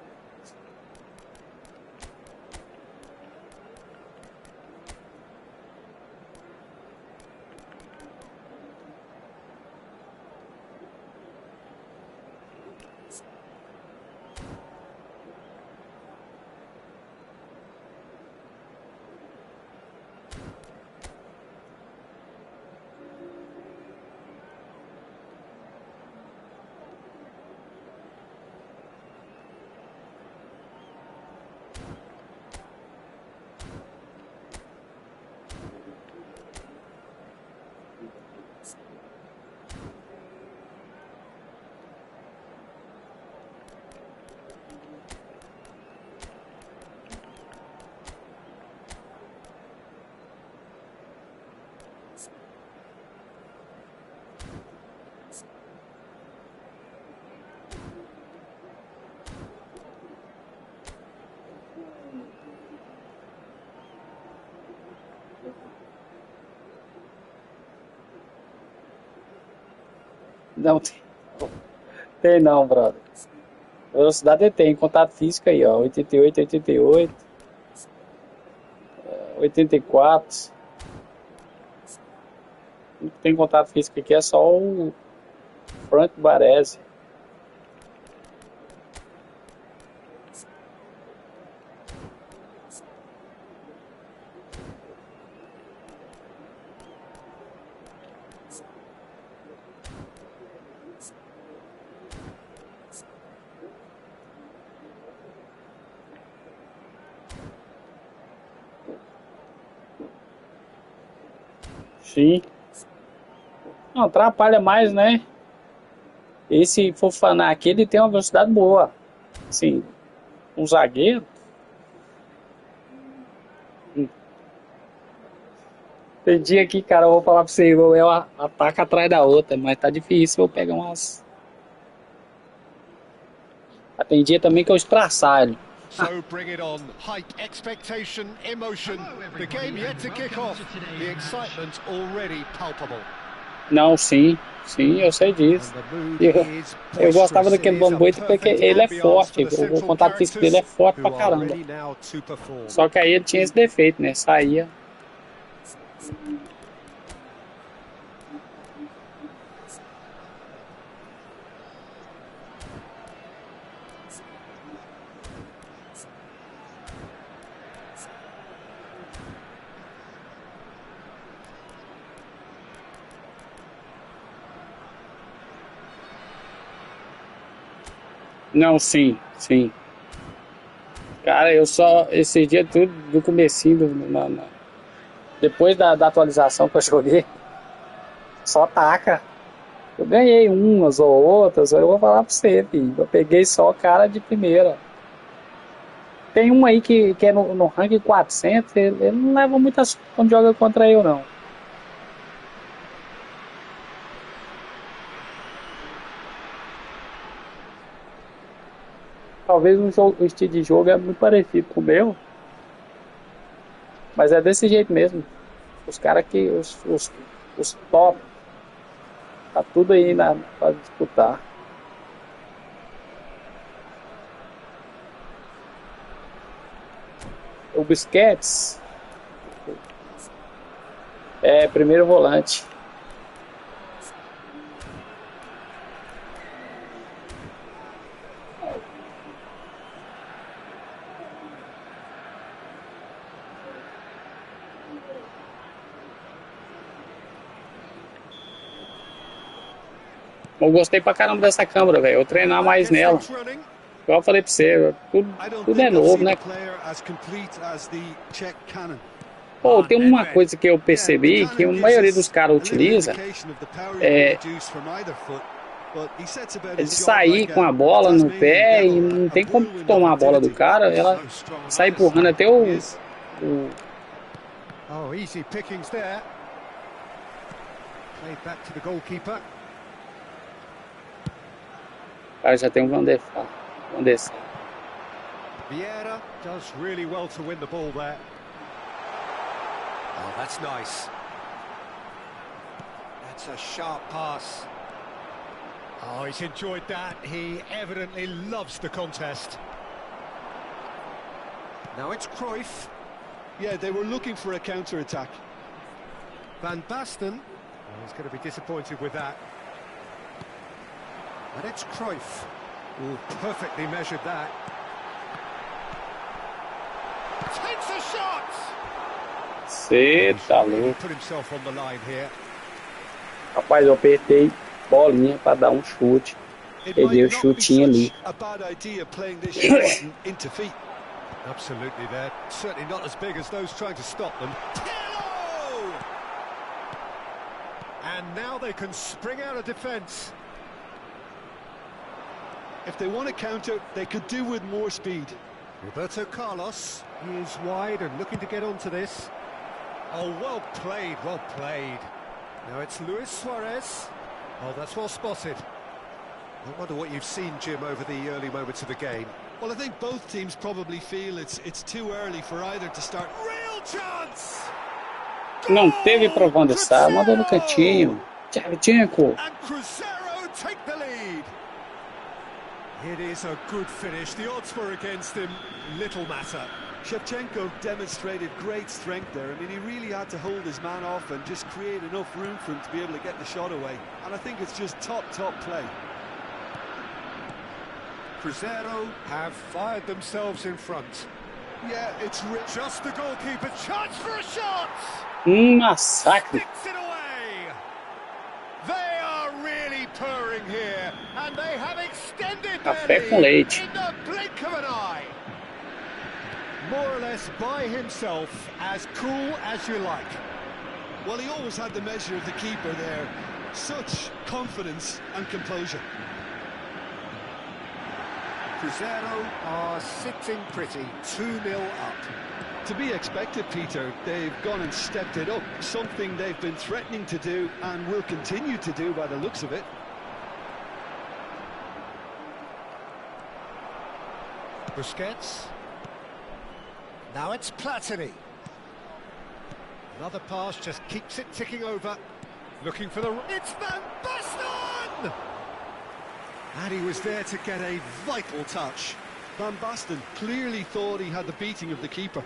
Não tem não, brother. Velocidade tem, contato físico aí, ó. 88, 88, 84. O que tem contato físico aqui é só o Frank Baresi. Sim. Não, atrapalha mais, né? Esse Fofana aqui, ele tem uma velocidade boa. Assim, um zagueiro. Tem dia aqui, cara, eu vou falar pra você, eu ataco atrás da outra, mas tá difícil eu pegar umas... Tem dia também que eu estraçalho. So bring it on. Hype, expectation, emotion. The game yet to kick off. The excitement already palpable. Não, sim, eu sei disso. Eu gostava daquele Bambuito porque ele é forte. O contato físico dele é forte pra caramba. Só que aí ele tinha esse defeito, né? Saía. Não, sim. Cara, eu só... Esse dia tudo do comecinho, depois da atualização que eu joguei, só taca. Eu ganhei umas ou outras, eu vou falar pra você, filho. Eu peguei só cara de primeira. Tem um aí que é no ranking 400, ele não leva muitas quando joga contra eu, não. Talvez o estilo de jogo é muito parecido com o meu. Mas é desse jeito mesmo. Os caras que... Os top. Tá tudo aí pra disputar. O Busquets é primeiro volante. Eu gostei pra caramba dessa câmera, velho. Eu treinar mais nela. Igual eu falei pra você, tudo é novo, né? Pô, tem uma coisa que eu percebi que a maioria dos caras utiliza é de sair com a bola no pé e não tem como tomar a bola do cara, ela sai empurrando até o... Oh, easy pickings there. Played back to the goalkeeper. Cara, já tem um Van Dessar. Vieira does really well to win the ball there. Oh, that's nice. That's a sharp pass. Oh, he's enjoyed that. He evidently loves the contest. Now it's Cruyff. Yeah, they were looking for a counter-attack. Van Basten. Oh, he's going to be disappointed with that. And it's Cruyff. Oh, perfectly measured that. Takes a shot! Cê tá louco. Put himself on the line here. Rapaz, eu apertei bolinha pra dar um chute. Peguei o chutinho ali. Absolutely, they're certainly not as big as those trying to stop them. And now they can spring out of defence. If they want to counter, they could do with more speed. Roberto Carlos, he is wide and looking to get onto this. Oh, well played, well played. Now it's Luis Suarez. Oh, that's well spotted. I wonder what you've seen, Jim, over the early moments of the game. Well, I think both teams probably feel it's too early for either to start. Real chance! Não teve pra Van der Sar, mandou no cantinho. Tchevchenko. And Crescero take the lead. It is a good finish. The odds were against him. Little matter. Shevchenko demonstrated great strength there. I mean, he really had to hold his man off and just create enough room for him to be able to get the shot away. And I think it's just top play. Crescero have fired themselves in front. Yeah, it's just the goalkeeper. Chance for a shot! Massacre. Sticks it away! They are really purring here, and they have extended Café their com lead leite. in the blink of an eye. More or less by himself, as cool as you like. Well, he always had the measure of the keeper there. Such confidence and composure. Crescero are sitting pretty, 2-0 up. To be expected, Peter. They've gone and stepped it up. Something they've been threatening to do and will continue to do by the looks of it. Busquets. Now it's Platini. Another pass just keeps it ticking over. Looking for the... It's Van Basten! And he was there to get a vital touch. Van Basten clearly thought he had the beating of the keeper.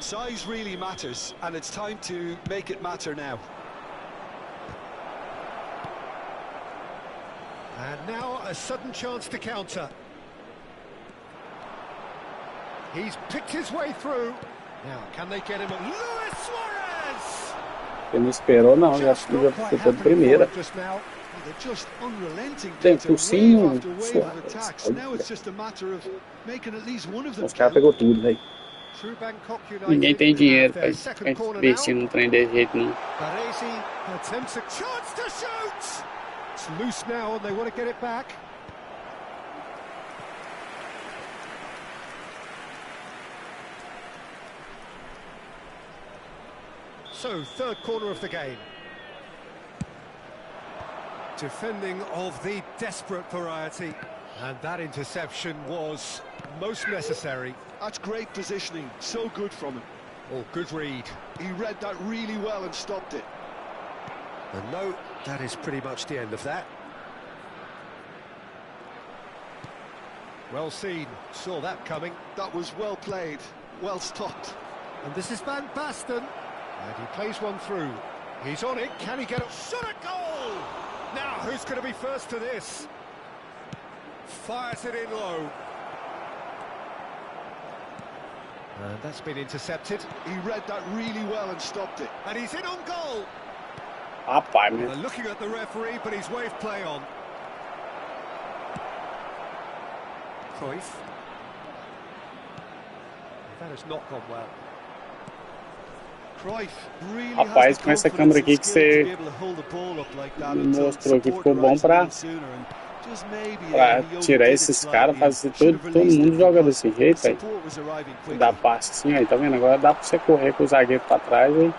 Size really matters, and it's time to make it matter now. And now a sudden chance to counter. He's picked his way through. Now, can they get him? Luis Suarez! Ele não esperou, não. Já ficou de primeira. They're just unrelenting. Tem focinho. Now it's just a matter of making at least one of them. Os caras pegou tudo, velho. Ninguém tem dinheiro pra investir num trem desse jeito, não. Baresi attempts a chance to shoot. It's loose now, and they want to get it back. So, third corner of the game. Defending of the desperate variety. And that interception was most necessary. That's great positioning, so good from him. Oh, good read. He read that really well and stopped it. And no, that is pretty much the end of that. Well seen, saw that coming. That was well played, well stopped. And this is Van Basten. And he plays one through. He's on it, can he get a shot at goal? Now, who's going to be first to this? Fires it in low. And that's been intercepted. He read that really well and stopped it. And he's in on goal. Rapaz, They're meu. looking at the referee, but he's waved play on. Cruyff. That has not gone well. Cruyff really Rapaz, com essa câmera aqui que você mostrou que ficou bom pra tirar esses caras, fazer todo mundo joga desse jeito, velho. Dá passe assim, aí, tá vendo? Agora dá pra você correr com o zagueiro pra trás e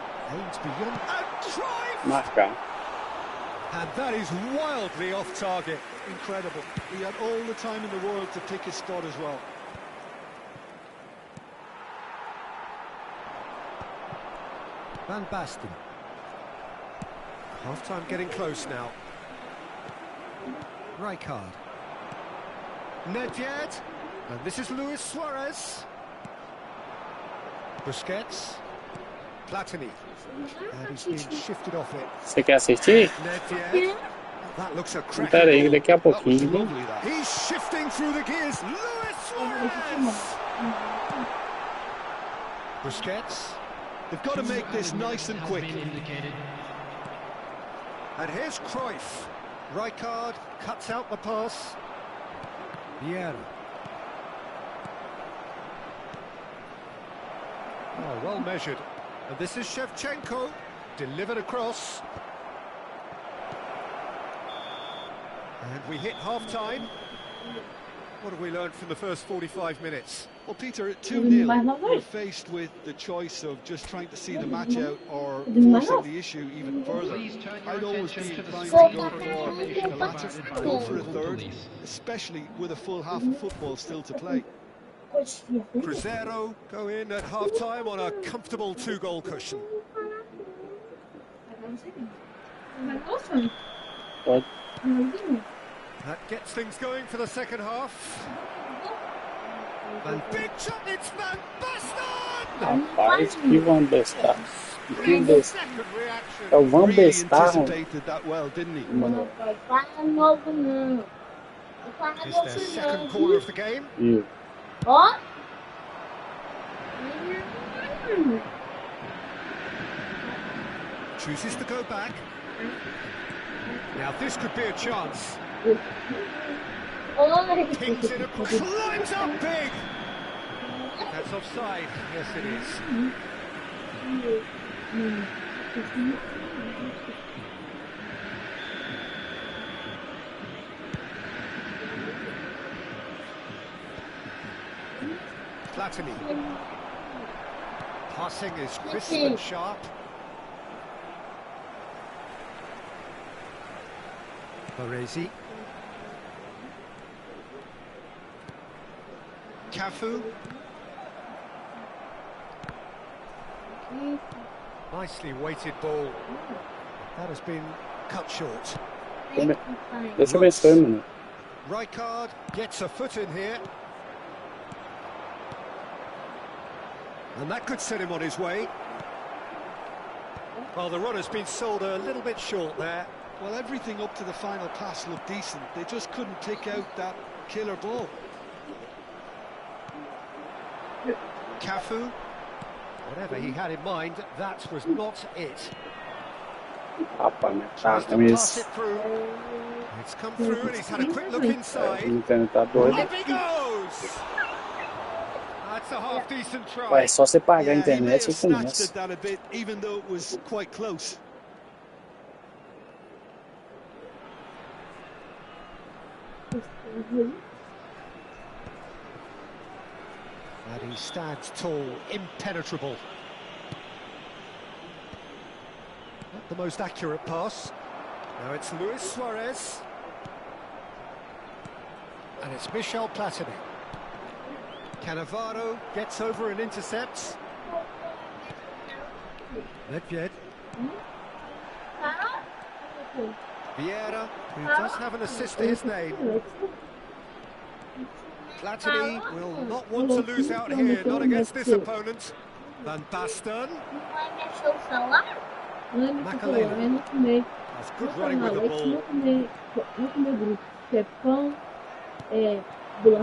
marcar. And that is wildly off target. Incredible. He had all the time in the world to pick his spot as well. Van Basten. Half-time getting close now. Rijkaard. Nedved. And this is Luis Suarez. Busquets. Platini. And he's been shifted off it. Você quer assistir? Nedved. That looks a crack. Espera aí, daqui a pouquinho, viu? He's shifting through the gears. Luis Suarez. Busquets. They've got to make this nice and quick. And here's Cruyff. Rijkaard cuts out the pass. Vieira. Oh, well measured. And this is Shevchenko. Delivered across. And we hit half-time. What have we learned from the first 45 minutes? Well, Peter, at 2-0, we're faced with the choice of just trying to see the match out or forcing the issue even further. I'd always be inclined to go for the latter, go for a third, especially with a full half of football still to play. Crescero go in at half-time on a comfortable 2-goal cushion. That gets things going for the second half. Big shot, it's Van Basten! Rapaz, que Van Bestar. Que besta. Second reaction. É o Van Really Bestar. anticipated that well, didn't he? Mano, Para novo não. Para It's their novo second não. corner of the game. e Ó. Chooses to go back. Now this could be a chance. Pings it across, lines up big. That's offside. Yes, it is. Platini. Passing is crisp and sharp. Baresi. Cafu. Nicely weighted ball. That has been cut short. Deus te abençoe, mano. Rijkaard gets a foot in here. And that could set him on his way. Well, the run has been sold a little bit short there. Well, everything up to the final pass looked decent. They just couldn't take out that killer ball. Cafu. Whatever he had in mind, that was not it. Rapaz, minha Tries cara, to pass isso. it through. It's come through and he's had a quick look inside. O internet tá doido. Up he goes! That's a half-decent try. Ué, é só você pagar a Yeah, he may internet have e snatched começa. it down a bit, even though it was quite close. And he stands tall, impenetrable. Not the most accurate pass. Now it's Luis Suarez. And it's Michel Platini. Cannavaro gets over and intercepts. Nedved. Vieira, who does have an assist to his name. Platini will not want to lose out here, not against this opponent. Van Basten. Makalele. That's good running with the ball.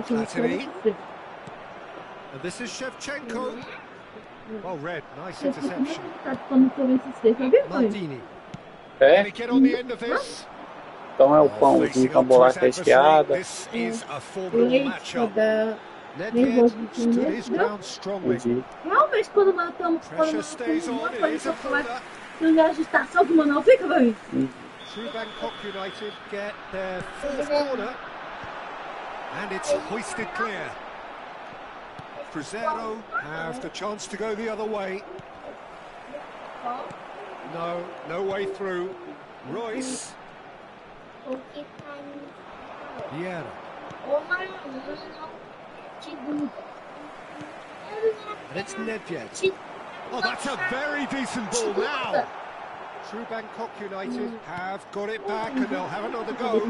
Platini. And this is Shevchenko. Well read, nice interception. Maldini. Can É? he get on the end of this? Então é o pãozinho com a bolacha recheada. This is a formidable matchup. Nedved stood his ground strongly. Entendi. Realmente, quando matamos, Pressure stays on, it is a corner. e a agitação que o Manuel fica, velho. True Bangkok United get their fourth corner. And it's hoisted clear. Cruzeiro have the chance to go the other way. No, no way through. Royce. Vieira. And it's Nedved. Oh, that's a very decent ball now. True Bangkok United have got it back and they'll have another go.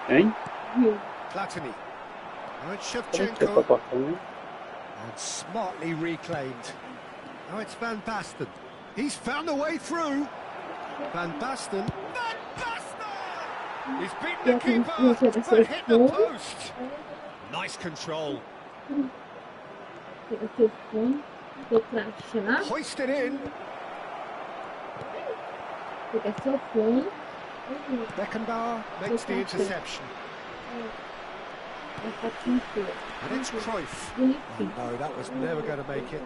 Hein? Platini. Now it's Tá Shevchenko. cortando. And smartly reclaimed. Now it's Van Basten. He's found a way through. Van Basten. Van Basten! He's beaten the keeper, but hit the post. Nice control. Hoisted in. Beckenbauer makes the interception. And it's Cruyff. Oh, no, that was never going to make it.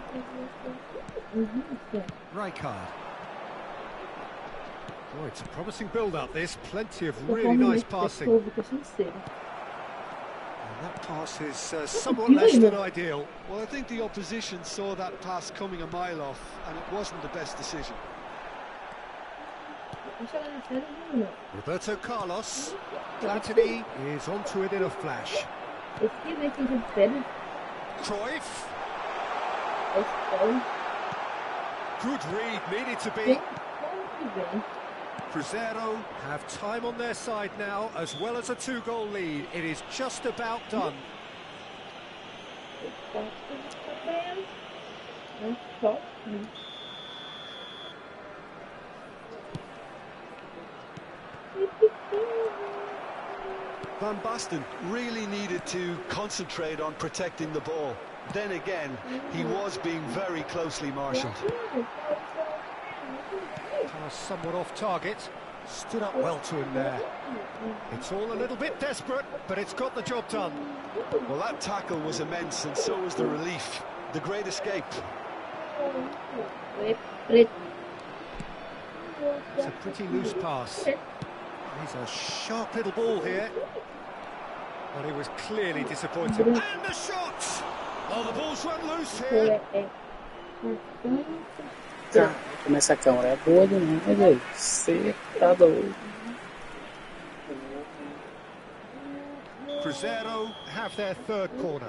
Rijkaard. Oh, it's a promising build-up, this. Plenty of really nice passing. And that pass is somewhat less than ideal. Well, I think the opposition saw that pass coming a mile off, and it wasn't the best decision. Roberto Carlos. Platini is onto it in a flash. Cruyff. Good read, needed to be. Cruzeiro have time on their side now, as well as a 2-goal lead. It is just about done. Van Basten really needed to concentrate on protecting the ball. Then again, he was being very closely marshalled. Pass somewhat off target. Stood up well to him there. It's all a little bit desperate, but it's got the job done. Well, that tackle was immense, and so was the relief. The great escape. It's a pretty loose pass. He's a sharp little ball here. Well, he was clearly disappointed. And the shot! Oh, the ball's run loose here. Como essa câmera é boa demais, velho. Você tá doido. Crescero have their third corner.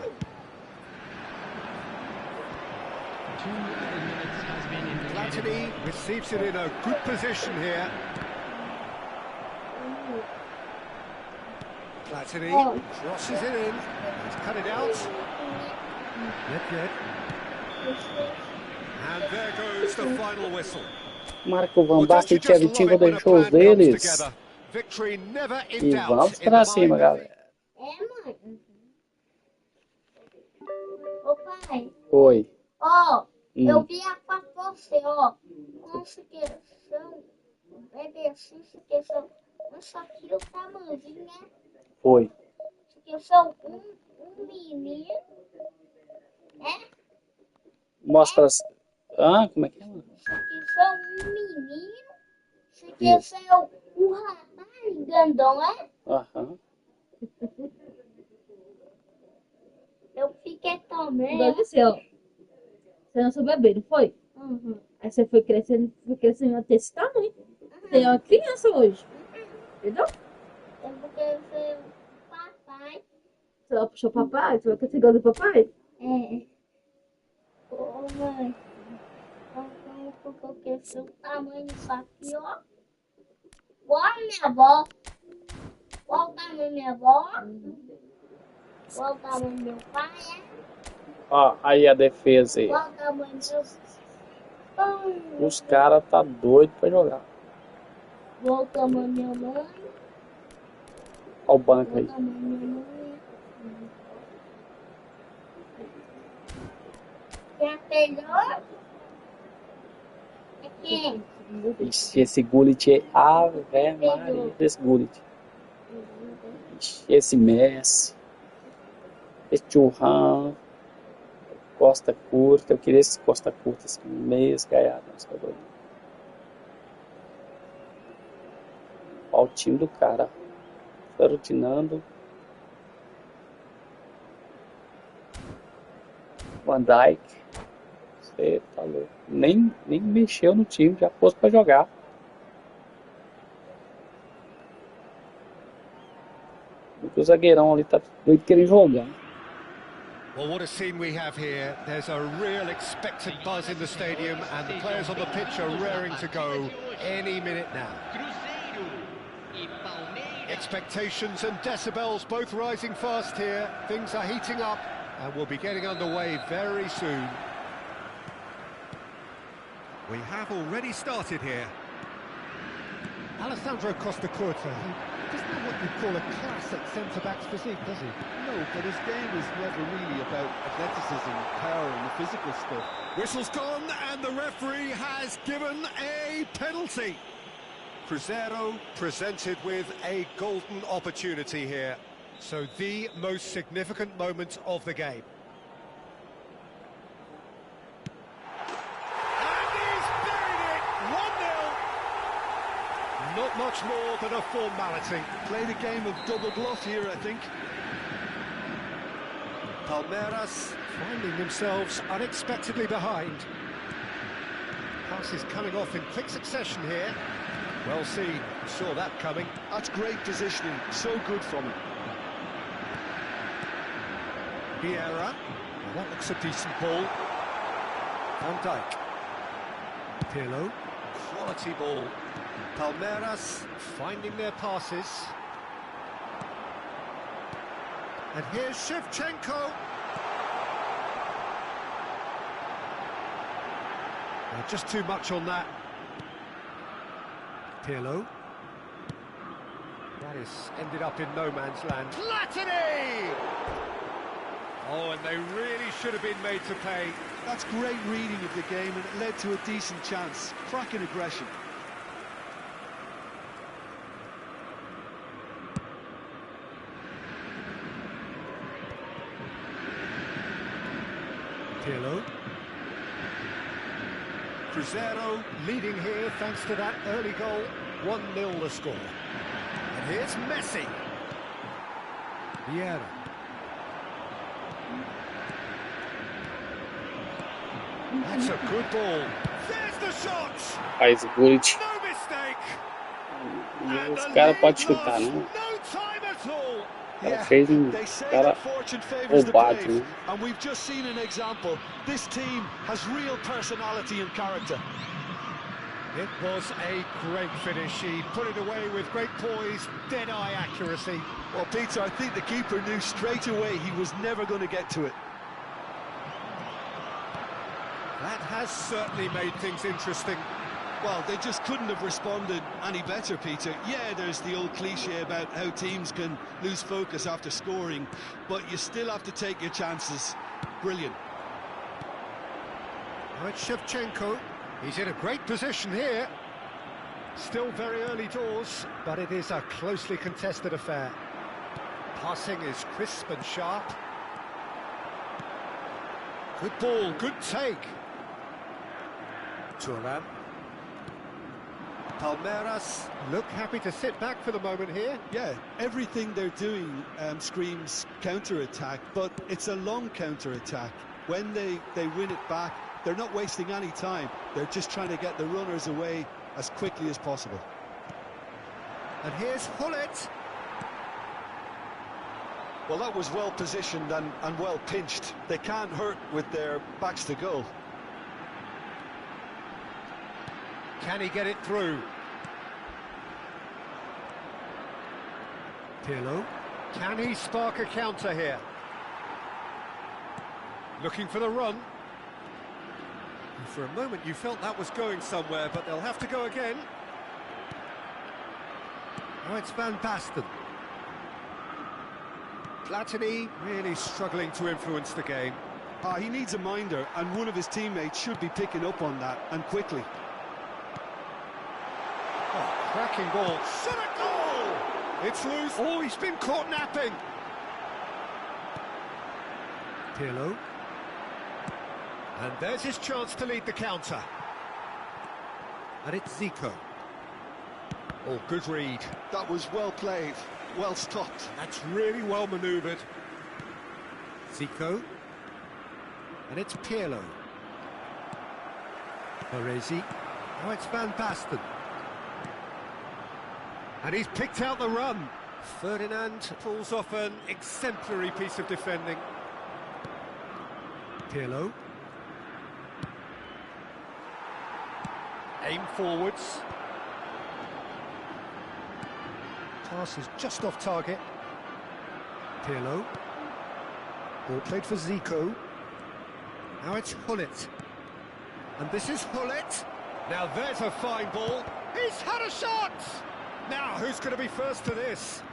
2 minutes has been indicated. Platini receives it in a good position here. Platini crosses it in. He's cut it out. Yep. And there goes the final whistle. Marca o Van Basten e o Vitinho deixou os deles. Victory never in E doubt. vamos pra cima, galera. Mãe. Ô, pai. Oi. Ó, eu vi a foto de você, ó. Com inscrição. Bebê, inscrição. Isso aqui é o tamanhozinho, né? Oi. Inscrição um menino. É? Mostra as... Ah, como é que é, mano? Inscrição um menino. Inscrição um rapaz grandão, é? Aham. Eu fiquei também. Deve ser, ó. Você nasceu bebê, não foi? Uhum. Aí você foi crescendo até esse tamanho. Você é uma criança hoje. Entendeu? Eu vou crescer o papai. Você vai puxar o papai? Você vai crescer igual do papai? É. Ô, mãe. Porque eu cresci o tamanho disso aqui, ó. Igual a minha avó. Qual o tamanho da minha avó? Qual o tamanho do meu pai, é? Ó, aí a defesa aí. Qual o tamanho do seu... Os caras tá doido pra jogar. Qual o tamanho da minha mãe? Ó o banco Qual o aí. tamanho da minha mãe? Já pegou? É quem? Ixi, esse Gullit é Ave Maria desse Gullit. Ixi, esse Messi. Esse Churran. Costa curta. Eu queria esse Costa curta, esse meio esgaiado. Ó o time do cara. Ferrutinando. Van Dijk. Você tá louco. Nem mexeu no time, já pôs pra jogar. O zagueirão ali tá doido querendo jogar. Well, what a scene we have here. There's a real expectant buzz in the stadium, and the players on the pitch are raring to go any minute now. Cruzeiro e Palmeiras. Expectations and decibels both rising fast here. Things are heating up, and we'll be getting underway very soon. We have already started here. Alessandro Costa Curta. He doesn't have what you'd call a classic centre-back's physique, does he? No, but his game is never really about athleticism, power and the physical stuff. Whistle's gone, and the referee has given a penalty. Cruzeiro presented with a golden opportunity here. So the most significant moment of the game. And he's buried it! 1-0. Not much more than a formality. Played a game of double bluff here, I think. Palmeiras finding themselves unexpectedly behind. Passes coming off in quick succession here. Well seen, saw that coming. That's great positioning, so good from him. Vieira, that looks a decent ball. Van Dijk. Pirlo, quality ball. Palmeiras finding their passes. And here's Shevchenko. Just too much on that. Pirlo. That is ended up in no man's land. Platini! Oh, and they really should have been made to pay. That's great reading of the game, and it led to a decent chance. Cracking aggression. Pirlo. Cruzeiro leading here thanks to that early goal. 1-0 the score. And here's Messi. Vieira. That's a good ball. There's the shot. Faz gol. No mistake. E os caras podem chutar, né? No time at all. O cara fez They say cara that fortune favours the roubado, brave, né? and we've just seen an example. This team has real personality and character. It was a great finish. He put it away with great poise, dead-eye accuracy. Well, Peter, I think the keeper knew straight away he was never going to get to it. That has certainly made things interesting. Well, they just couldn't have responded any better, Peter. Yeah, there's the old cliche about how teams can lose focus after scoring, but you still have to take your chances. Brilliant. Now it's Shevchenko. He's in a great position here. Still very early doors, but it is a closely contested affair. Passing is crisp and sharp. Good ball, good take. Thuram. Palmeiras look happy to sit back for the moment here. Yeah, everything they're doing screams counter-attack, but it's a long counter-attack. When they win it back, they're not wasting any time. They're just trying to get the runners away as quickly as possible. And here's Hullet. Well, that was well positioned and well pinched. They can't hurt with their backs to goal. Can he get it through? Pirlo. Can he spark a counter here? Looking for the run. And for a moment you felt that was going somewhere, but they'll have to go again. Now it's Van Basten. Platini really struggling to influence the game. He needs a minder, and one of his teammates should be picking up on that, and quickly. Oh, cracking ball. Shot a goal! It's loose. Oh, he's been caught napping. Pirlo. And there's his chance to lead the counter. And it's Zico. Oh, good read. That was well played, well stopped. That's really well manoeuvred. Zico. And it's Pirlo. Baresi. Now it's Van Basten. And he's picked out the run. Ferdinand pulls off an exemplary piece of defending. Pirlo. Aim forwards. Pass is just off target. Pirlo. Ball played for Zico. Now it's Hullet. And this is Hullet. Now there's a fine ball. He's had a shot! Now, who's going to be first to this?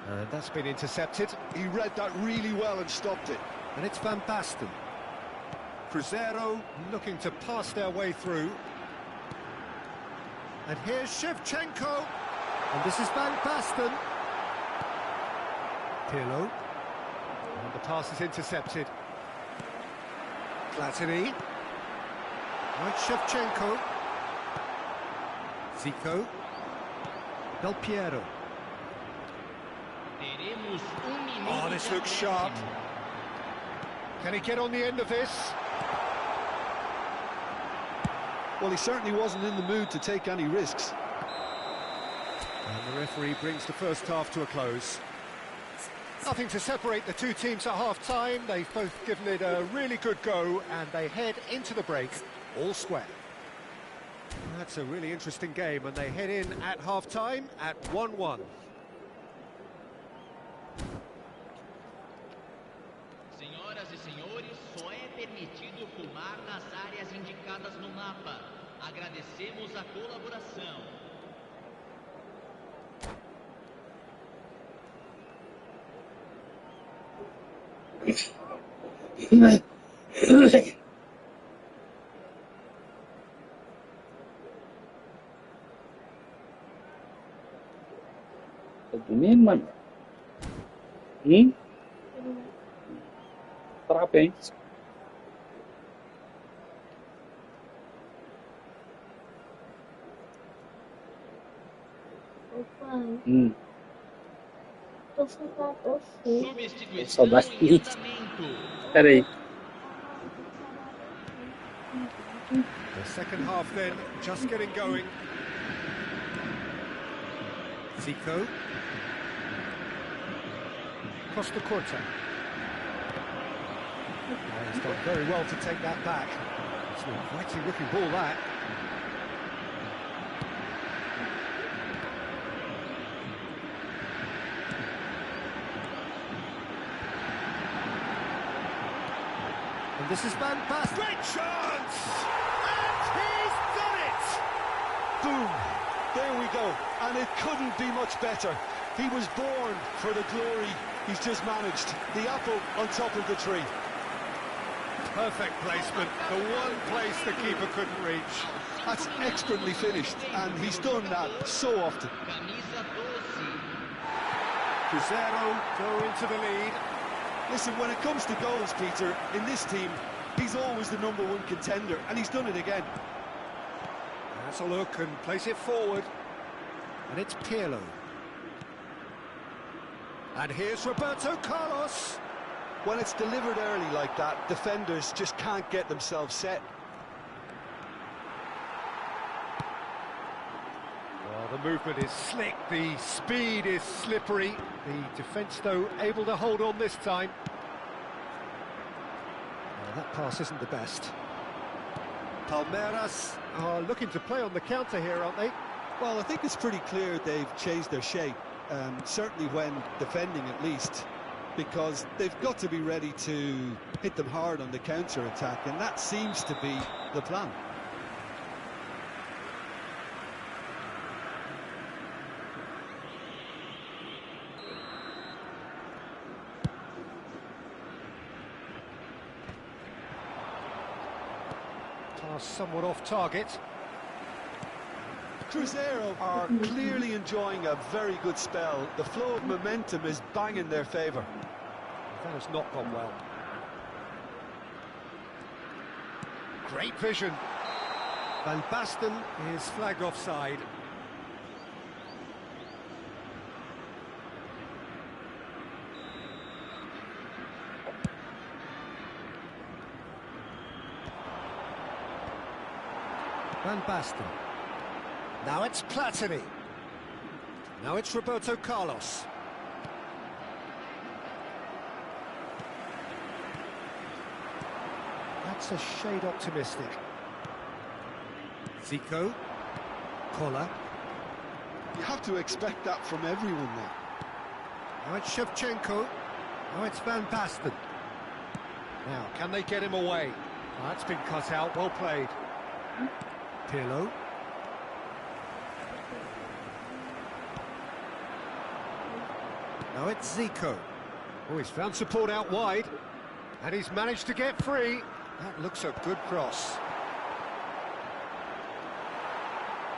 And that's been intercepted. He read that really well and stopped it. And it's Van Basten. Cruzeiro looking to pass their way through. And here's Shevchenko. And this is Van Basten. Pirlo. And the pass is intercepted. Platini. Right, Shevchenko. Zico. Del Piero. Oh, this looks sharp. Can he get on the end of this? Well, he certainly wasn't in the mood to take any risks. And the referee brings the first half to a close. Nothing to separate the two teams at half-time. They've both given it a really good go, and they head into the break all square. That's a really interesting game, and they head in at half-time at 1-1. permitido fumar nas áreas indicadas no mapa. Agradecemos a colaboração. Tá dormindo, mano? Parabéns. Pai, tô falando você. Substituição Saudade. em andamento. Pera aí. The second half then, just getting going. Zico. Costa Corta. He's done very well to take that back. It's an inviting looking ball, that. And this is Van Basten. Great chance! And he's done it! Boom! There we go. And it couldn't be much better. He was born for the glory he's just managed. The apple on top of the tree. Perfect placement. The one place the keeper couldn't reach. That's expertly finished, and he's done that so often. Camisa 12. Crescer go into the lead. Listen, when it comes to goals, Peter, in this team, he's always the #1 contender, and he's done it again. That's a look and place it forward. And it's Pirlo. And here's Roberto Carlos. When it's delivered early like that, defenders just can't get themselves set. Well, the movement is slick, the speed is slippery. The defence, though, able to hold on this time. Well, that pass isn't the best. Palmeiras are looking to play on the counter here, aren't they? Well, I think it's pretty clear they've changed their shape, certainly when defending at least, because they've got to be ready to hit them hard on the counter-attack, and that seems to be the plan. Pass somewhat off target. Cruzeiro are clearly enjoying a very good spell. The flow of momentum is bang in their favour. That has not gone well. Great vision. Van Basten is flagged offside. Van Basten. Now it's Platini. Now it's Roberto Carlos. That's a shade optimistic. Zico. Kola. You have to expect that from everyone now. Now it's Shevchenko. Now it's Van Basten. Now, can they get him away? Oh, that's been cut out. Well played. Pirlo. Now it's Zico. Oh, he's found support out wide. And he's managed to get free. That looks a good cross.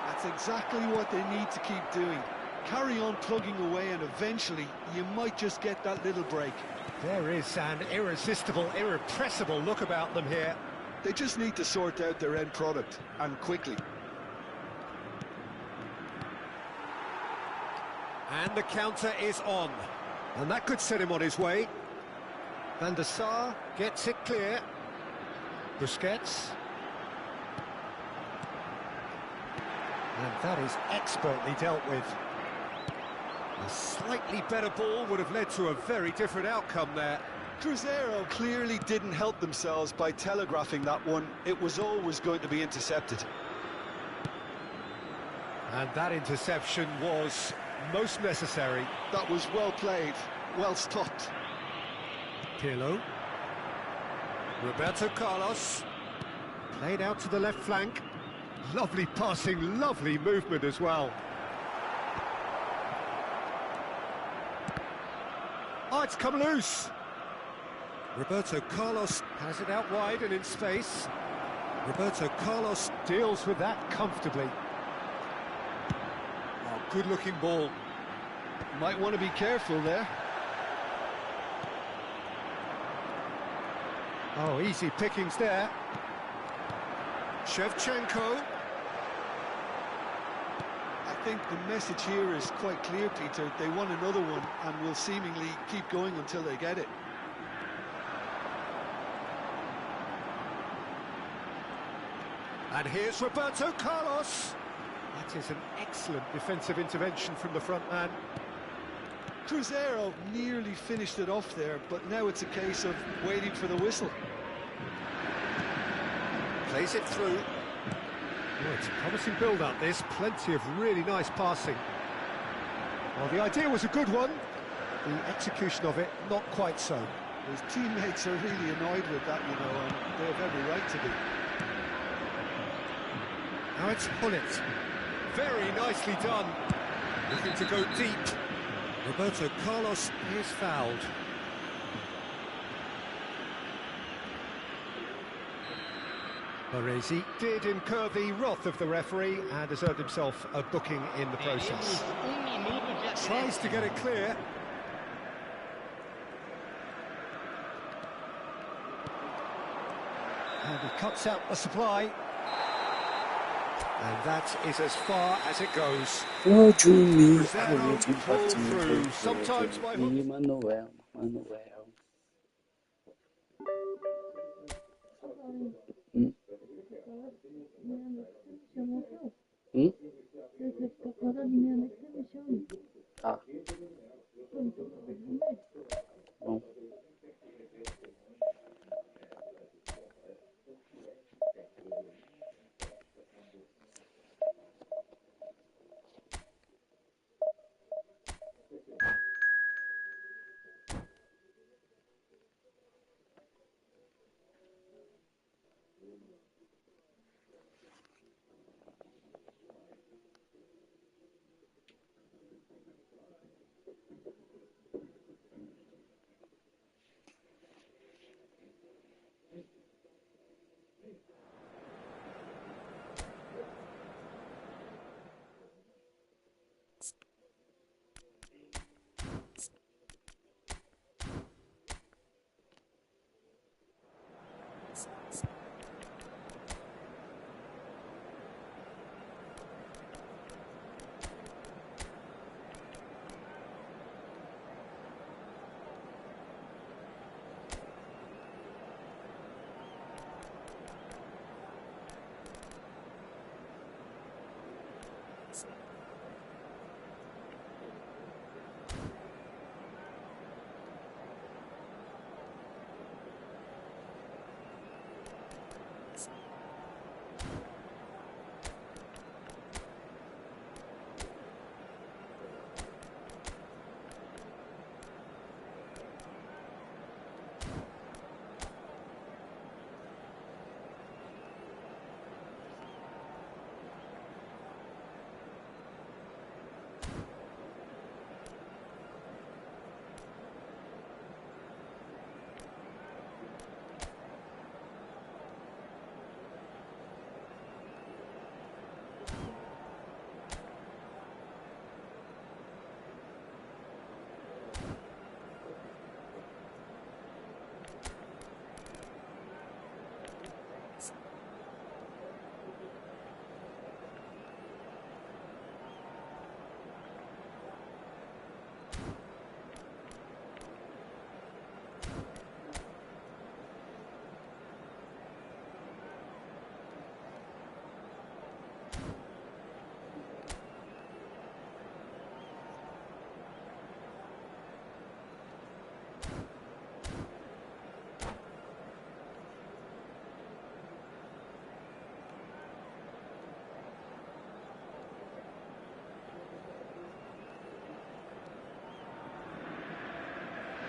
That's exactly what they need to keep doing. Carry on plugging away, and eventually you might just get that little break. There is an irresistible, irrepressible look about them here. They just need to sort out their end product, and quickly. And the counter is on. And that could set him on his way. Van der Sar gets it clear. Busquets. And that is expertly dealt with. A slightly better ball would have led to a very different outcome there. Cruzeiro clearly didn't help themselves by telegraphing that one. It was always going to be intercepted. And that interception was most necessary. That was well played, well stopped. Pirlo. Roberto Carlos. Played out to the left flank. Lovely passing, lovely movement as well. Oh, it's come loose. Roberto Carlos has it out wide and in space. Roberto Carlos deals with that comfortably. Oh, good-looking ball. Might want to be careful there. Oh, easy pickings there. Shevchenko. I think the message here is quite clear, Peter. They want another one and will seemingly keep going until they get it. And here's Roberto Carlos. That is an excellent defensive intervention from the front man. Cruzeiro nearly finished it off there, but now it's a case of waiting for the whistle. Plays it through. Oh, it's a promising build-up, this. Plenty of really nice passing. Well, the idea was a good one. The execution of it, not quite so. His teammates are really annoyed with that, you know, and they have every right to be. Now it's Hullet. Very nicely done. Looking to go deep. Roberto Carlos is fouled. Baresi did incur the wrath of the referee and has earned himself a booking in the process. Tries to get it clear. And he cuts out the supply. And that is as far as it goes. Pulled through, sometimes by hook. Manuel. Tá. Bom.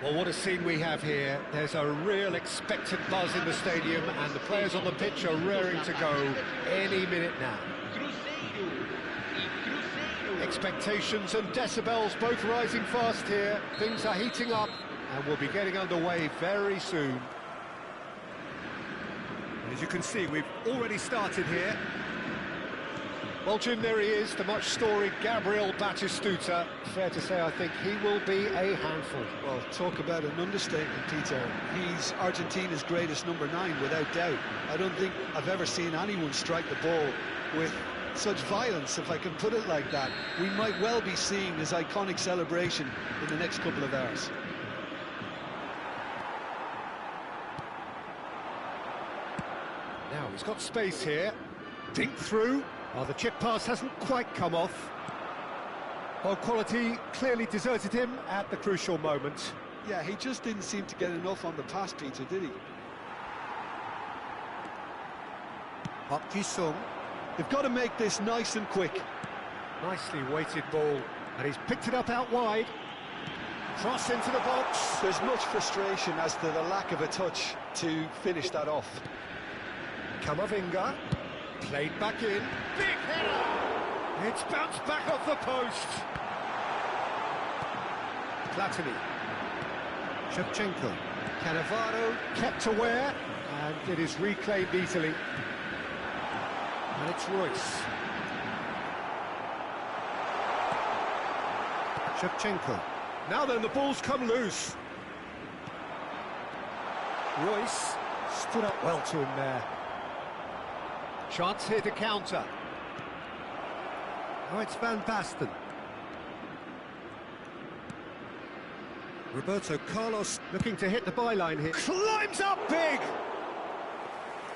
Well, what a scene we have here. There's a real expectant buzz in the stadium, and the players on the pitch are raring to go any minute now. Expectations and decibels both rising fast here. Things are heating up, and we'll be getting underway very soon. As you can see, we've already started here. Well, Jim, there he is, the much-storied Gabriel Batistuta. Fair to say, I think he will be a handful. Well, talk about an understatement, Peter. He's Argentina's greatest number 9, without doubt. I don't think I've ever seen anyone strike the ball with such violence, if I can put it like that. We might well be seeing his iconic celebration in the next couple of hours. Now, he's got space here. Dink through. Oh, the chip pass hasn't quite come off. Well, quality clearly deserted him at the crucial moment. Yeah, he just didn't seem to get enough on the pass, Peter, did he? Park Ji-sung. They've got to make this nice and quick. Nicely weighted ball, and he's picked it up out wide. Cross into the box. There's much frustration as to the lack of a touch to finish that off. Camavinga, played back in. Big header! It's bounced back off the post. Platini. Shevchenko. Cannavaro kept aware, and it is reclaimed easily. And it's Royce. Shevchenko. Now then, the ball's come loose. Royce stood up well to him there. Chance here to counter. Now it's Van Basten. Roberto Carlos looking to hit the byline here. Climbs up big!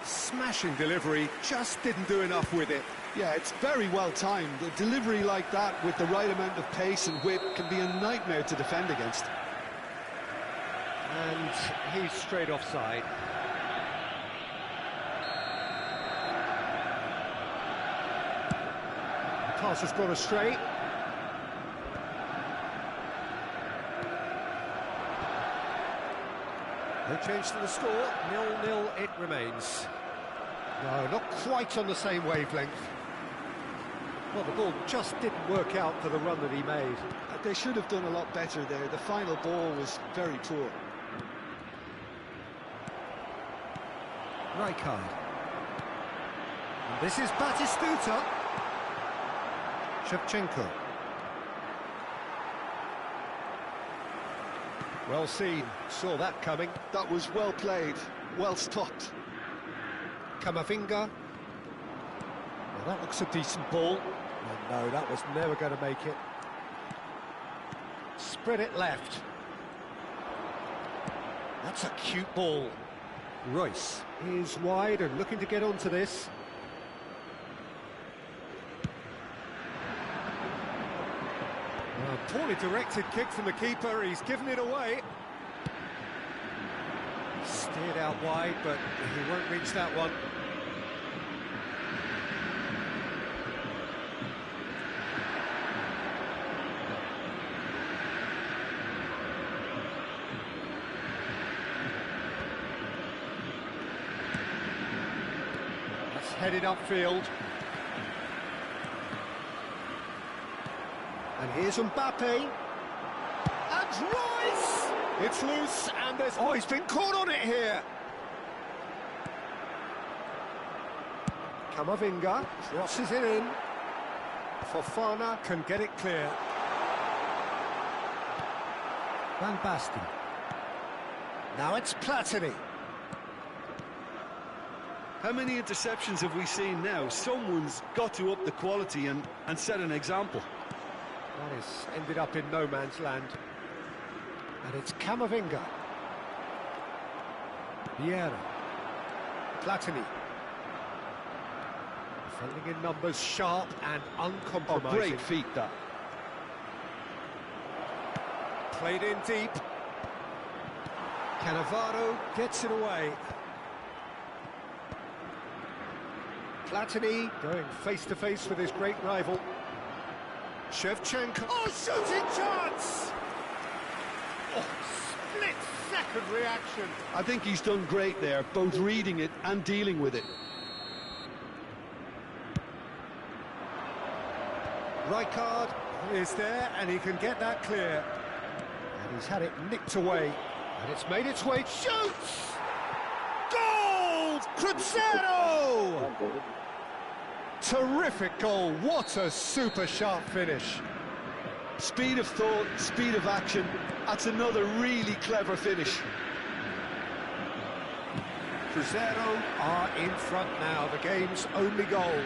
Smashing delivery, just didn't do enough with it. Yeah, it's very well timed. A delivery like that with the right amount of pace and whip can be a nightmare to defend against. And he's straight offside. Pass has gone astray. No change to the score, 0-0 it remains. No, not quite on the same wavelength. Well, the ball just didn't work out for the run that he made. They should have done a lot better there. The final ball was very poor. Rijkaard. And this is Batistuta. Shevchenko. Well seen, saw that coming. That was well played, well stopped. Camavinga. Well, that looks a decent ball. Oh, no, that was never going to make it. Spread it left. That's a cute ball. Royce is wide and looking to get onto this. Poorly directed kick from the keeper, he's given it away. Steered out wide, but he won't reach that one. That's headed upfield. And here's Mbappe. And Royce! It's loose, and there's... Oh, he's been caught on it here! Camavinga crosses it in. Fofana can get it clear. Van Basten. Now it's Platini. How many interceptions have we seen now? Someone's got to up the quality and set an example. That has ended up in no man's land. And it's Camavinga. Vieira. Platini. Defending in numbers, sharp and uncompromising. Oh, great feet, that. Played in deep. Cannavaro gets it away. Platini going face-to-face with his great rival. Shevchenko. Oh, shooting chance! Oh, split-second reaction. I think he's done great there, both reading it and dealing with it. Right card is there, and he can get that clear. And he's had it nicked away, and it's made its way. Shoots! Goal! Crescer! Terrific goal. What a super sharp finish. Speed of thought, speed of action. That's another really clever finish. Crescer are in front now, the game's only goal.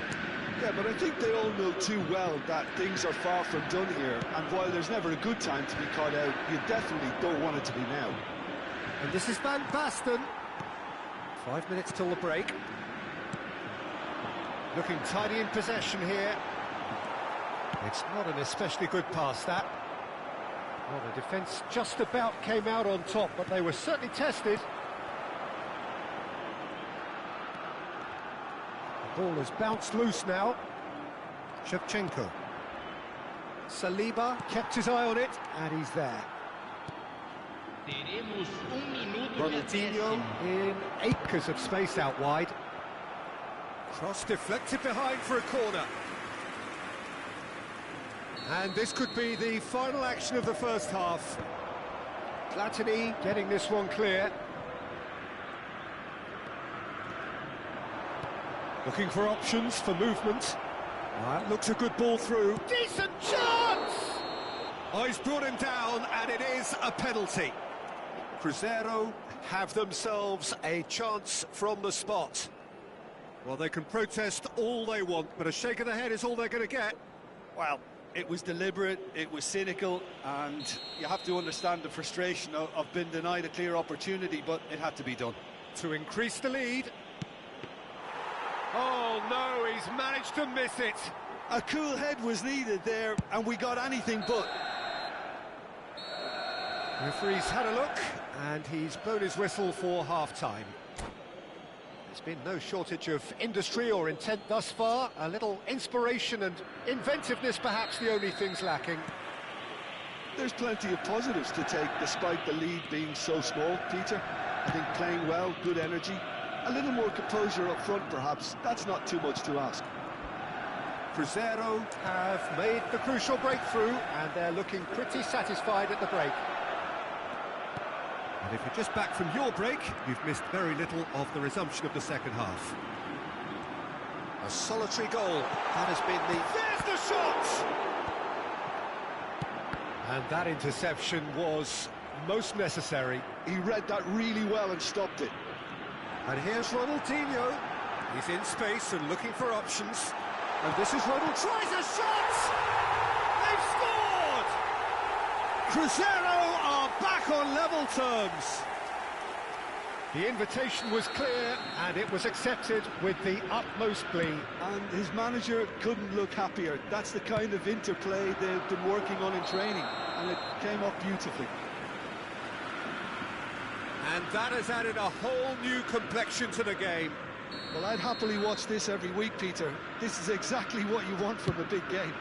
Yeah, but I think they all know too well that things are far from done here, and while there's never a good time to be caught out, you definitely don't want it to be now. And this is Van Basten. 5 minutes till the break. Looking tidy in possession here. It's not an especially good pass, that. Well, the defence just about came out on top, but they were certainly tested. The ball has bounced loose now. Shevchenko. Saliba kept his eye on it, and he's there. Teremos minuto de Ronaldinho acréscimo. in acres of space out wide. Cross deflected behind for a corner. And this could be the final action of the first half. Platini getting this one clear. Looking for options for movement. Looks a good ball through. Decent chance! Oh, he's brought him down, and it is a penalty. Crescer have themselves a chance from the spot. Well, they can protest all they want, but a shake of the head is all they're going to get. Well, it was deliberate, it was cynical, and you have to understand the frustration of being denied a clear opportunity, but it had to be done. To increase the lead. Oh, no, he's managed to miss it. A cool head was needed there, and we got anything but. Referee's had a look, and he's blown his whistle for half-time. There's been no shortage of industry or intent thus far. A little inspiration and inventiveness, perhaps the only things lacking. There's plenty of positives to take, despite the lead being so small, Peter. I think playing well, good energy. A little more composure up front, perhaps. That's not too much to ask. Crescer have made the crucial breakthrough, and they're looking pretty satisfied at the break. And if you're just back from your break, you've missed very little of the resumption of the second half. A solitary goal. That has been the... There's the shot! And that interception was most necessary. He read that really well and stopped it. And here's Ronaldinho. He's in space and looking for options. And this is Ronald. Tries a shot! They've scored! Crescer are back on level terms. The invitation was clear, and it was accepted with the utmost glee. And his manager couldn't look happier. That's the kind of interplay they've been working on in training, and it came off beautifully. And that has added a whole new complexion to the game. Well, I'd happily watch this every week, Peter. This is exactly what you want from a big game.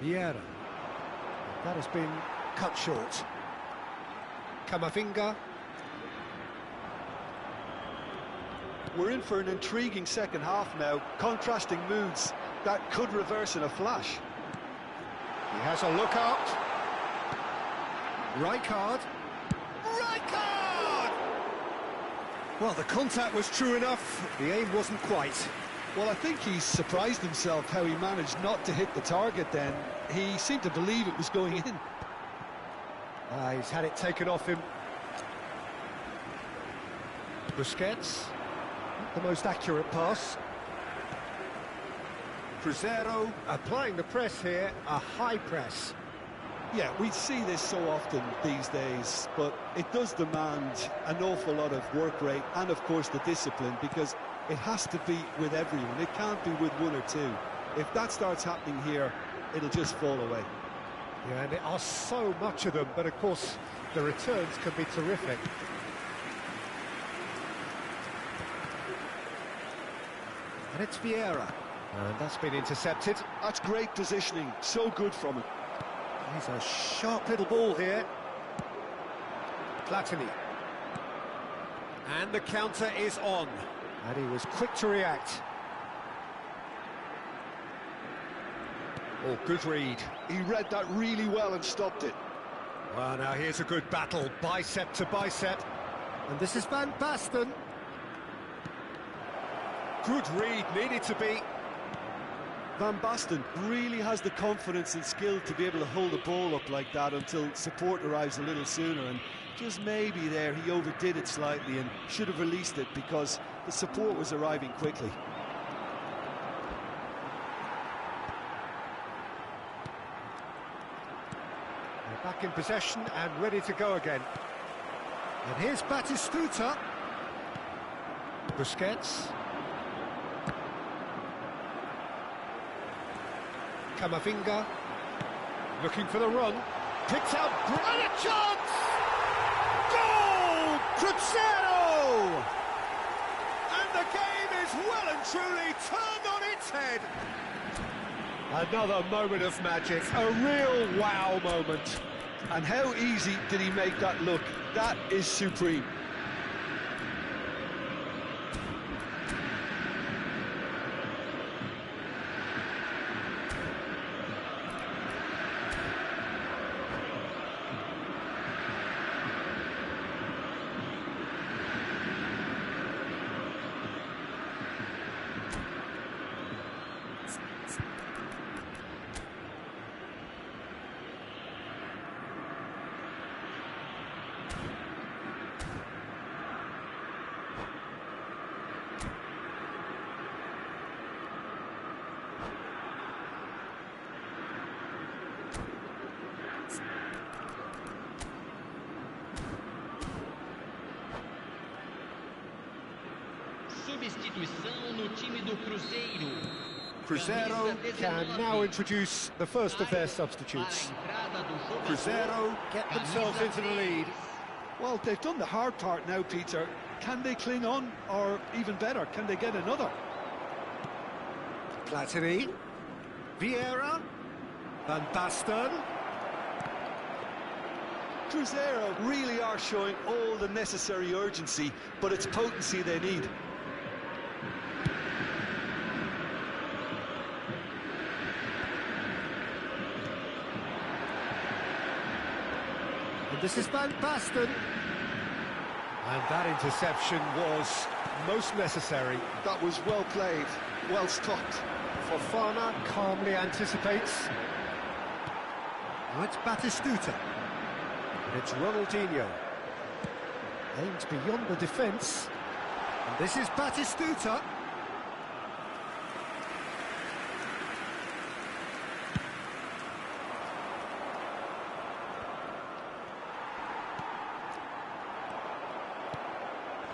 Vieira. That has been cut short. Camavinga. We're in for an intriguing second half now. Contrasting moods that could reverse in a flash. He has a look out. Rijkaard. Rijkaard! Well, the contact was true enough. The aim wasn't quite. Well, I think he's surprised himself how he managed not to hit the target then. He seemed to believe it was going in. He's had it taken off him. Busquets. Not the most accurate pass. Crescer applying the press here, a high press. Yeah, we see this so often these days, but it does demand an awful lot of work rate and, of course, the discipline, because it has to be with everyone. It can't be with one or two. If that starts happening here, it'll just fall away. Yeah, and there are so much of them, but, of course, the returns can be terrific. And it's Vieira. And that's been intercepted. That's great positioning, so good from him. He's a sharp little ball here. Platini. And the counter is on. And he was quick to react. Oh, good read. He read that really well and stopped it. Well, now here's a good battle, bicep to bicep. And this is Van Basten. Good read, needed to be. Van Basten really has the confidence and skill to be able to hold the ball up like that until support arrives a little sooner, and just maybe there he overdid it slightly and should have released it because the support was arriving quickly. They're back in possession and ready to go again. And here's Batistuta. Busquets. Camavinga, looking for the run, picked out, and a chance! Goal! Crescer! And the game is well and truly turned on its head. Another moment of magic, a real wow moment. And how easy did he make that look? That is supreme. Substituição no time do Cruzeiro. Cruzeiro can now introduce the first of their substitutes. Cruzeiro get themselves into the lead. Well, they've done the hard part now, Peter. Can they cling on, or even better, can they get another? Platini, Vieira, Van Basten. Cruzeiro really are showing all the necessary urgency, but it's potency they need. And this is Van Basten. And that interception was most necessary. That was well played, well stopped. Fofana calmly anticipates. Now it's Batistuta. And it's Ronaldinho. Aims beyond the defence. And this is Batistuta.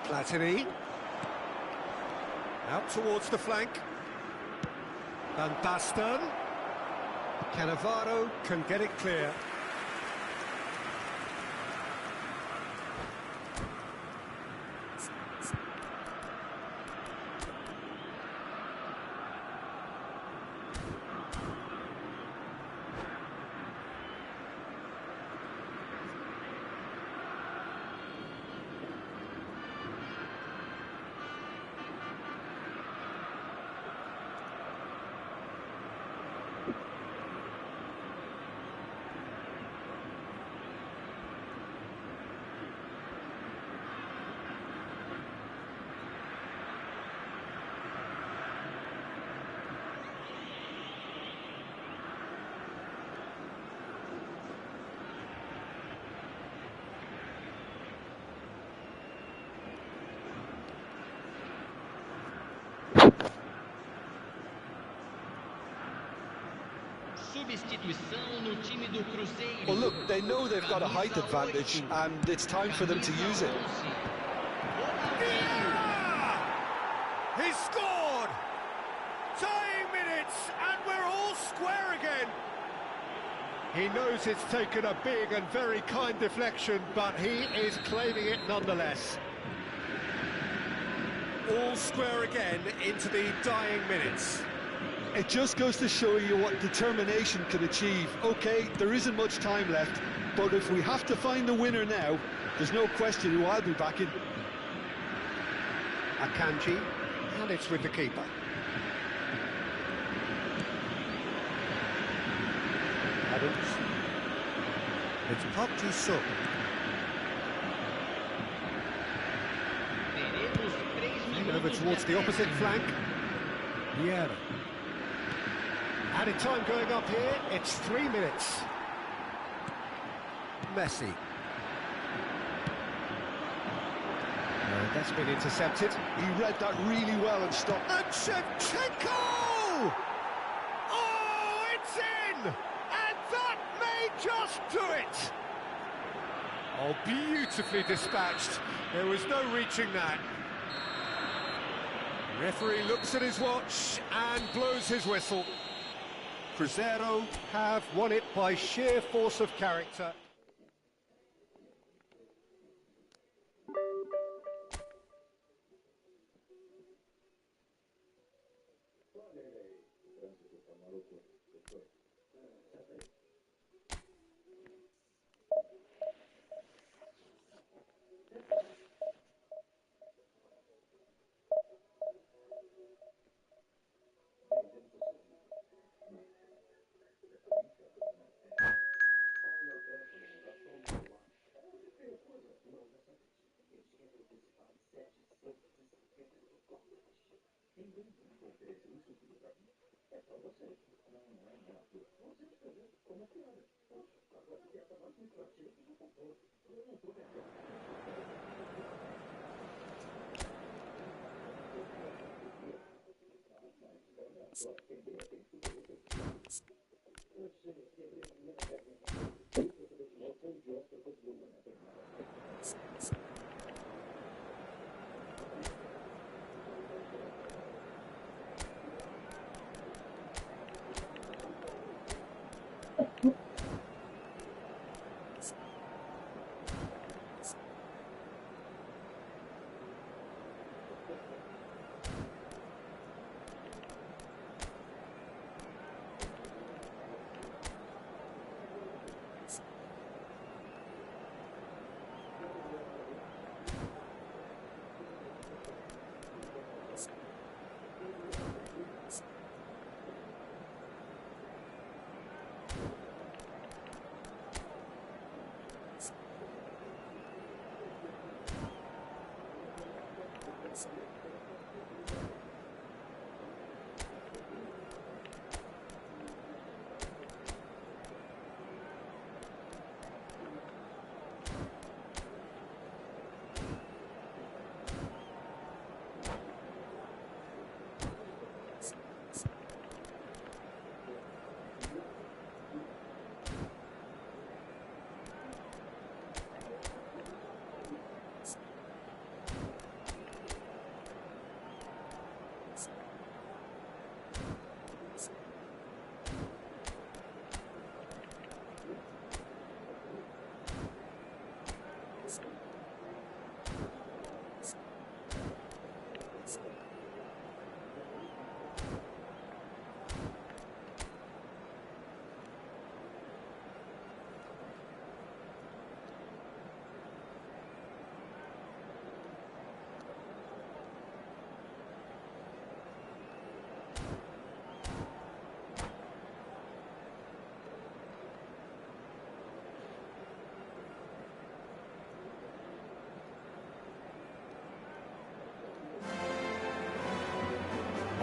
Platini. Out towards the flank. Van Basten. Cannavaro can get it clear. Substituição no time do Cruzeiro. Well, look, they know they've got a height advantage, and it's time for them to use it. Vieira! He scored! Tying minutes, and we're all square again. He knows it's taken a big and very kind deflection, but he is claiming it nonetheless. All square again into the dying minutes. It just goes to show you what determination can achieve. Okay, there isn't much time left, but if we have to find the winner now, there's no question who I'll be backing. Akanji, and it's with the keeper. Adams. It's Park Ji-sung. Over towards the opposite flank. Vieira. Added time going up here, it's 3 minutes. Messi. That's been intercepted. He read that really well and stopped. And Shevchenko! Oh, it's in! And that may just do it! Oh, beautifully dispatched. There was no reaching that. Referee looks at his watch and blows his whistle. Cruzeiro have won it by sheer force of character.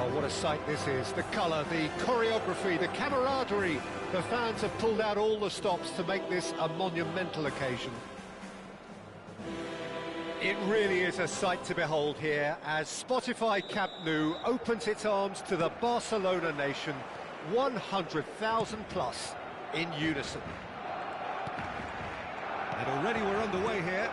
Oh, what a sight this is. The colour, the choreography, the camaraderie. The fans have pulled out all the stops to make this a monumental occasion. It really is a sight to behold here as Spotify Camp Nou opens its arms to the Barcelona nation, 100,000 plus in unison. And already we're underway here.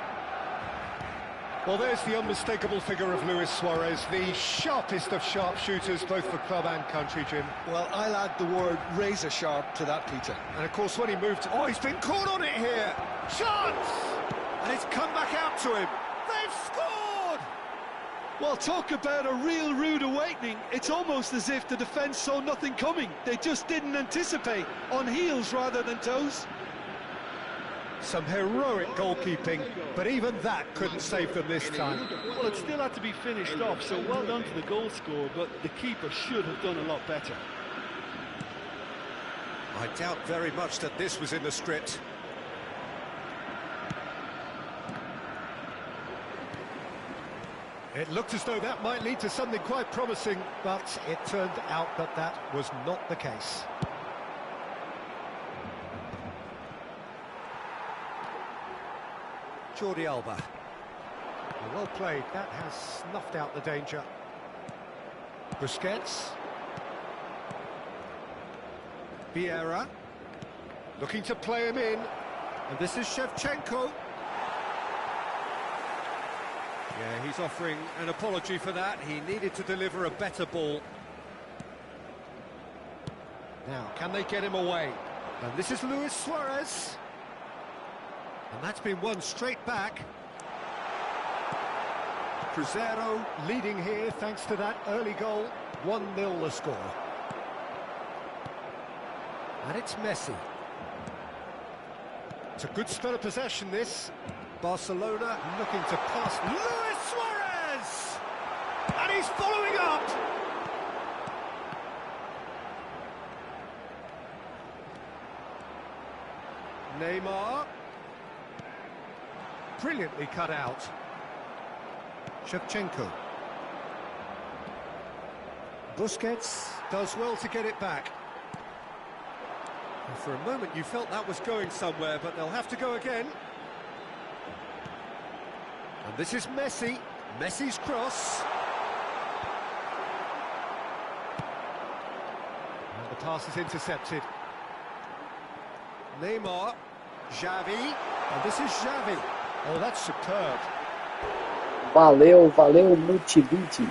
Well, there's the unmistakable figure of Luis Suarez, the sharpest of sharpshooters, both for club and country, Jim. Well, I'll add the word razor sharp to that, Peter. And of course, when he moved... Oh, he's been caught on it here! Chance! And it's come back out to him. They've scored! Well, talk about a real rude awakening. It's almost as if the defence saw nothing coming. They just didn't anticipate, on heels rather than toes. Some heroic goalkeeping, but even that couldn't save them this time. Well, it still had to be finished off, so well done to the goal scorer, but the keeper should have done a lot better. I doubt very much that this was in the script. It looked as though that might lead to something quite promising, but it turned out that that was not the case. Jordi Alba. Well played, that has snuffed out the danger. Busquets. Vieira. Looking to play him in. And this is Shevchenko. Yeah, he's offering an apology for that. He needed to deliver a better ball. Now, can they get him away? And this is Luis Suarez. And that's been won straight back. Crescer leading here thanks to that early goal. 1-0 the score. And it's Messi. It's a good spell of possession, this. Barcelona looking to pass. Luis Suarez! And he's following up! Neymar. Brilliantly cut out. Shevchenko. Busquets does well to get it back. And for a moment you felt that was going somewhere, but they'll have to go again. And this is Messi. Messi's cross. And the pass is intercepted. Neymar. Xavi. And this is Xavi. Oh, that's superb. Valeu, valeu, multivite.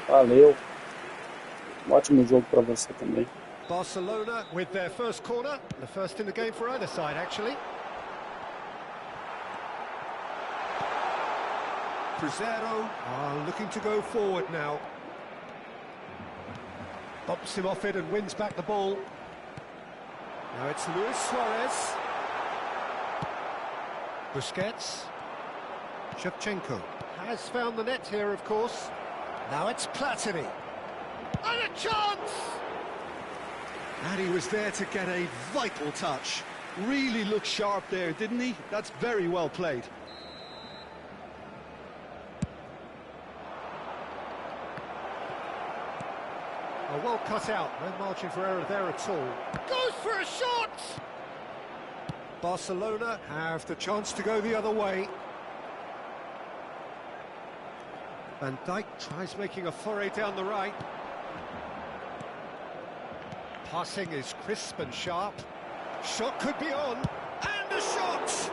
Valeu. Ótimo jogo para você também. Barcelona with their first corner, the first in the game for either side, actually. Crescer looking to go forward now. Bumps him off it and wins back the ball. Now it's Luis Suarez. Busquets. Shevchenko has found the net here, of course. Now it's Platini. And a chance! And he was there to get a vital touch. Really looked sharp there, didn't he? That's very well played. Oh, well cut out, no margin for error there at all. Goes for a shot! Barcelona have the chance to go the other way. Van Dijk tries making a foray down the right. Passing is crisp and sharp. Shot could be on. And a shot!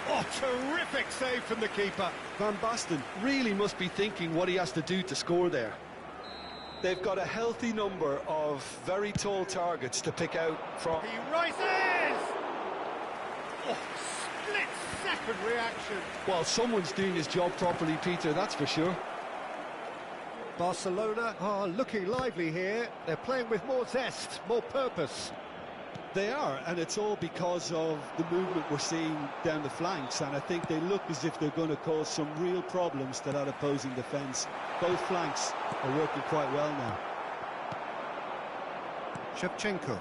Oh, terrific save from the keeper. Van Basten really must be thinking what he has to do to score there. They've got a healthy number of very tall targets to pick out from. He rises! Oh, split-second reaction. Well, someone's doing his job properly, Peter, that's for sure. Barcelona are looking lively here. They're playing with more zest, more purpose. They are, and it's all because of the movement we're seeing down the flanks, and I think they look as if they're going to cause some real problems to that opposing defence. Both flanks are working quite well now. Shevchenko.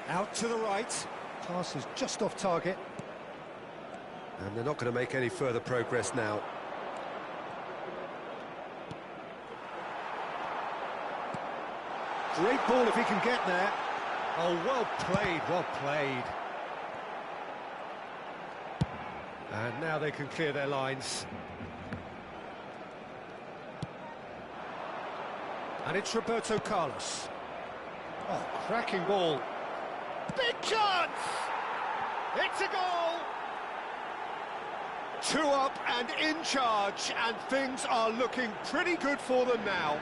Out to the right. Pass is just off target. And they're not going to make any further progress now. Great ball if he can get there. Oh, well played, well played. And now they can clear their lines. And it's Roberto Carlos. Oh, cracking ball. Big chance! It's a goal! 2 up and in charge, and things are looking pretty good for them now.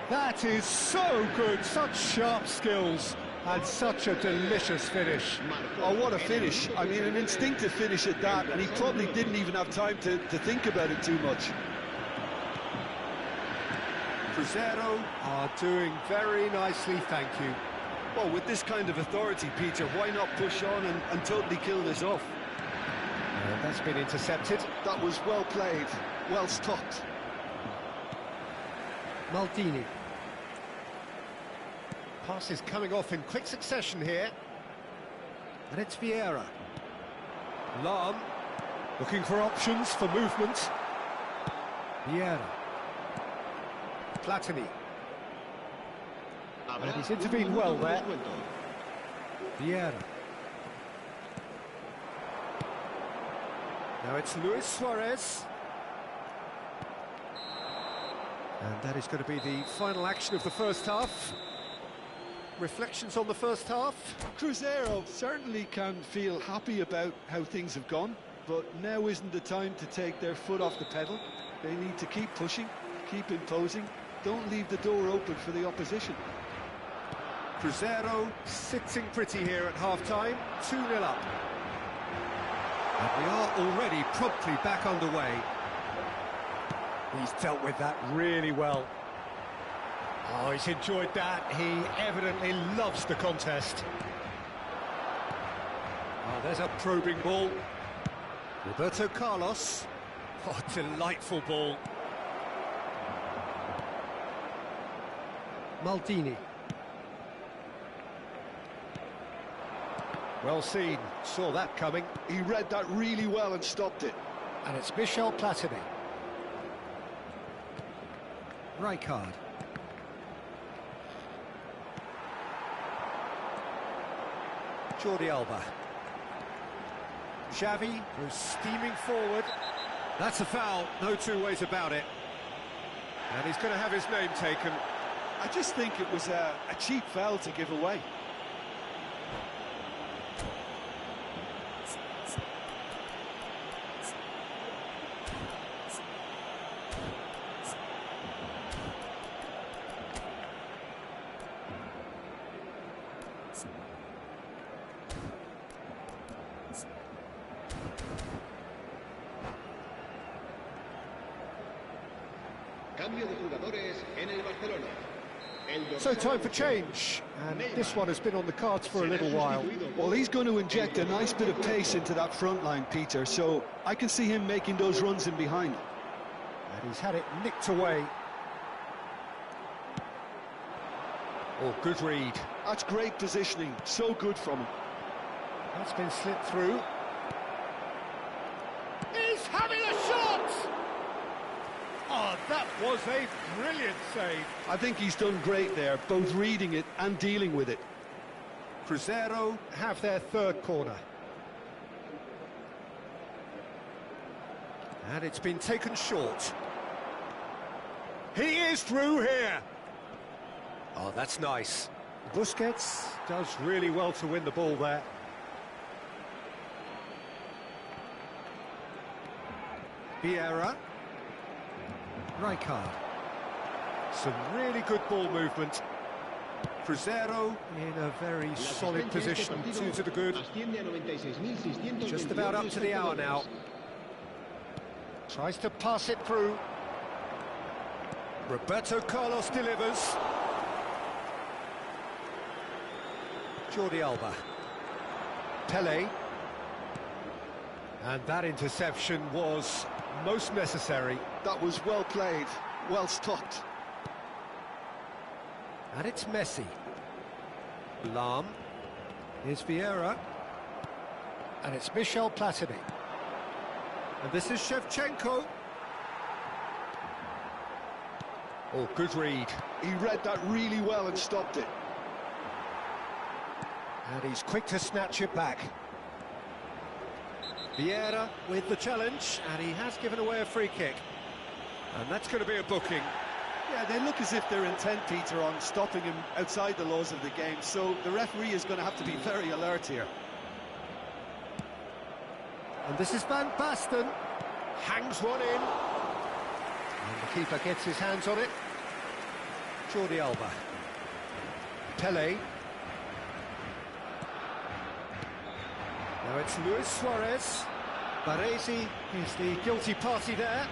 That is so good, such sharp skills. And such a delicious finish. Oh, what a finish. I mean, an instinctive finish at that, and he probably didn't even have time to think about it too much. Cruzeiro are doing very nicely, thank you. Well, with this kind of authority, Peter, why not push on and totally kill this off? That's been intercepted. That was well played, well stopped. Maldini. Pass is coming off in quick succession here. And it's Vieira. Lam, looking for options for movement. Vieira. Platini. And he's intervened well there. Vieira. Now it's Luis Suarez. And that is going to be the final action of the first half. Reflections on the first half? Cruzeiro certainly can feel happy about how things have gone, but now isn't the time to take their foot off the pedal. They need to keep pushing, keep imposing, don't leave the door open for the opposition. Cruzeiro sitting pretty here at half-time, 2-0 up. And we are already promptly back underway. He's dealt with that really well. Oh, he's enjoyed that. He evidently loves the contest. Oh, there's a probing ball. Roberto Carlos. Oh, delightful ball. Maldini. Well seen, saw that coming. He read that really well and stopped it. And it's Michel Platini. Rijkaard. Jordi Alba. Xavi was steaming forward. That's a foul, no two ways about it. And he's going to have his name taken. I just think it was a cheap foul to give away. So time for change, and this one has been on the cards for a little while. Well, he's going to inject a nice bit of pace into that front line, Peter, so I can see him making those runs in behind. And he's had it nicked away. Oh, good read. That's great positioning, so good from him. That's been slipped through. He's having a shot! Oh, that was a brilliant save. I think he's done great there, both reading it and dealing with it. Cruzeiro have their third corner. And it's been taken short. He is through here. Oh, that's nice. Busquets does really well to win the ball there. Vieira. Rijkaard. Some really good ball movement. Cruzeiro in a very solid position, 2 to the good. Just about up to the hour now. Tries to pass it through. Roberto Carlos delivers. Jordi Alba. Pelé. And that interception was most necessary. That was well played, well stopped. And it's Messi. Lam. Here's Vieira. And it's Michel Platini. And this is Shevchenko. Oh, good read. He read that really well and stopped it. And he's quick to snatch it back. Vieira with the challenge, and he has given away a free kick. And that's going to be a booking. Yeah, they look as if they're intent, Peter, on stopping him outside the laws of the game, so the referee is going to have to be very alert here. And this is Van Basten. Hangs one in. And the keeper gets his hands on it. Jordi Alba. Pelé. Now it's Luis Suarez. Baresi is the guilty party there.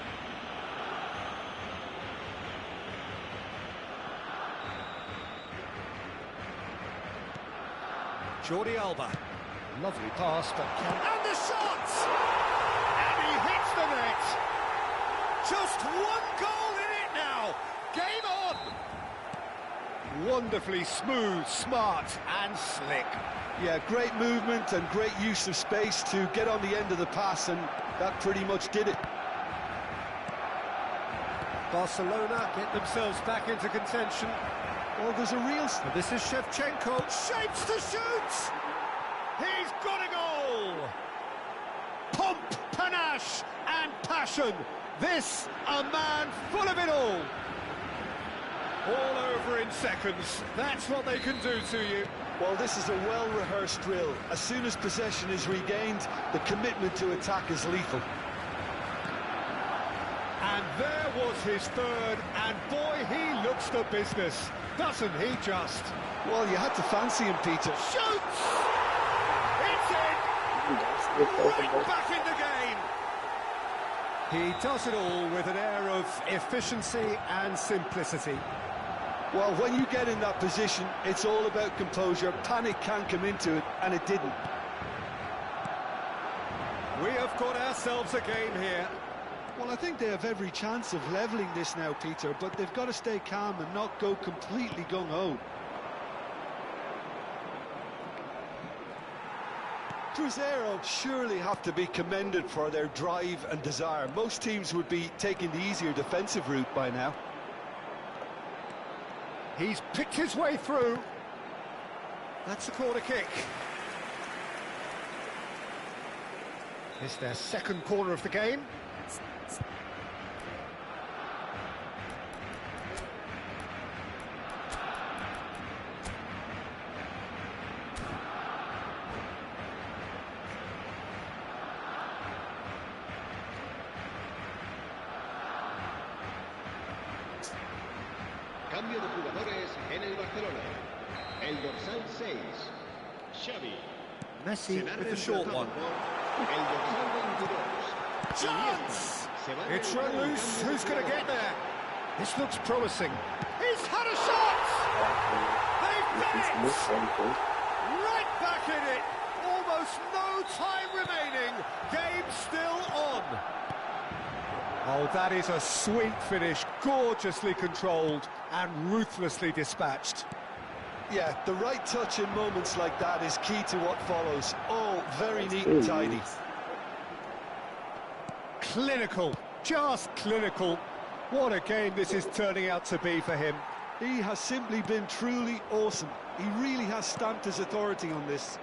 Jordi Alba. Lovely pass, but can... And the shot! And he hits the net! Just one goal in it now! Game on! Wonderfully smooth, smart and slick. Yeah, great movement and great use of space to get on the end of the pass, and that pretty much did it. Barcelona get themselves back into contention. Well, there's a real... And this is Shevchenko, shapes to shoot! He's got a goal! Pomp, panache and passion. This, a man full of it all. All over in seconds. That's what they can do to you. Well, this is a well-rehearsed drill. As soon as possession is regained, the commitment to attack is lethal. And there was his third, and boy, he looks the business, doesn't he just? Well, you had to fancy him, Peter. Shoots! It's in! Right back in the game! He does it all with an air of efficiency and simplicity. Well, when you get in that position, it's all about composure. Panic can come into it, and it didn't. We have got ourselves a game here. Well, I think they have every chance of levelling this now, Peter, but they've got to stay calm and not go completely gung-ho. Cruzeiro surely have to be commended for their drive and desire. Most teams would be taking the easier defensive route by now. He's picked his way through. That's a corner kick. It's their second corner of the game. Cambio de jugadores en el Barcelona. El dorsal 6, Xavi. Messi with the short one. El dorsal 22, Chance! It's run loose. Who's going to get there? This looks promising. He's had a shot! They've done it! Right back in it. Almost no time remaining. Game still on. Oh, that is a sweet finish, gorgeously controlled and ruthlessly dispatched. Yeah, the right touch in moments like that is key to what follows. Oh, very neat and tidy. Clinical, just clinical. What a game this is turning out to be for him. He has simply been truly awesome. He really has stamped his authority on this.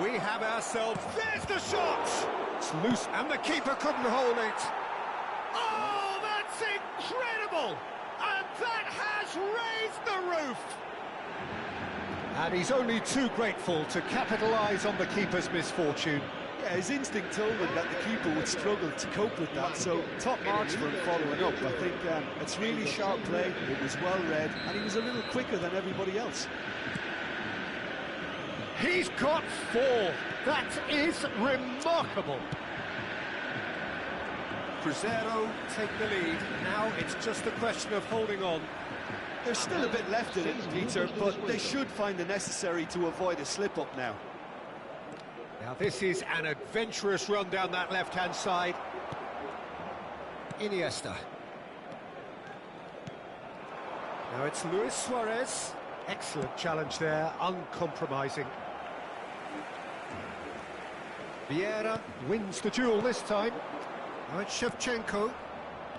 We have ourselves... There's the shot! It's loose, and the keeper couldn't hold it. Oh, that's incredible! And that has raised the roof! And he's only too grateful to capitalise on the keeper's misfortune. Yeah, his instinct told him that the keeper would struggle to cope with that, so top marks for him following up. I think it's really sharp play, it was well read, and he was a little quicker than everybody else. He's got 4. That is remarkable. Cruzeiro take the lead. Now it's just a question of holding on. There's still a bit left in it, Peter, but they should find the necessary to avoid a slip-up now. Now this is an adventurous run down that left-hand side. Iniesta. Now it's Luis Suarez. Excellent challenge there, uncompromising. Vieira wins the duel this time. Now it's Shevchenko.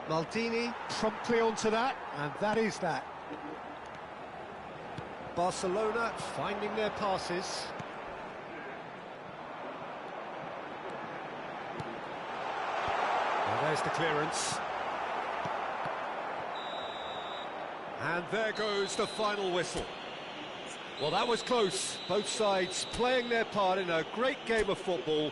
Maldini promptly onto that, and that is that. Barcelona finding their passes. Now there's the clearance. And there goes the final whistle. Well, that was close. Both sides playing their part in a great game of football.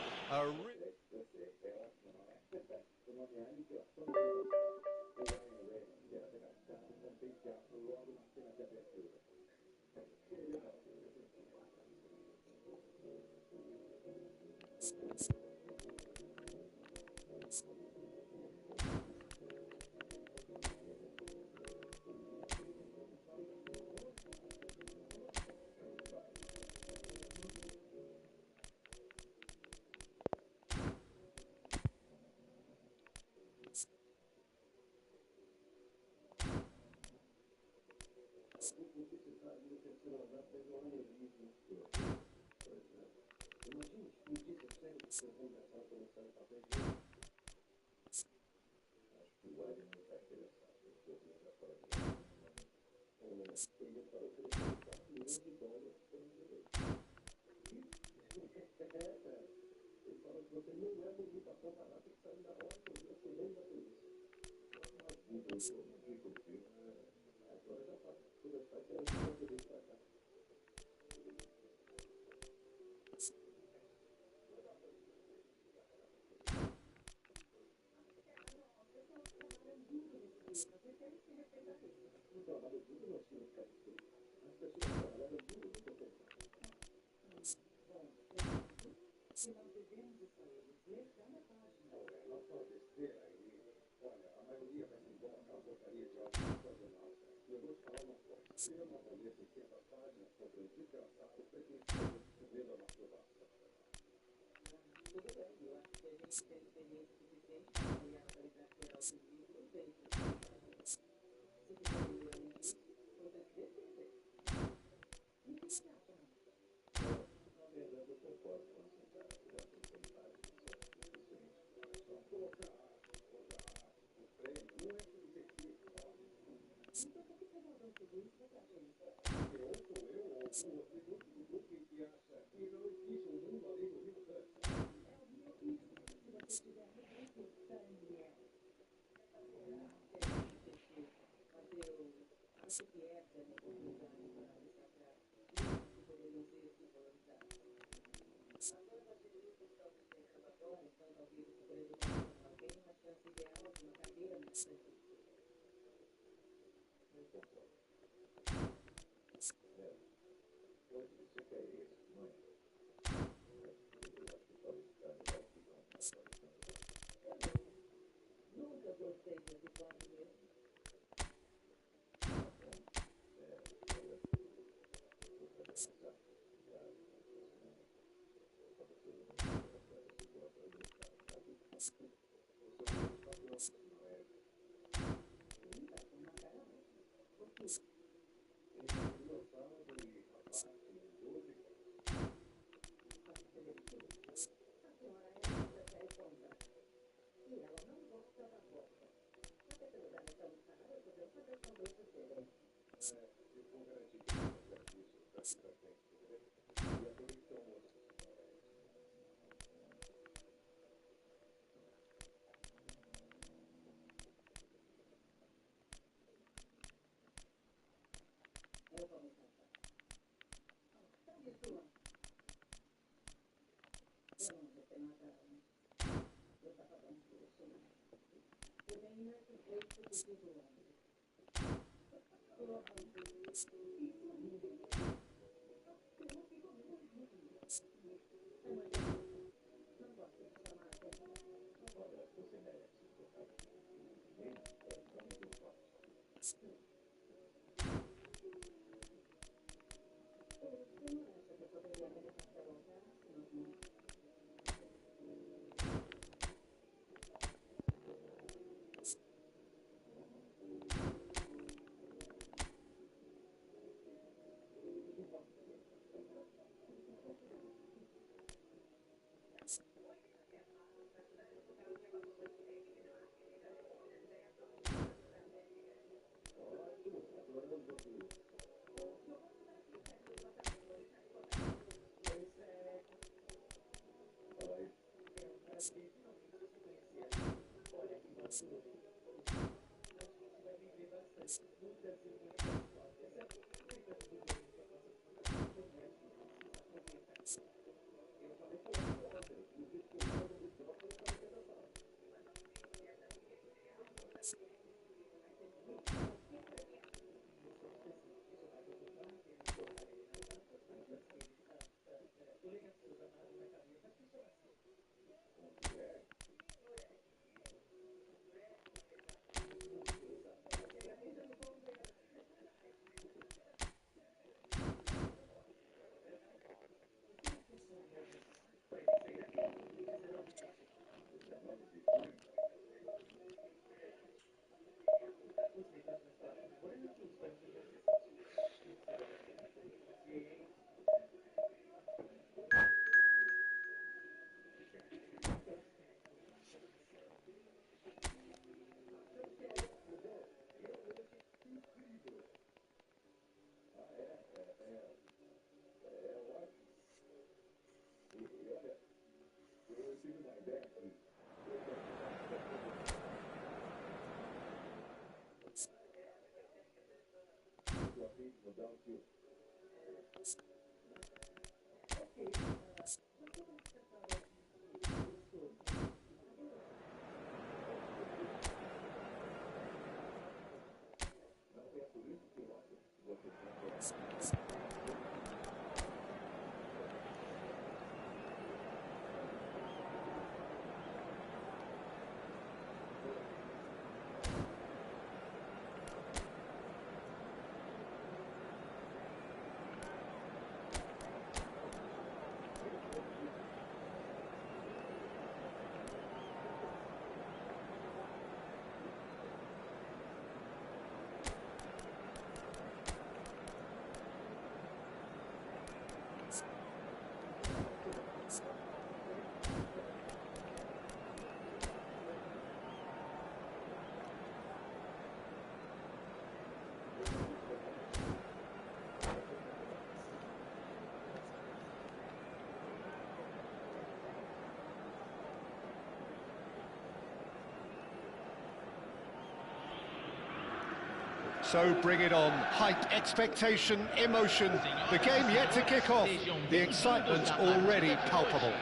So bring it on. Hype, expectation, emotion. The game yet to kick off. The excitement already palpable.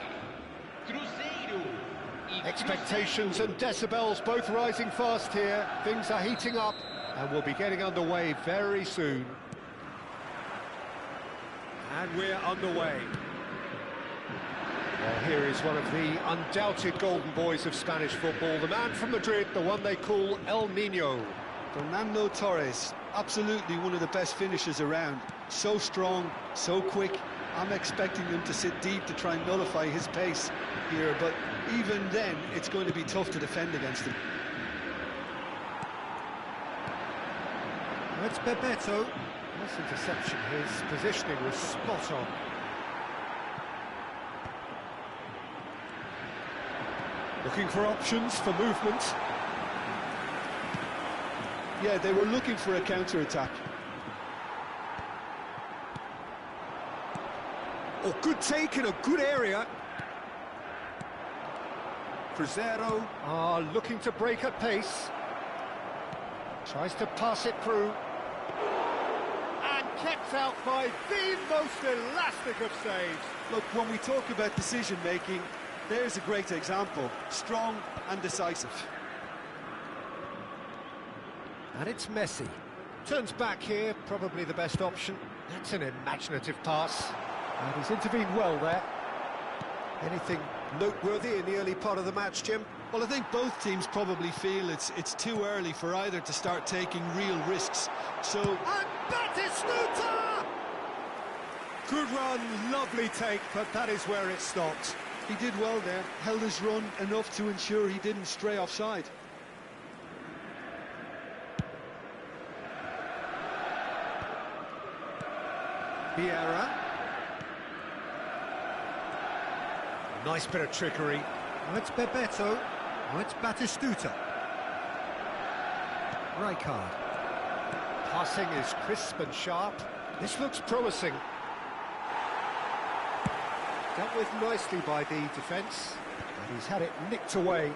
Expectations and decibels both rising fast here. Things are heating up and we'll be getting underway very soon. And we're underway. Well, here is one of the undoubted golden boys of Spanish football. The man from Madrid, the one they call El Nino. Fernando Torres, absolutely one of the best finishers around. So strong, so quick. I'm expecting him to sit deep to try and nullify his pace here, but even then, it's going to be tough to defend against him. It's Bebeto. Nice interception. His positioning was spot on. Looking for options for movement. Yeah, they were looking for a counter-attack. Oh, good take in a good area. Crescer are looking to break at pace. Tries to pass it through. And kept out by the most elastic of saves. Look, when we talk about decision-making, there's a great example. Strong and decisive. And it's Messi. Turns back here, probably the best option. That's an imaginative pass. And he's intervened well there. Anything noteworthy in the early part of the match, Jim? Well, I think both teams probably feel it's too early for either to start taking real risks. So... And Batistuta! Good run, lovely take, but that is where it stopped. He did well there, held his run enough to ensure he didn't stray offside. Vieira. Nice bit of trickery. Oh, it's Bebeto. Oh, it's Batistuta. Rijkaard. Passing is crisp and sharp. This looks promising. Dealt with nicely by the defence. And he's had it nicked away.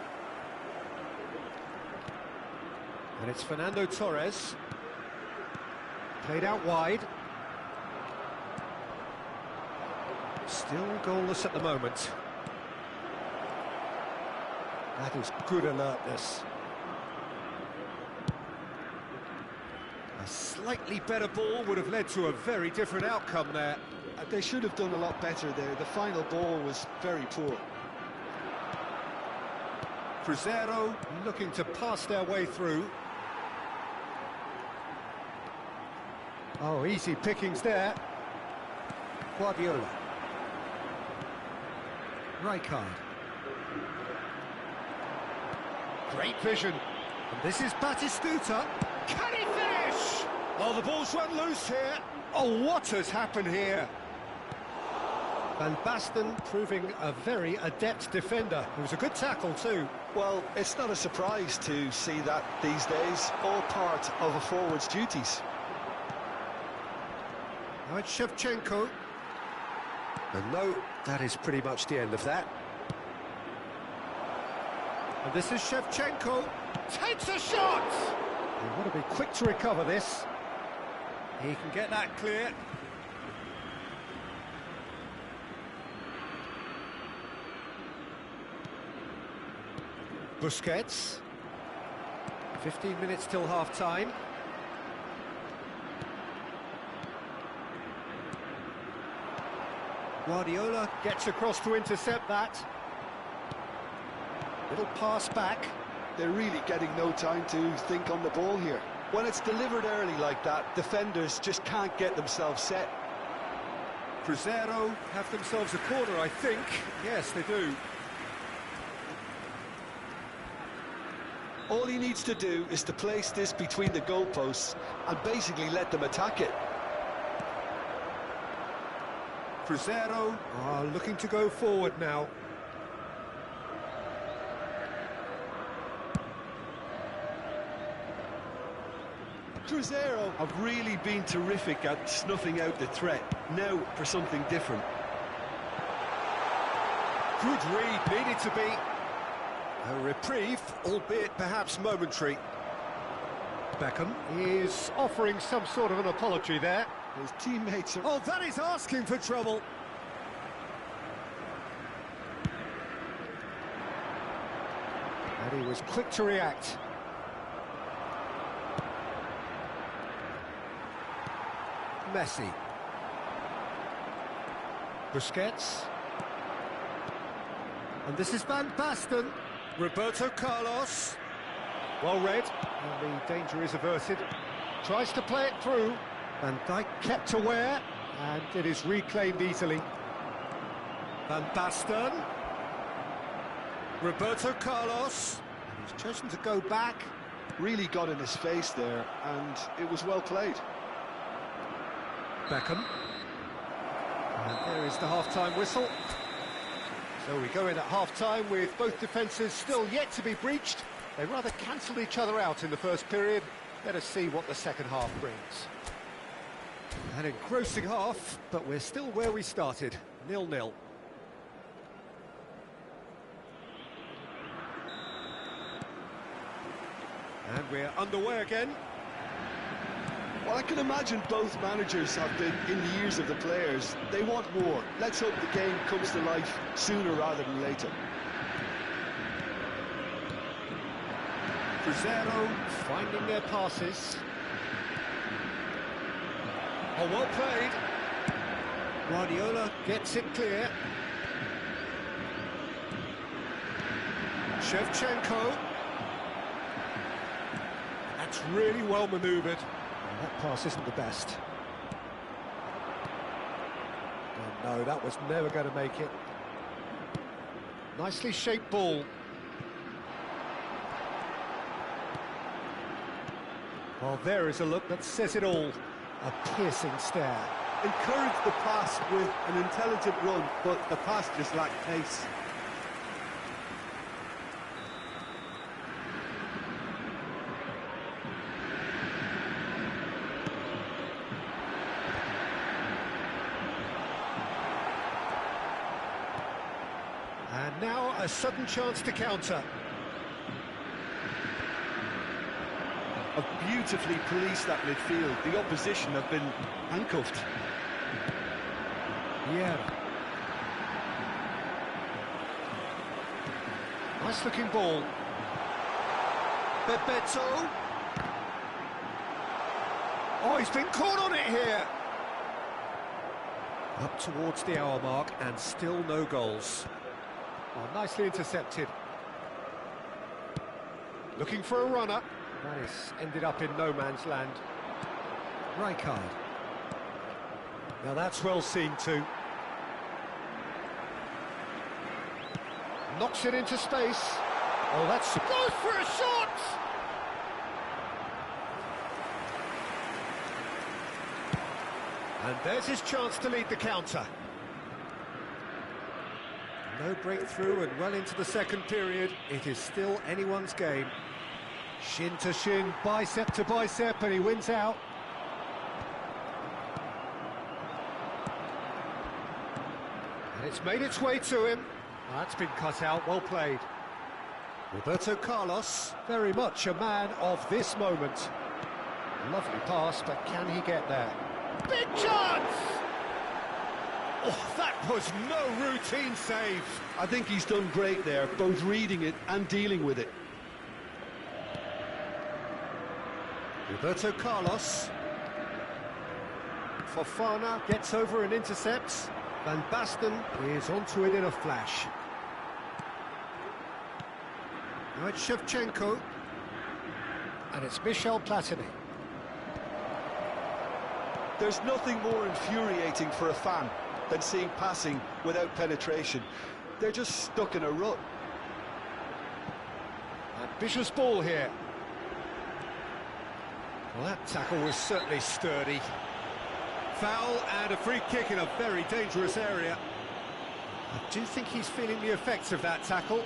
And it's Fernando Torres. Played out wide. Still goalless at the moment. That is good alertness. A slightly better ball would have led to a very different outcome there. They should have done a lot better there. The final ball was very poor. Crescer looking to pass their way through. Oh, easy pickings there. Guardiola. Rijkaard. Great vision. And this is Batistuta. Can he finish? Oh, the ball's run loose here. Oh, what has happened here? Van Basten proving a very adept defender. It was a good tackle too. Well, it's not a surprise to see that these days, all part of a forward's duties. Now it's Shevchenko. And no, that is pretty much the end of that. And this is Shevchenko. Takes a shot! You want to be quick to recover this. He can get that clear. Busquets. 15 minutes till half-time. Guardiola gets across to intercept that. Little pass back. They're really getting no time to think on the ball here. When it's delivered early like that, defenders just can't get themselves set. Crescer have themselves a corner, I think. Yes, they do. All he needs to do is to place this between the goalposts and basically let them attack it. Crescer are looking to go forward now. Crescer have really been terrific at snuffing out the threat. Now for something different. Good read, needed to be. A reprieve, albeit perhaps momentary. Beckham is offering some sort of an apology there. His teammates are... Oh, that is asking for trouble. And he was quick to react. Messi. Busquets. And this is Van Basten. Roberto Carlos. Well read, and the danger is averted. Tries to play it through. Van Dijk kept aware, and it is reclaimed easily. Van Basten. Roberto Carlos. And he's chosen to go back. Really got in his face there, and it was well played. Beckham. And there is the half-time whistle. So we go in at half-time with both defences still yet to be breached. They rather cancelled each other out in the first period. Let us see what the second half brings. An engrossing half, but we're still where we started, 0-0. And we're underway again. Well, I can imagine both managers have been in the ears of the players. They want more. Let's hope the game comes to life sooner rather than later. Crescer finding their passes. Oh, well played. Guardiola gets it clear. Shevchenko. That's really well manoeuvred. That pass isn't the best. Oh, no, that was never going to make it. Nicely shaped ball. Well, there is a look that says it all. A piercing stare. Encourage the pass with an intelligent run, but the pass just lacked pace. And now a sudden chance to counter. Have beautifully policed that midfield. The opposition have been handcuffed. Yeah. Nice looking ball. Bebeto. Oh, he's been caught on it here. Up towards the hour mark and still no goals. Oh, nicely intercepted. Looking for a runner. That is ended up in no man's land. Rijkaard. Now that's well seen too. Knocks it into space. Oh, that's... goes for a shot! And there's his chance to lead the counter. No breakthrough and well into the second period. It is still anyone's game. Shin to shin, bicep to bicep, and he wins out. And it's made its way to him. That's been cut out, well played. Roberto Carlos, very much a man of this moment. Lovely pass, but can he get there? Big chance! Oh, that was no routine save. I think he's done great there, both reading it and dealing with it. Roberto Carlos. Fofana gets over and intercepts. Van Basten is onto it in a flash. Now it's Shevchenko. And it's Michel Platini. There's nothing more infuriating for a fan than seeing passing without penetration. They're just stuck in a rut. Ambitious ball here. Well, that tackle was certainly sturdy. Foul and a free kick in a very dangerous area. I do think he's feeling the effects of that tackle.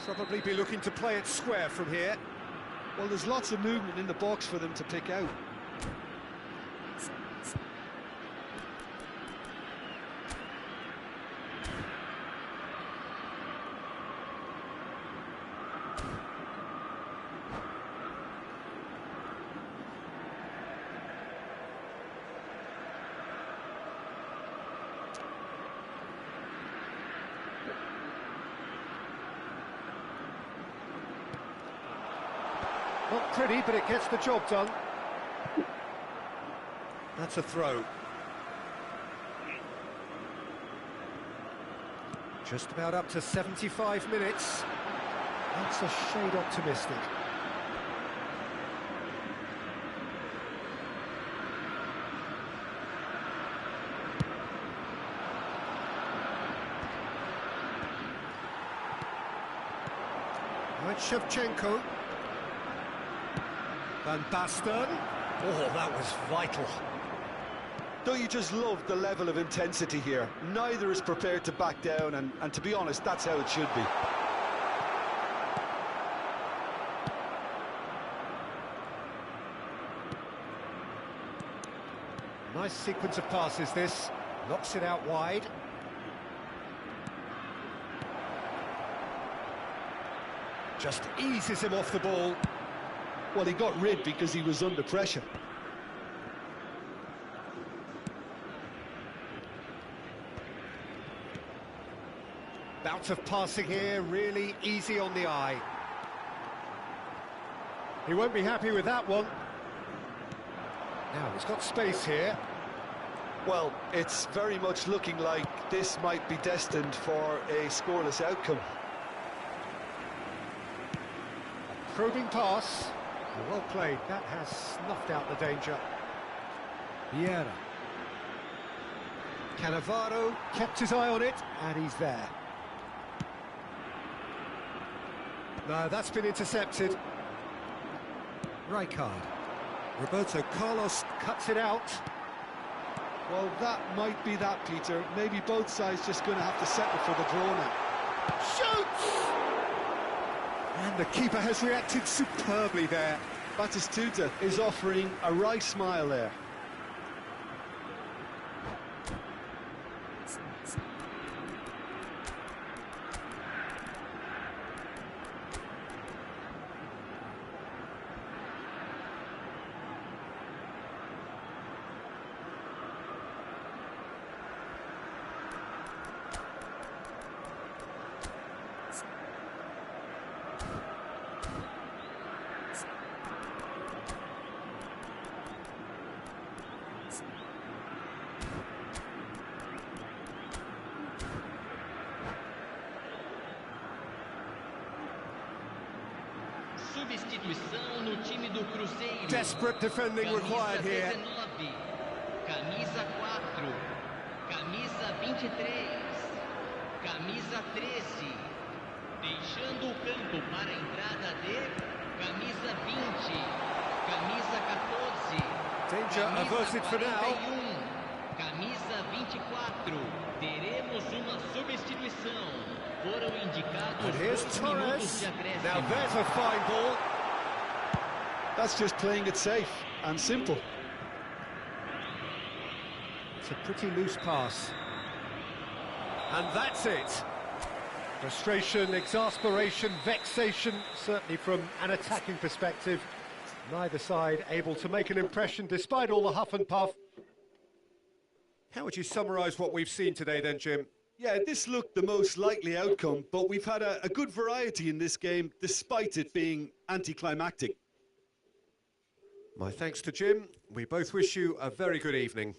Probably be looking to play it square from here. Well, there's lots of movement in the box for them to pick out. Not pretty, but it gets the job done. That's a throw. Just about up to 75 minutes. That's a shade optimistic. Now it's Shevchenko. Van Basten. Oh, that was vital. Don't you just love the level of intensity here? Neither is prepared to back down, and to be honest, that's how it should be. Nice sequence of passes, this. Knocks it out wide. Just eases him off the ball. Well, he got rid because he was under pressure. Bout of passing here, really easy on the eye. He won't be happy with that one. Now, he's got space here. Well, it's very much looking like this might be destined for a scoreless outcome. Probing pass. Well played, that has snuffed out the danger. Vieira. Cannavaro kept his eye on it, and he's there. No, that's been intercepted. Rijkaard. Roberto Carlos cuts it out. Well, that might be that, Peter. Maybe both sides just going to have to settle for the draw now. Shoots! And the keeper has reacted superbly there. Batistuta is offering a wry smile there. Substituição no time do Cruzeiro. Desperate defending required here. Camisa 4, camisa 23, camisa 13. Deixando o campo para a entrada de camisa 20, camisa 14. Danger averted for now. Camisa 24. Teremos uma substituição. Foram indicados And here's 2 minutos Torres. de acréscimo. Now there's a fine ball. That's just playing it safe and simple. It's a pretty loose pass. And that's it. Frustration, exasperation, vexation, certainly from an attacking perspective. Neither side able to make an impression despite all the huff and puff. How would you summarise what we've seen today then, Jim? Yeah, this looked the most likely outcome, but we've had a good variety in this game, despite it being anticlimactic. My thanks to Jim. We both wish you a very good evening.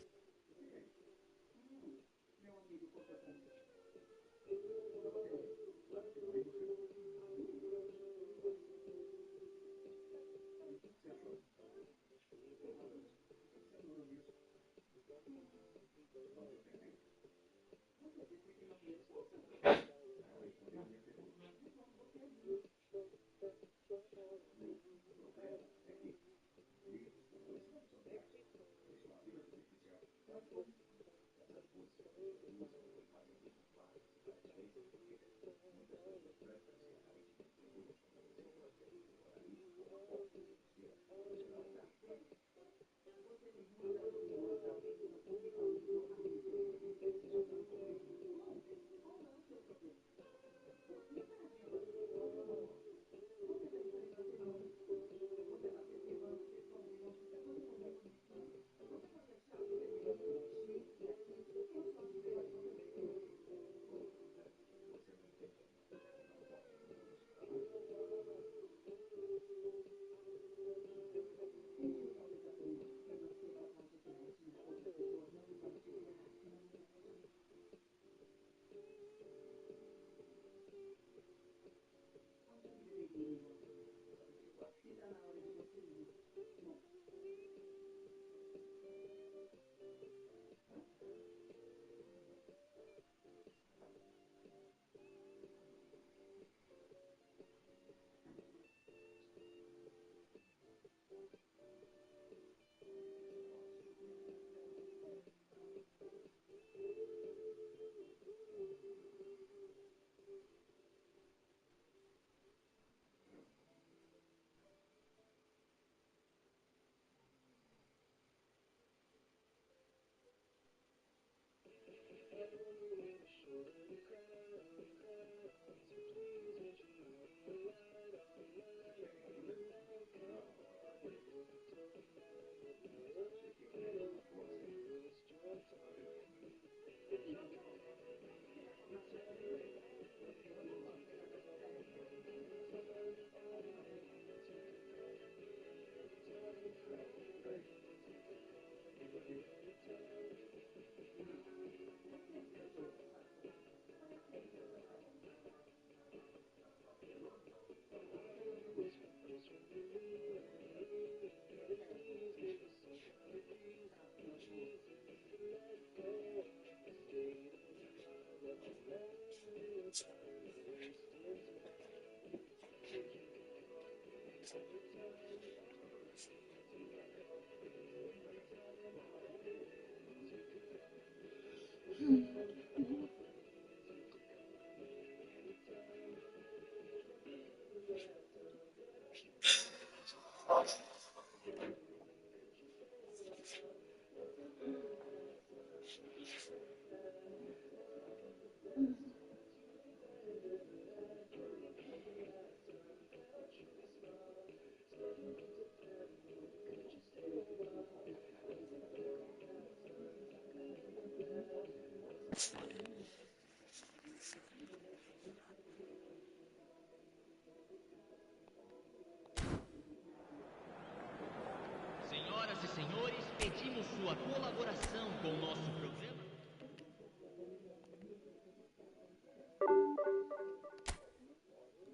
Senhoras e senhores, pedimos sua colaboração com o nosso programa.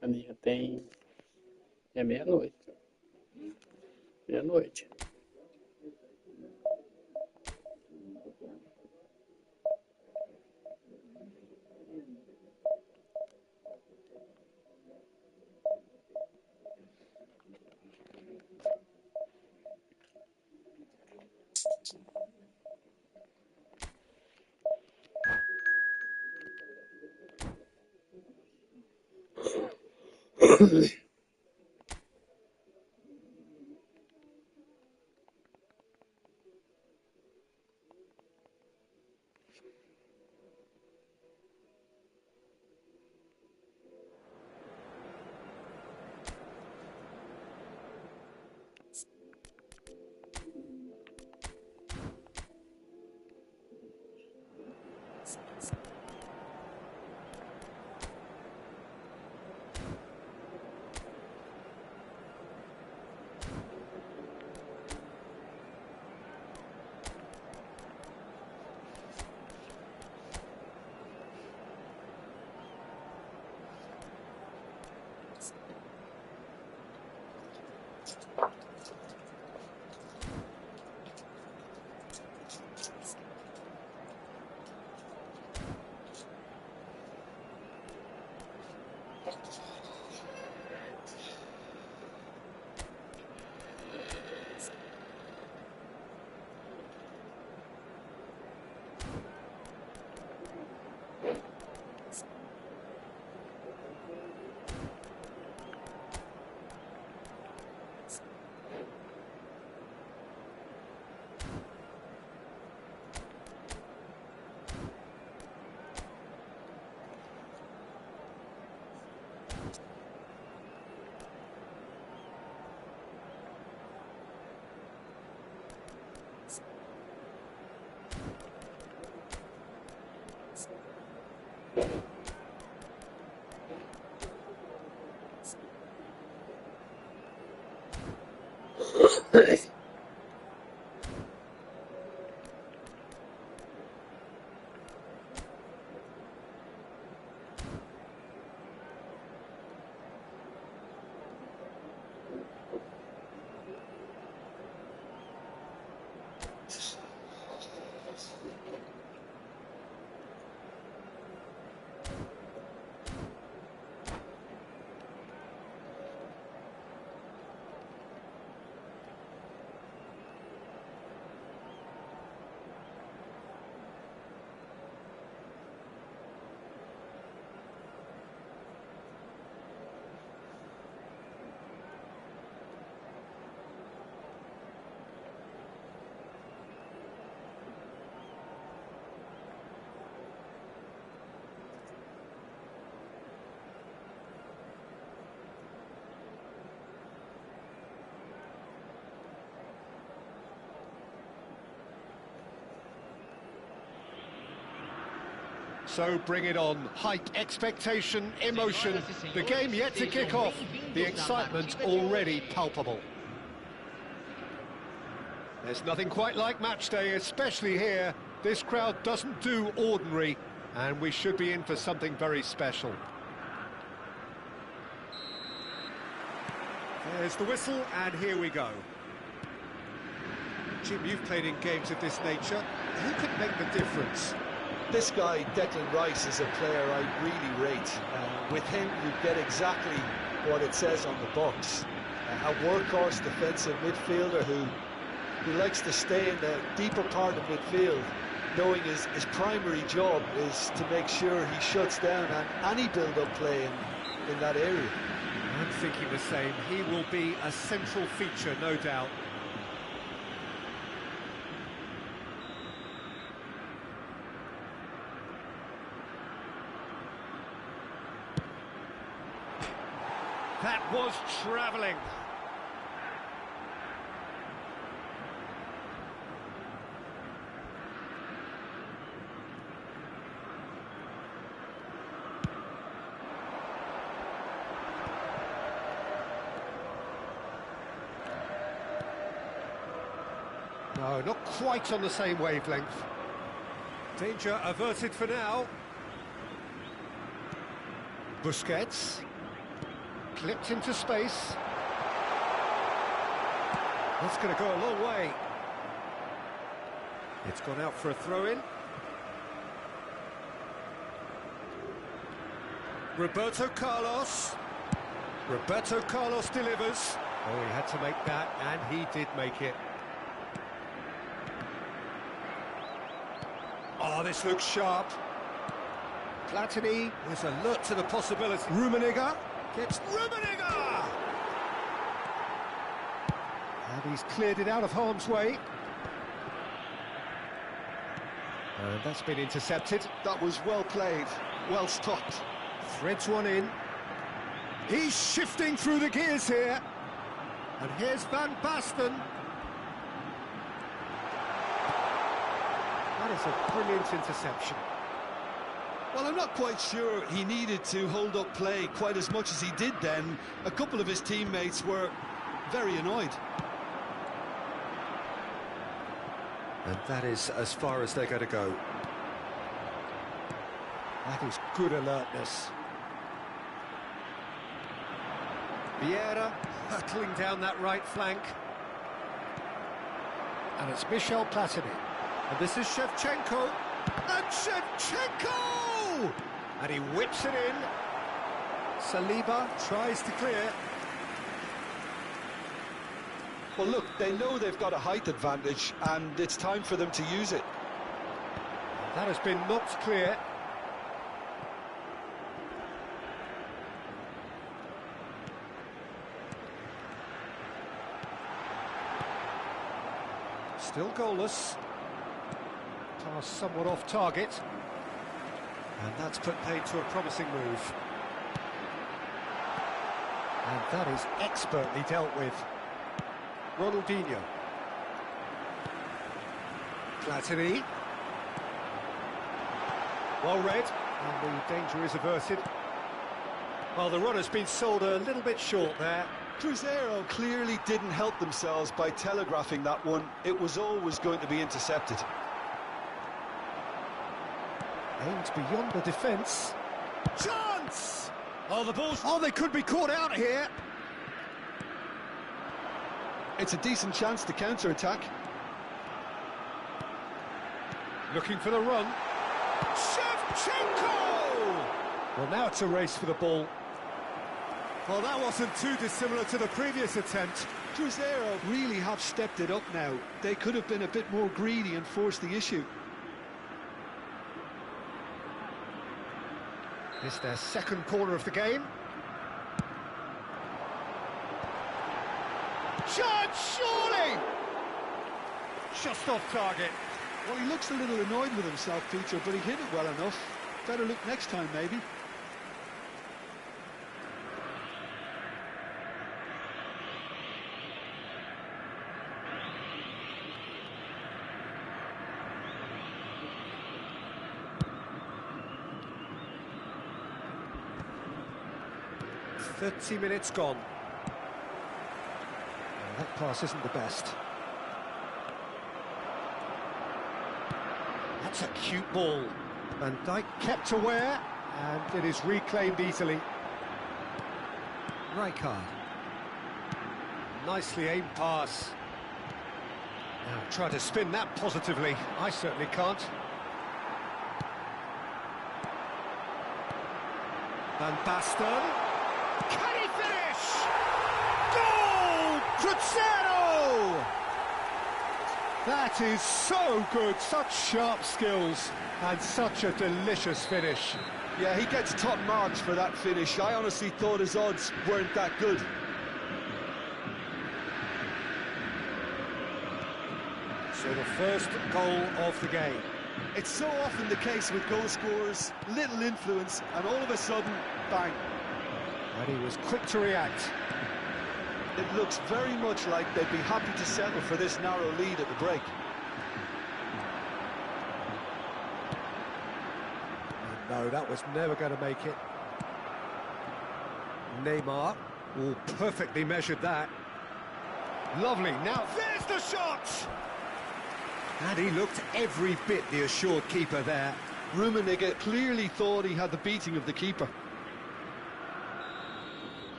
Ali já tem. É meia-noite. Meia-noite. So bring it on. Height, expectation, emotion. The game yet to kick off. The excitement already palpable. There's nothing quite like match day, especially here. This crowd doesn't do ordinary, and we should be in for something very special. There's the whistle, and here we go. Jim, you've played in games of this nature. Who could make the difference? This guy, Declan Rice, is a player I really rate. With him, you get exactly what it says on the box. A workhorse defensive midfielder who likes to stay in the deeper part of midfield, knowing his primary job is to make sure he shuts down any build-up play in that area. I'm thinking the same. He will be a central feature, no doubt. That was travelling. No, not quite on the same wavelength. Danger averted for now. Busquets. Clipped into space. That's going to go a long way. It's gone out for a throw-in. Roberto Carlos. Roberto Carlos delivers. Oh, he had to make that, and he did make it. Oh, this looks sharp. Platini was alert to the possibility. Rummenigge. Gets Rummenigge! And he's cleared it out of harm's way. And that's been intercepted. That was well played, well stopped. Threads one in. He's shifting through the gears here. And here's Van Basten. That is a brilliant interception. Well, I'm not quite sure he needed to hold up play quite as much as he did then. A couple of his teammates were very annoyed. And that is as far as they're going to go. That is good alertness. Vieira hurtling down that right flank. And it's Michel Platini. And this is Shevchenko. And Shevchenko! And he whips it in. Saliba tries to clear. Well, look, they know they've got a height advantage, and it's time for them to use it. That has been knocked clear. Still goalless. Pass somewhat off target. And that's put paid to a promising move. And that is expertly dealt with. Ronaldinho. Platini. Well read. And the danger is averted. Well, the run has been sold a little bit short there. Cruzeiro clearly didn't help themselves by telegraphing that one. It was always going to be intercepted. Aimed beyond the defence. Chance! Oh, the ball's... Oh, they could be caught out here. It's a decent chance to counter-attack. Looking for the run. Shevchenko! Well, now it's a race for the ball. Well, that wasn't too dissimilar to the previous attempt. Cruzeiro really have stepped it up now. They could have been a bit more greedy and forced the issue. It's their second corner of the game. Shot, surely! Just off target. Well, he looks a little annoyed with himself, Peter, but he hit it well enough. Better look next time, maybe. "30 minutes gone." Well, that pass isn't the best. That's a cute ball. Van Dijk kept aware, and it is reclaimed easily. Rijkaard. Nicely aimed pass. Now try to spin that positively. I certainly can't. Van Basten. Can he finish? Goal! Cruzeiro! That is so good, such sharp skills, and such a delicious finish. Yeah, he gets top marks for that finish. I honestly thought his odds weren't that good. So the first goal of the game. It's so often the case with goal scorers, little influence, and all of a sudden, bang. And he was quick to react. It looks very much like they'd be happy to settle for this narrow lead at the break. No, that was never going to make it. Neymar, oh, perfectly measured that. Lovely, now there's the shot! And he looked every bit the assured keeper there. Rummenigge clearly thought he had the beating of the keeper.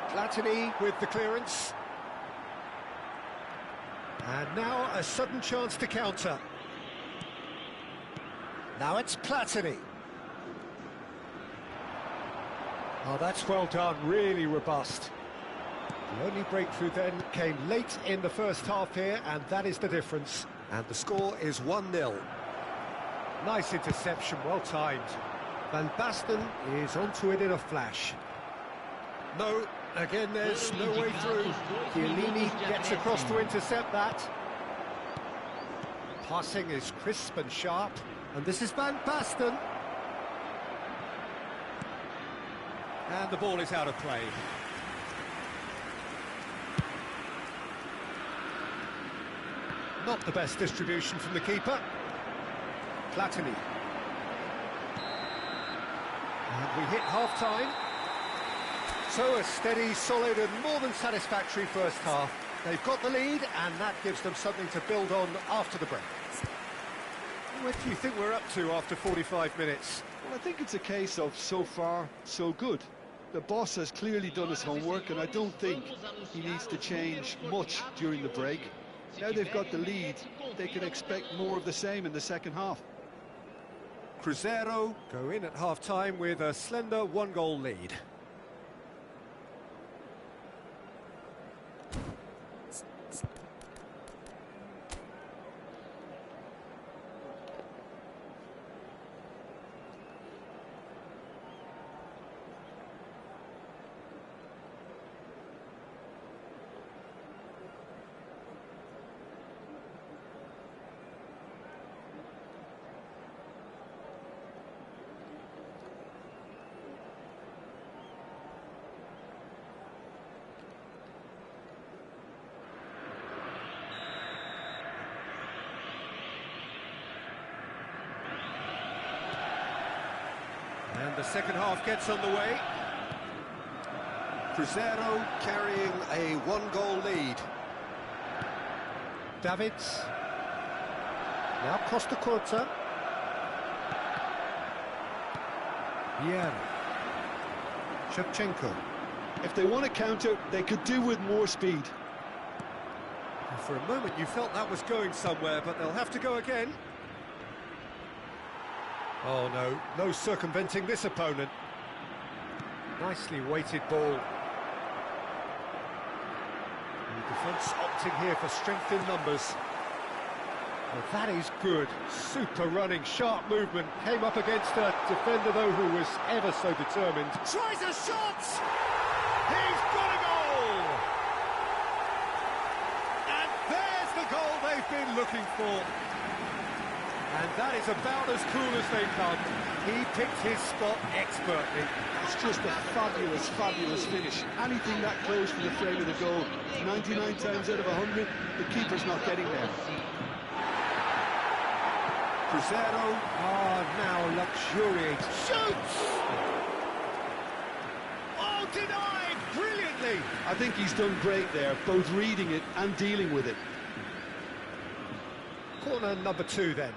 Platini with the clearance. And now a sudden chance to counter. Now it's Platini. Oh, that's well done, really robust. The only breakthrough then came late in the first half here, and that is the difference. And the score is 1-0. Nice interception, well timed. Van Basten is onto it in a flash. No, again there's no way through. Chiellini gets across to intercept that. Passing is crisp and sharp, and this is Van Basten. And the ball is out of play. Not the best distribution from the keeper. Platini. And we hit half-time. So a steady, solid and more than satisfactory first half. They've got the lead, and that gives them something to build on after the break. What do you think we're up to after 45 minutes? Well, I think it's a case of so far, so good. The boss has clearly done his homework, and I don't think he needs to change much during the break. Now they've got the lead, they can expect more of the same in the second half. Cruzeiro go in at half-time with a slender one-goal lead. And the second half gets underway. Cruzeiro carrying a one-goal lead. Davids. Now Costa Curta. Vieira. Shevchenko. If they want to counter, they could do with more speed. For a moment you felt that was going somewhere, but they'll have to go again. Oh no, no circumventing this opponent. Nicely weighted ball. And the defence opting here for strength in numbers. Well, that is good. Super running, sharp movement. Came up against a defender, though, who was ever so determined. Tries a shot! He's got a goal! And there's the goal they've been looking for. And that is about as cool as they come. He picked his spot expertly. It's just a fabulous, fabulous finish. Anything that close to the frame of the goal, 99 times out of 100, the keeper's not getting there. Cruzeiro, now luxuriates. Shoots! Oh, denied brilliantly! I think he's done great there, both reading it and dealing with it. Corner number 2 then.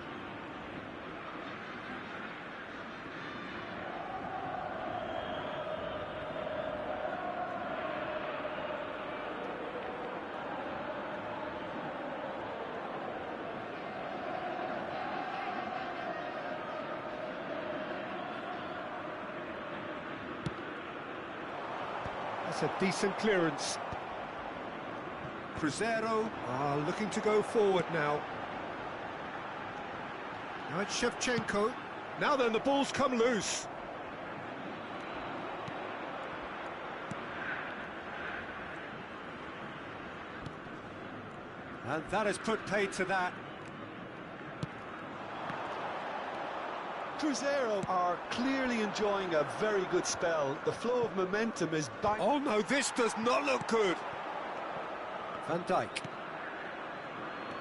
That's a decent clearance. Cruzeiro are looking to go forward now. Now it's Shevchenko. Now then, the ball's come loose. And that has put paid to that. Cruzeiro are clearly enjoying a very good spell. The flow of momentum is back. Oh no, this does not look good. Van Dijk.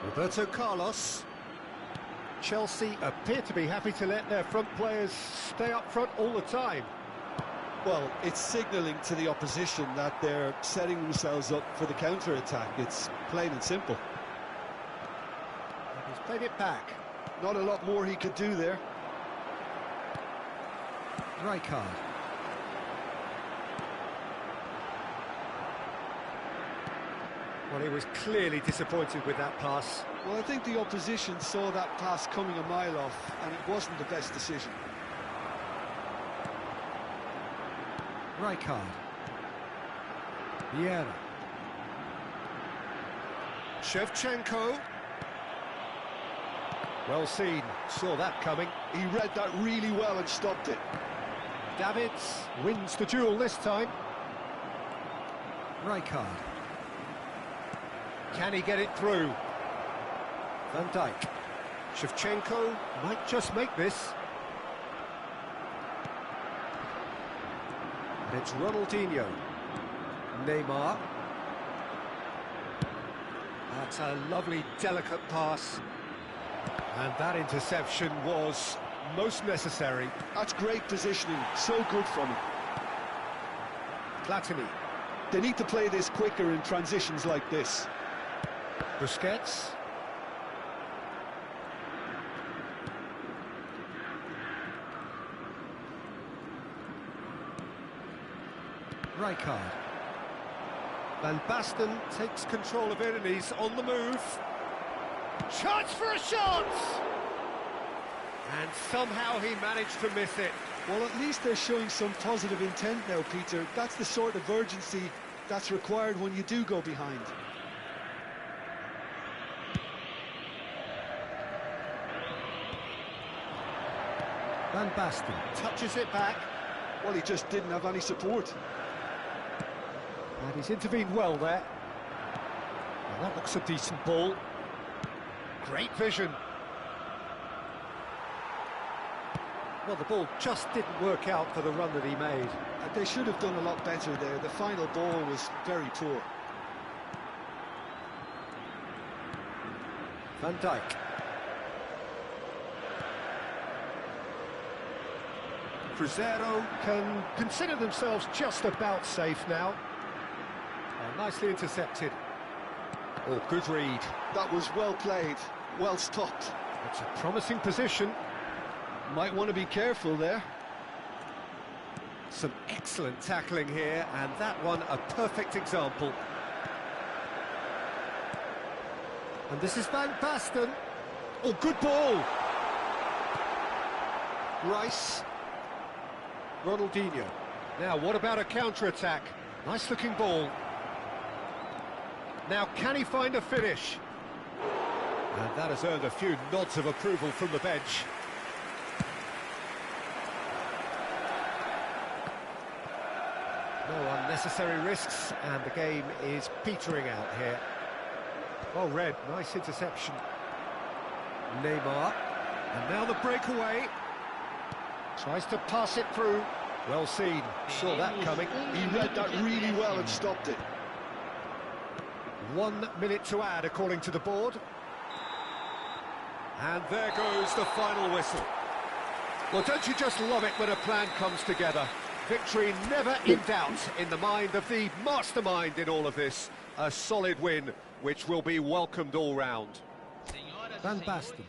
Roberto Carlos. Chelsea appear to be happy to let their front players stay up front all the time. Well, it's signalling to the opposition that they're setting themselves up for the counter-attack. It's plain and simple. He's played it back. Not a lot more he could do there. Rijkaard. Well, he was clearly disappointed with that pass. Well, I think the opposition saw that pass coming a mile off, and it wasn't the best decision. Rijkaard. Vieira. Shevchenko. Well seen, saw that coming. He read that really well and stopped it. Davids wins the duel this time. Rijkaard. Can he get it through? Van Dijk. Shevchenko might just make this. And it's Ronaldinho. Neymar. That's a lovely, delicate pass. And that interception was most necessary. That's great positioning, so good from him. Platini. They need to play this quicker in transitions like this. Busquets. Rijkaard. Van Basten takes control of it and he's on the move. Chance for a shot! And somehow he managed to miss it. Well, at least they're showing some positive intent now, Peter. That's the sort of urgency that's required when you do go behind. Van Basten touches it back. Well, he just didn't have any support. And he's intervened well there. And that looks a decent ball. Great vision. Well, the ball just didn't work out for the run that he made. They should have done a lot better there. The final ball was very poor. Van Dijk. Cruzeiro can consider themselves just about safe now. Oh, nicely intercepted. Oh, good read. That was well played, well stopped. It's a promising position. Might want to be careful there. Some excellent tackling here, and that one a perfect example. And this is Van Basten. Oh, good ball! Rice. Ronaldinho. Now, what about a counter-attack? Nice-looking ball. Now, can he find a finish? And that has earned a few nods of approval from the bench. No unnecessary risks, and the game is petering out here. Well read, nice interception. Neymar, and now the breakaway. Tries to pass it through. Well seen, saw that coming. He read that really well and stopped it. 1 minute to add, according to the board. And there goes the final whistle. Well, don't you just love it when a plan comes together? Victory never in doubt in the mind of the mastermind in all of this. A solid win, which will be welcomed all round. Van Basten.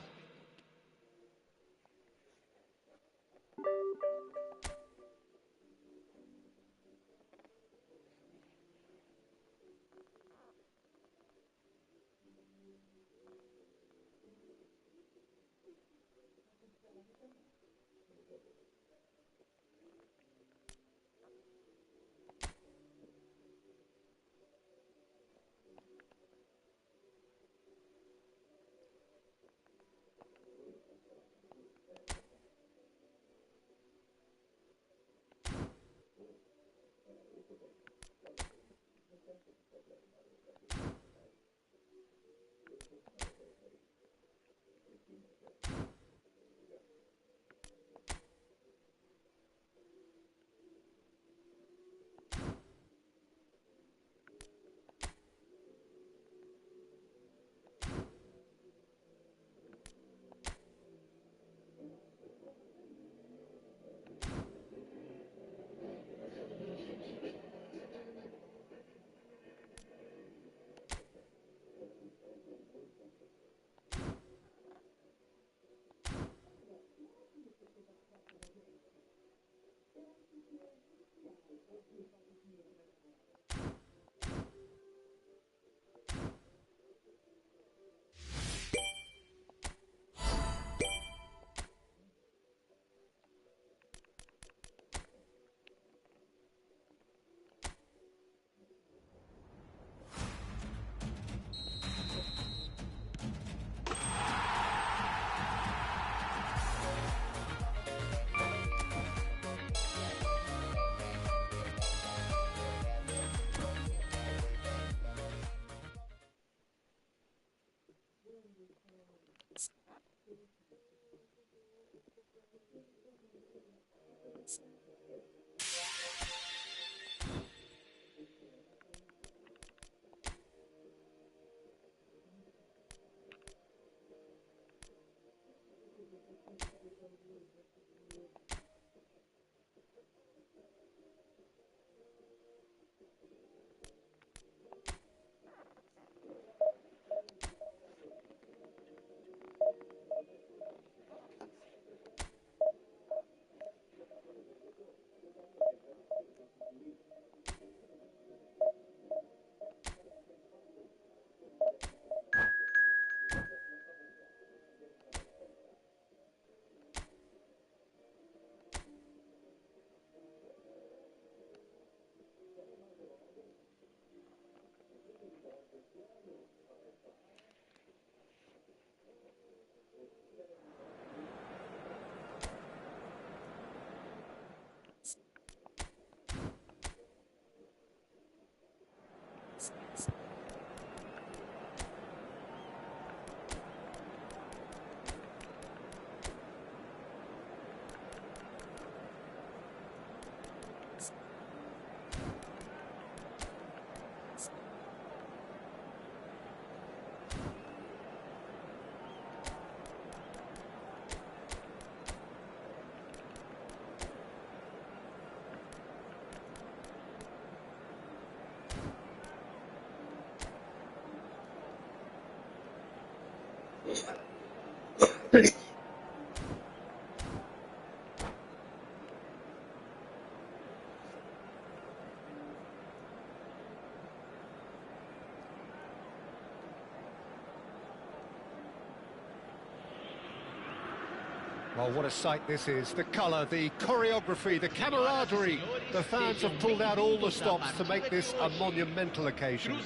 Well, what a sight this is. The colour, the choreography, the camaraderie. The fans have pulled out all the stops to make this a monumental occasion.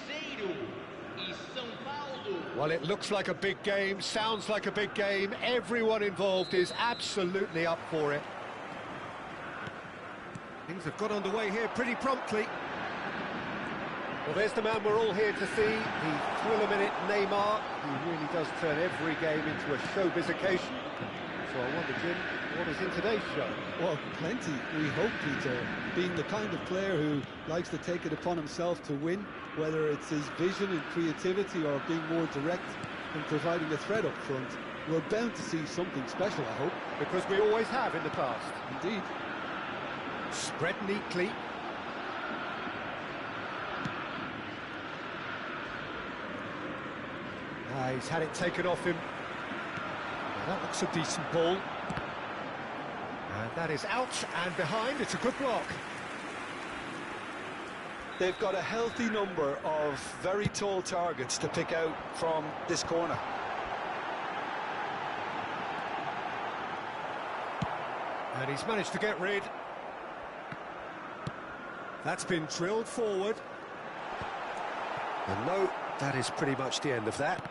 Well, it looks like a big game, sounds like a big game. Everyone involved is absolutely up for it. Things have got underway here pretty promptly. Well, there's the man we're all here to see, the thrill-a-minute Neymar. He really does turn every game into a showbiz occasion. So I wonder, Jim, what is in today's show? Well, plenty, we hope, Peter. Being the kind of player who likes to take it upon himself to win, whether it's his vision and creativity or being more direct and providing a threat up front, we're bound to see something special, I hope. Because we always have in the past. Indeed. Spread neatly. He's had it taken off him. That looks a decent ball. And that is out and behind. It's a good block. They've got a healthy number of very tall targets to pick out from this corner. And he's managed to get rid. That's been drilled forward. And no, that is pretty much the end of that.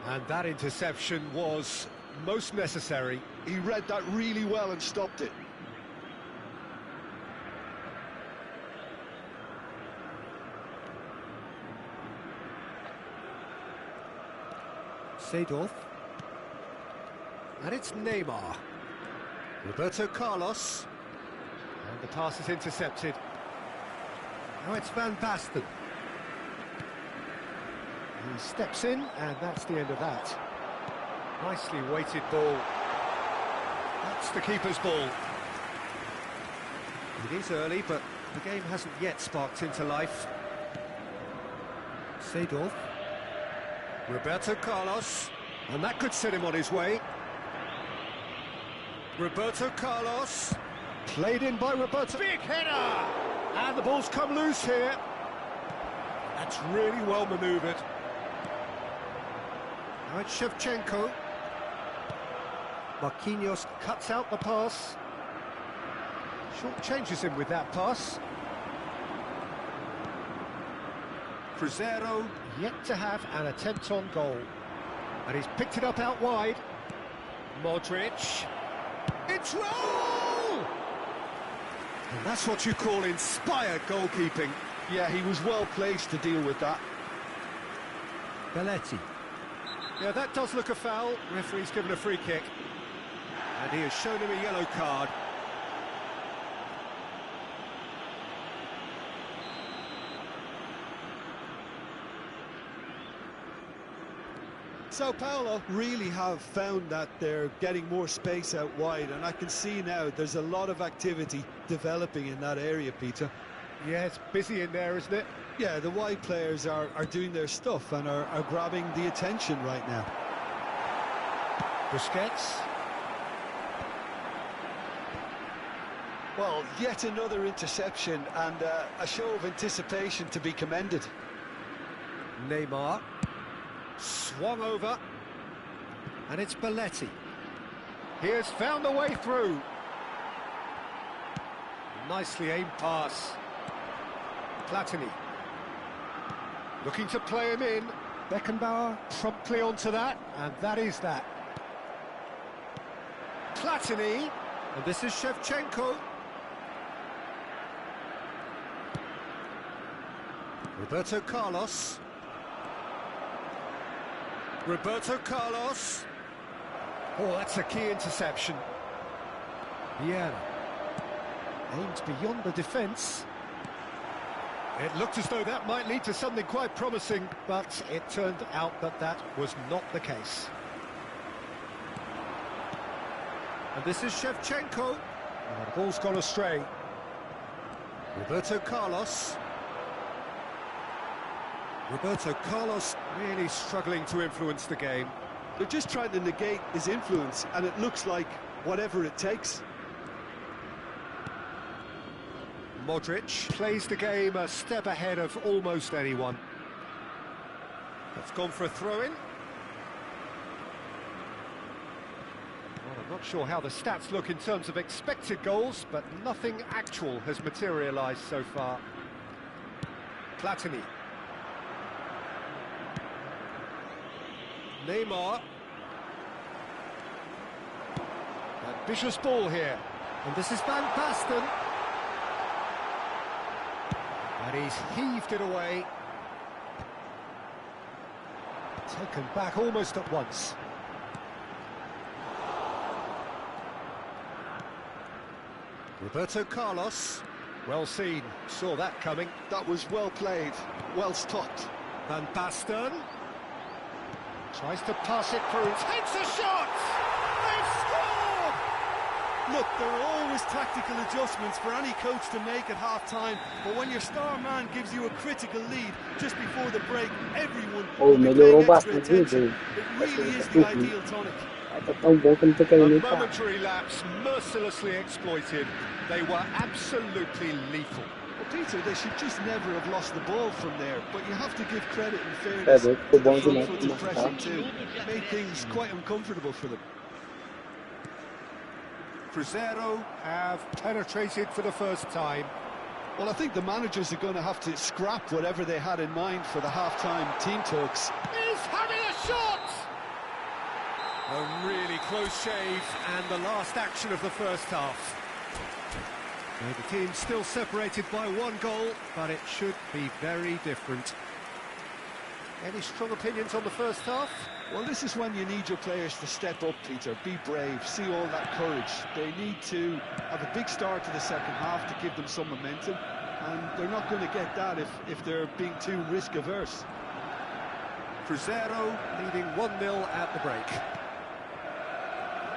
And that interception was most necessary. He read that really well and stopped it. Seja. And it's Neymar. Roberto Carlos. And the pass is intercepted. Now it's Van Basten. He steps in, and that's the end of that. Nicely weighted ball. That's the keeper's ball. It is early, but the game hasn't yet sparked into life. Seja. Roberto Carlos. And that could set him on his way. Roberto Carlos. Played in by Roberto. Big header! And the ball's come loose here. That's really well manoeuvred. Now it's Shevchenko. Marquinhos cuts out the pass. Short changes him with that pass. Cruzeiro yet to have an attempt on goal. And he's picked it up out wide. Modric. It's roll! And that's what you call inspired goalkeeping. Yeah, he was well placed to deal with that. Belletti. Yeah, that does look a foul. Referee's given a free kick. And he has shown him a yellow card. Sao Paulo really have found that they're getting more space out wide, and I can see now there's a lot of activity developing in that area, Peter. Yeah, it's busy in there, isn't it? Yeah, the wide players are doing their stuff and are grabbing the attention right now. Busquets. Well, yet another interception and a show of anticipation to be commended. Neymar. Swung over. And it's Belletti. He has found a way through. Nicely aimed pass. Platini. Looking to play him in. Beckenbauer promptly onto that, and that is that. Platini. And this is Shevchenko. Roberto Carlos. Roberto Carlos. Oh, that's a key interception. Vieira. Aimed beyond the defence. It looked as though that might lead to something quite promising, but it turned out that that was not the case. And this is Shevchenko. And the ball's gone astray. Roberto Carlos. Roberto Carlos really struggling to influence the game. They're just trying to negate his influence, and it looks like whatever it takes. Modric plays the game a step ahead of almost anyone. That's gone for a throw-in. Not sure how the stats look in terms of expected goals, but nothing actual has materialised so far. Platini. Neymar. Ambitious ball here. And this is Van Basten. And he's heaved it away. Taken back almost at once. Roberto Carlos. Well seen. Saw that coming. That was well played, well stopped. Van Basten. Tries to pass it through. Takes a shot! They've scored! Look, there are always tactical adjustments for any coach to make at half-time, but when your star man gives you a critical lead just before the break, everyone will be melhorou paying extra bastante, attention. viu? It really is the ideal tonic. Tá tão bom que eu não tô querendo A nem parar. momentary lapse mercilessly exploited. They were absolutely lethal. Well, Peter, they should just never have lost the ball from there, but you have to give credit and É, fairness doido, to ficou bom the demais. front-footed pressing too. Made things quite uncomfortable for them. Cruzeiro have penetrated for the first time. Well, I think the managers are going to have to scrap whatever they had in mind for the half-time team talks. He's having a shot! A really close shave, and the last action of the first half. Now the team's still separated by one goal, but it should be very different. Any strong opinions on the first half? Well, this is when you need your players to step up, Peter. Be brave, see all that courage. They need to have a big start to the second half to give them some momentum, and they're not going to get that if they're being too risk-averse. Cruzeiro leading 1-0 at the break.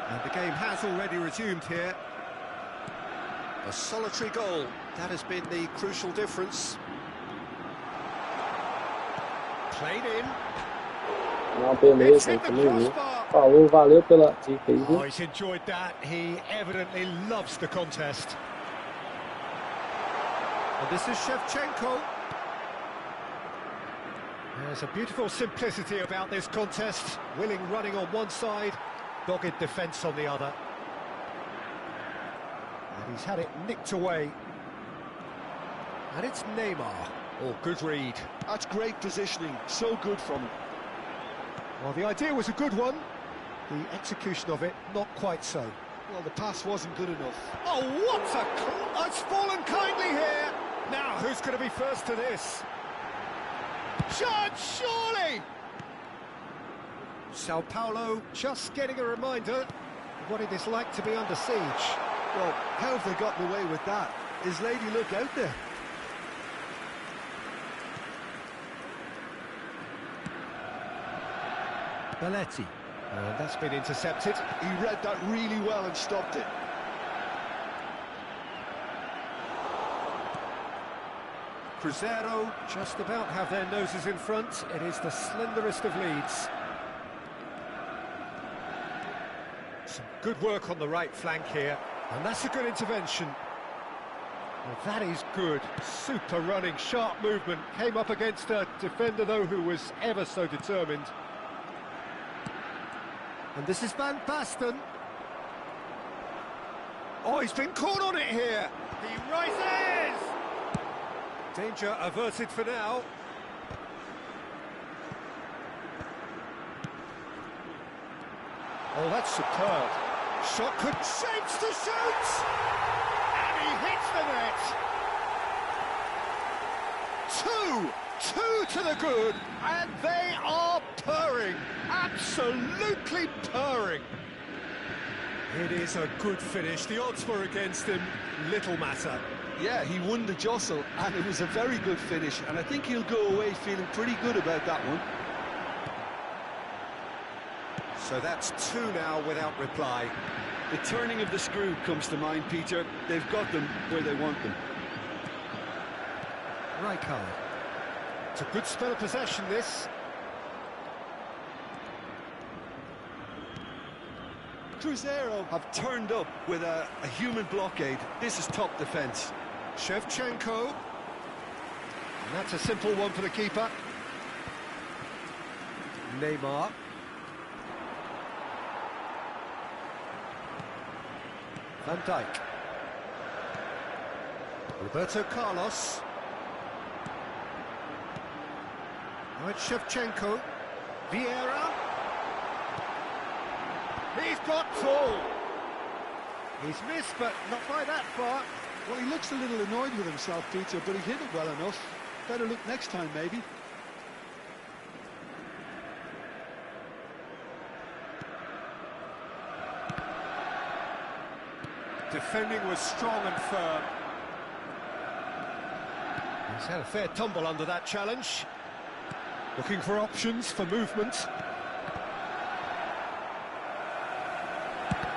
And the game has already resumed here. A solitary goal, that has been the crucial difference. Played in. Uma beleza, também viu? Falou, valeu pela dica aí, Oh, viu? he's enjoyed that. He evidently loves the contest. And this is Shevchenko. There's a beautiful simplicity about this contest. Willing running on one side, dogged defence on the other. And he's had it nicked away. And it's Neymar. Oh, good read. That's great positioning, so good from him. Well, the idea was a good one. The execution of it, not quite so. Well, the pass wasn't good enough. Oh, what a... It's fallen kindly here. Now, who's going to be first to this? Shot, surely! Sao Paulo just getting a reminder of what it is like to be under siege. Well, how have they gotten away with that? Is Lady Luck out there? Belletti. And that's been intercepted. He read that really well and stopped it. Cruzeiro just about have their noses in front. It is the slenderest of leads. Some good work on the right flank here. And that's a good intervention. Well, that is good. Super running, sharp movement. Came up against a defender, though, who was ever so determined. And this is Van Basten. Oh, he's been caught on it here. He rises! Danger averted for now. Oh, that's superb. Shot could... Shapes to shoot! And he hits the net! Two to the good, and they are purring. Absolutely purring. It is a good finish. The odds were against him. Little matter. Yeah, he won the jostle, and it was a very good finish, and I think he'll go away feeling pretty good about that one. So that's two now without reply. The turning of the screw comes to mind, Peter. They've got them where they want them. Rijkaard. It's a good spell of possession, this. Cruzeiro have turned up with a human blockade. This is top defence. Shevchenko. And that's a simple one for the keeper. Neymar. Van Dijk. Roberto Carlos. Now it's Shevchenko. Vieira. He's got tall. He's missed, but not by that far. Well, he looks a little annoyed with himself, Peter, but he hit it well enough. Better look next time, maybe. Defending was strong and firm. He's had a fair tumble under that challenge. Looking for options for movement.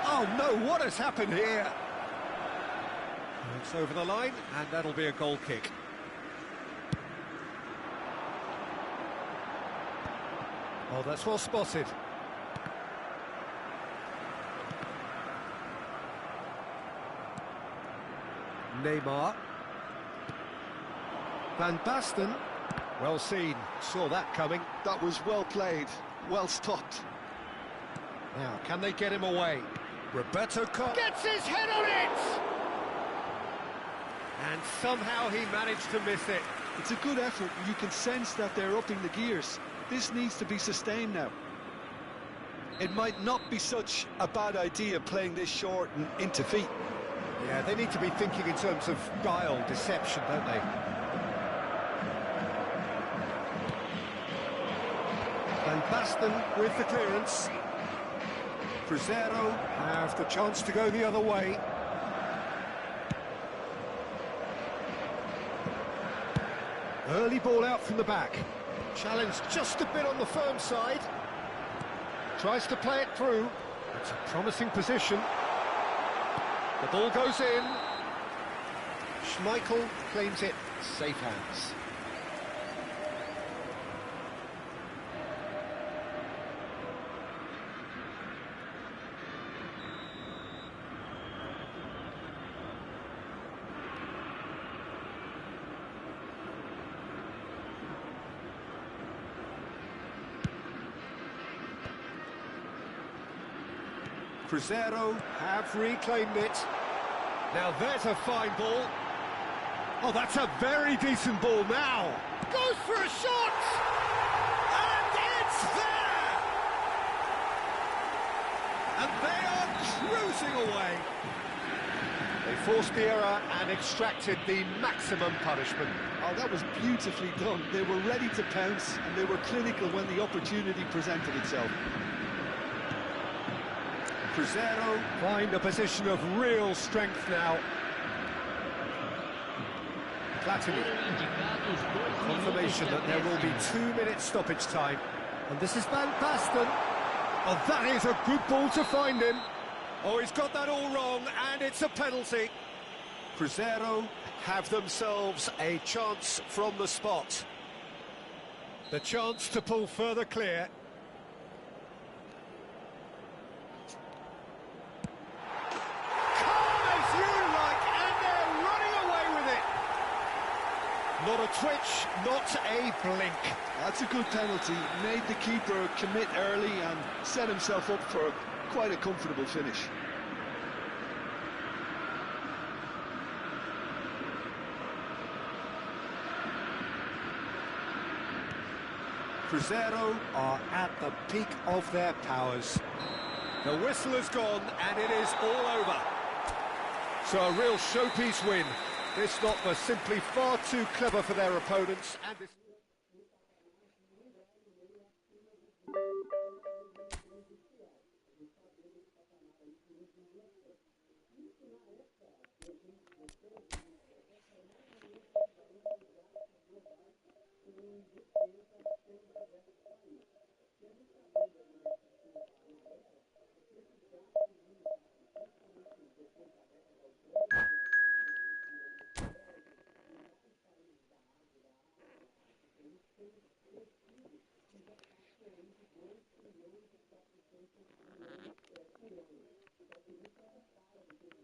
Oh no, what has happened here? It's over the line, and that'll be a goal kick. Oh, that's well spotted. Neymar. Van Basten. Well seen, saw that coming. That was well played, well stopped. Now, can they get him away? Roberto Carlos gets his head on it! And somehow he managed to miss it. It's a good effort, and you can sense that they're upping the gears. This needs to be sustained now. It might not be such a bad idea playing this short and into feet. Yeah, they need to be thinking in terms of guile, deception, don't they? Van Basten with the clearance. Cruzeiro have the chance to go the other way. Early ball out from the back. Challenge just a bit on the firm side. Tries to play it through. It's a promising position. The ball goes in. Schmeichel claims it. Safe hands. Cruzeiro have reclaimed it. Now there's a fine ball. Oh, that's a very decent ball now. Goes for a shot! And it's there! And they are cruising away. They forced the error and extracted the maximum punishment. Oh, that was beautifully done. They were ready to pounce, and they were clinical when the opportunity presented itself. Cruzeiro find a position of real strength now. Platini. Confirmation that there will be 2 minutes stoppage time. And this is Van Basten. Oh, that is a good ball to find him. Oh, he's got that all wrong, and it's a penalty. Cruzeiro have themselves a chance from the spot. The chance to pull further clear. Not a twitch, not a blink. That's a good penalty. Made the keeper commit early and set himself up for quite a comfortable finish. Cruzeiro are at the peak of their powers. The whistle has gone and it is all over. So a real showpiece win. This lot were simply far too clever for their opponents. And this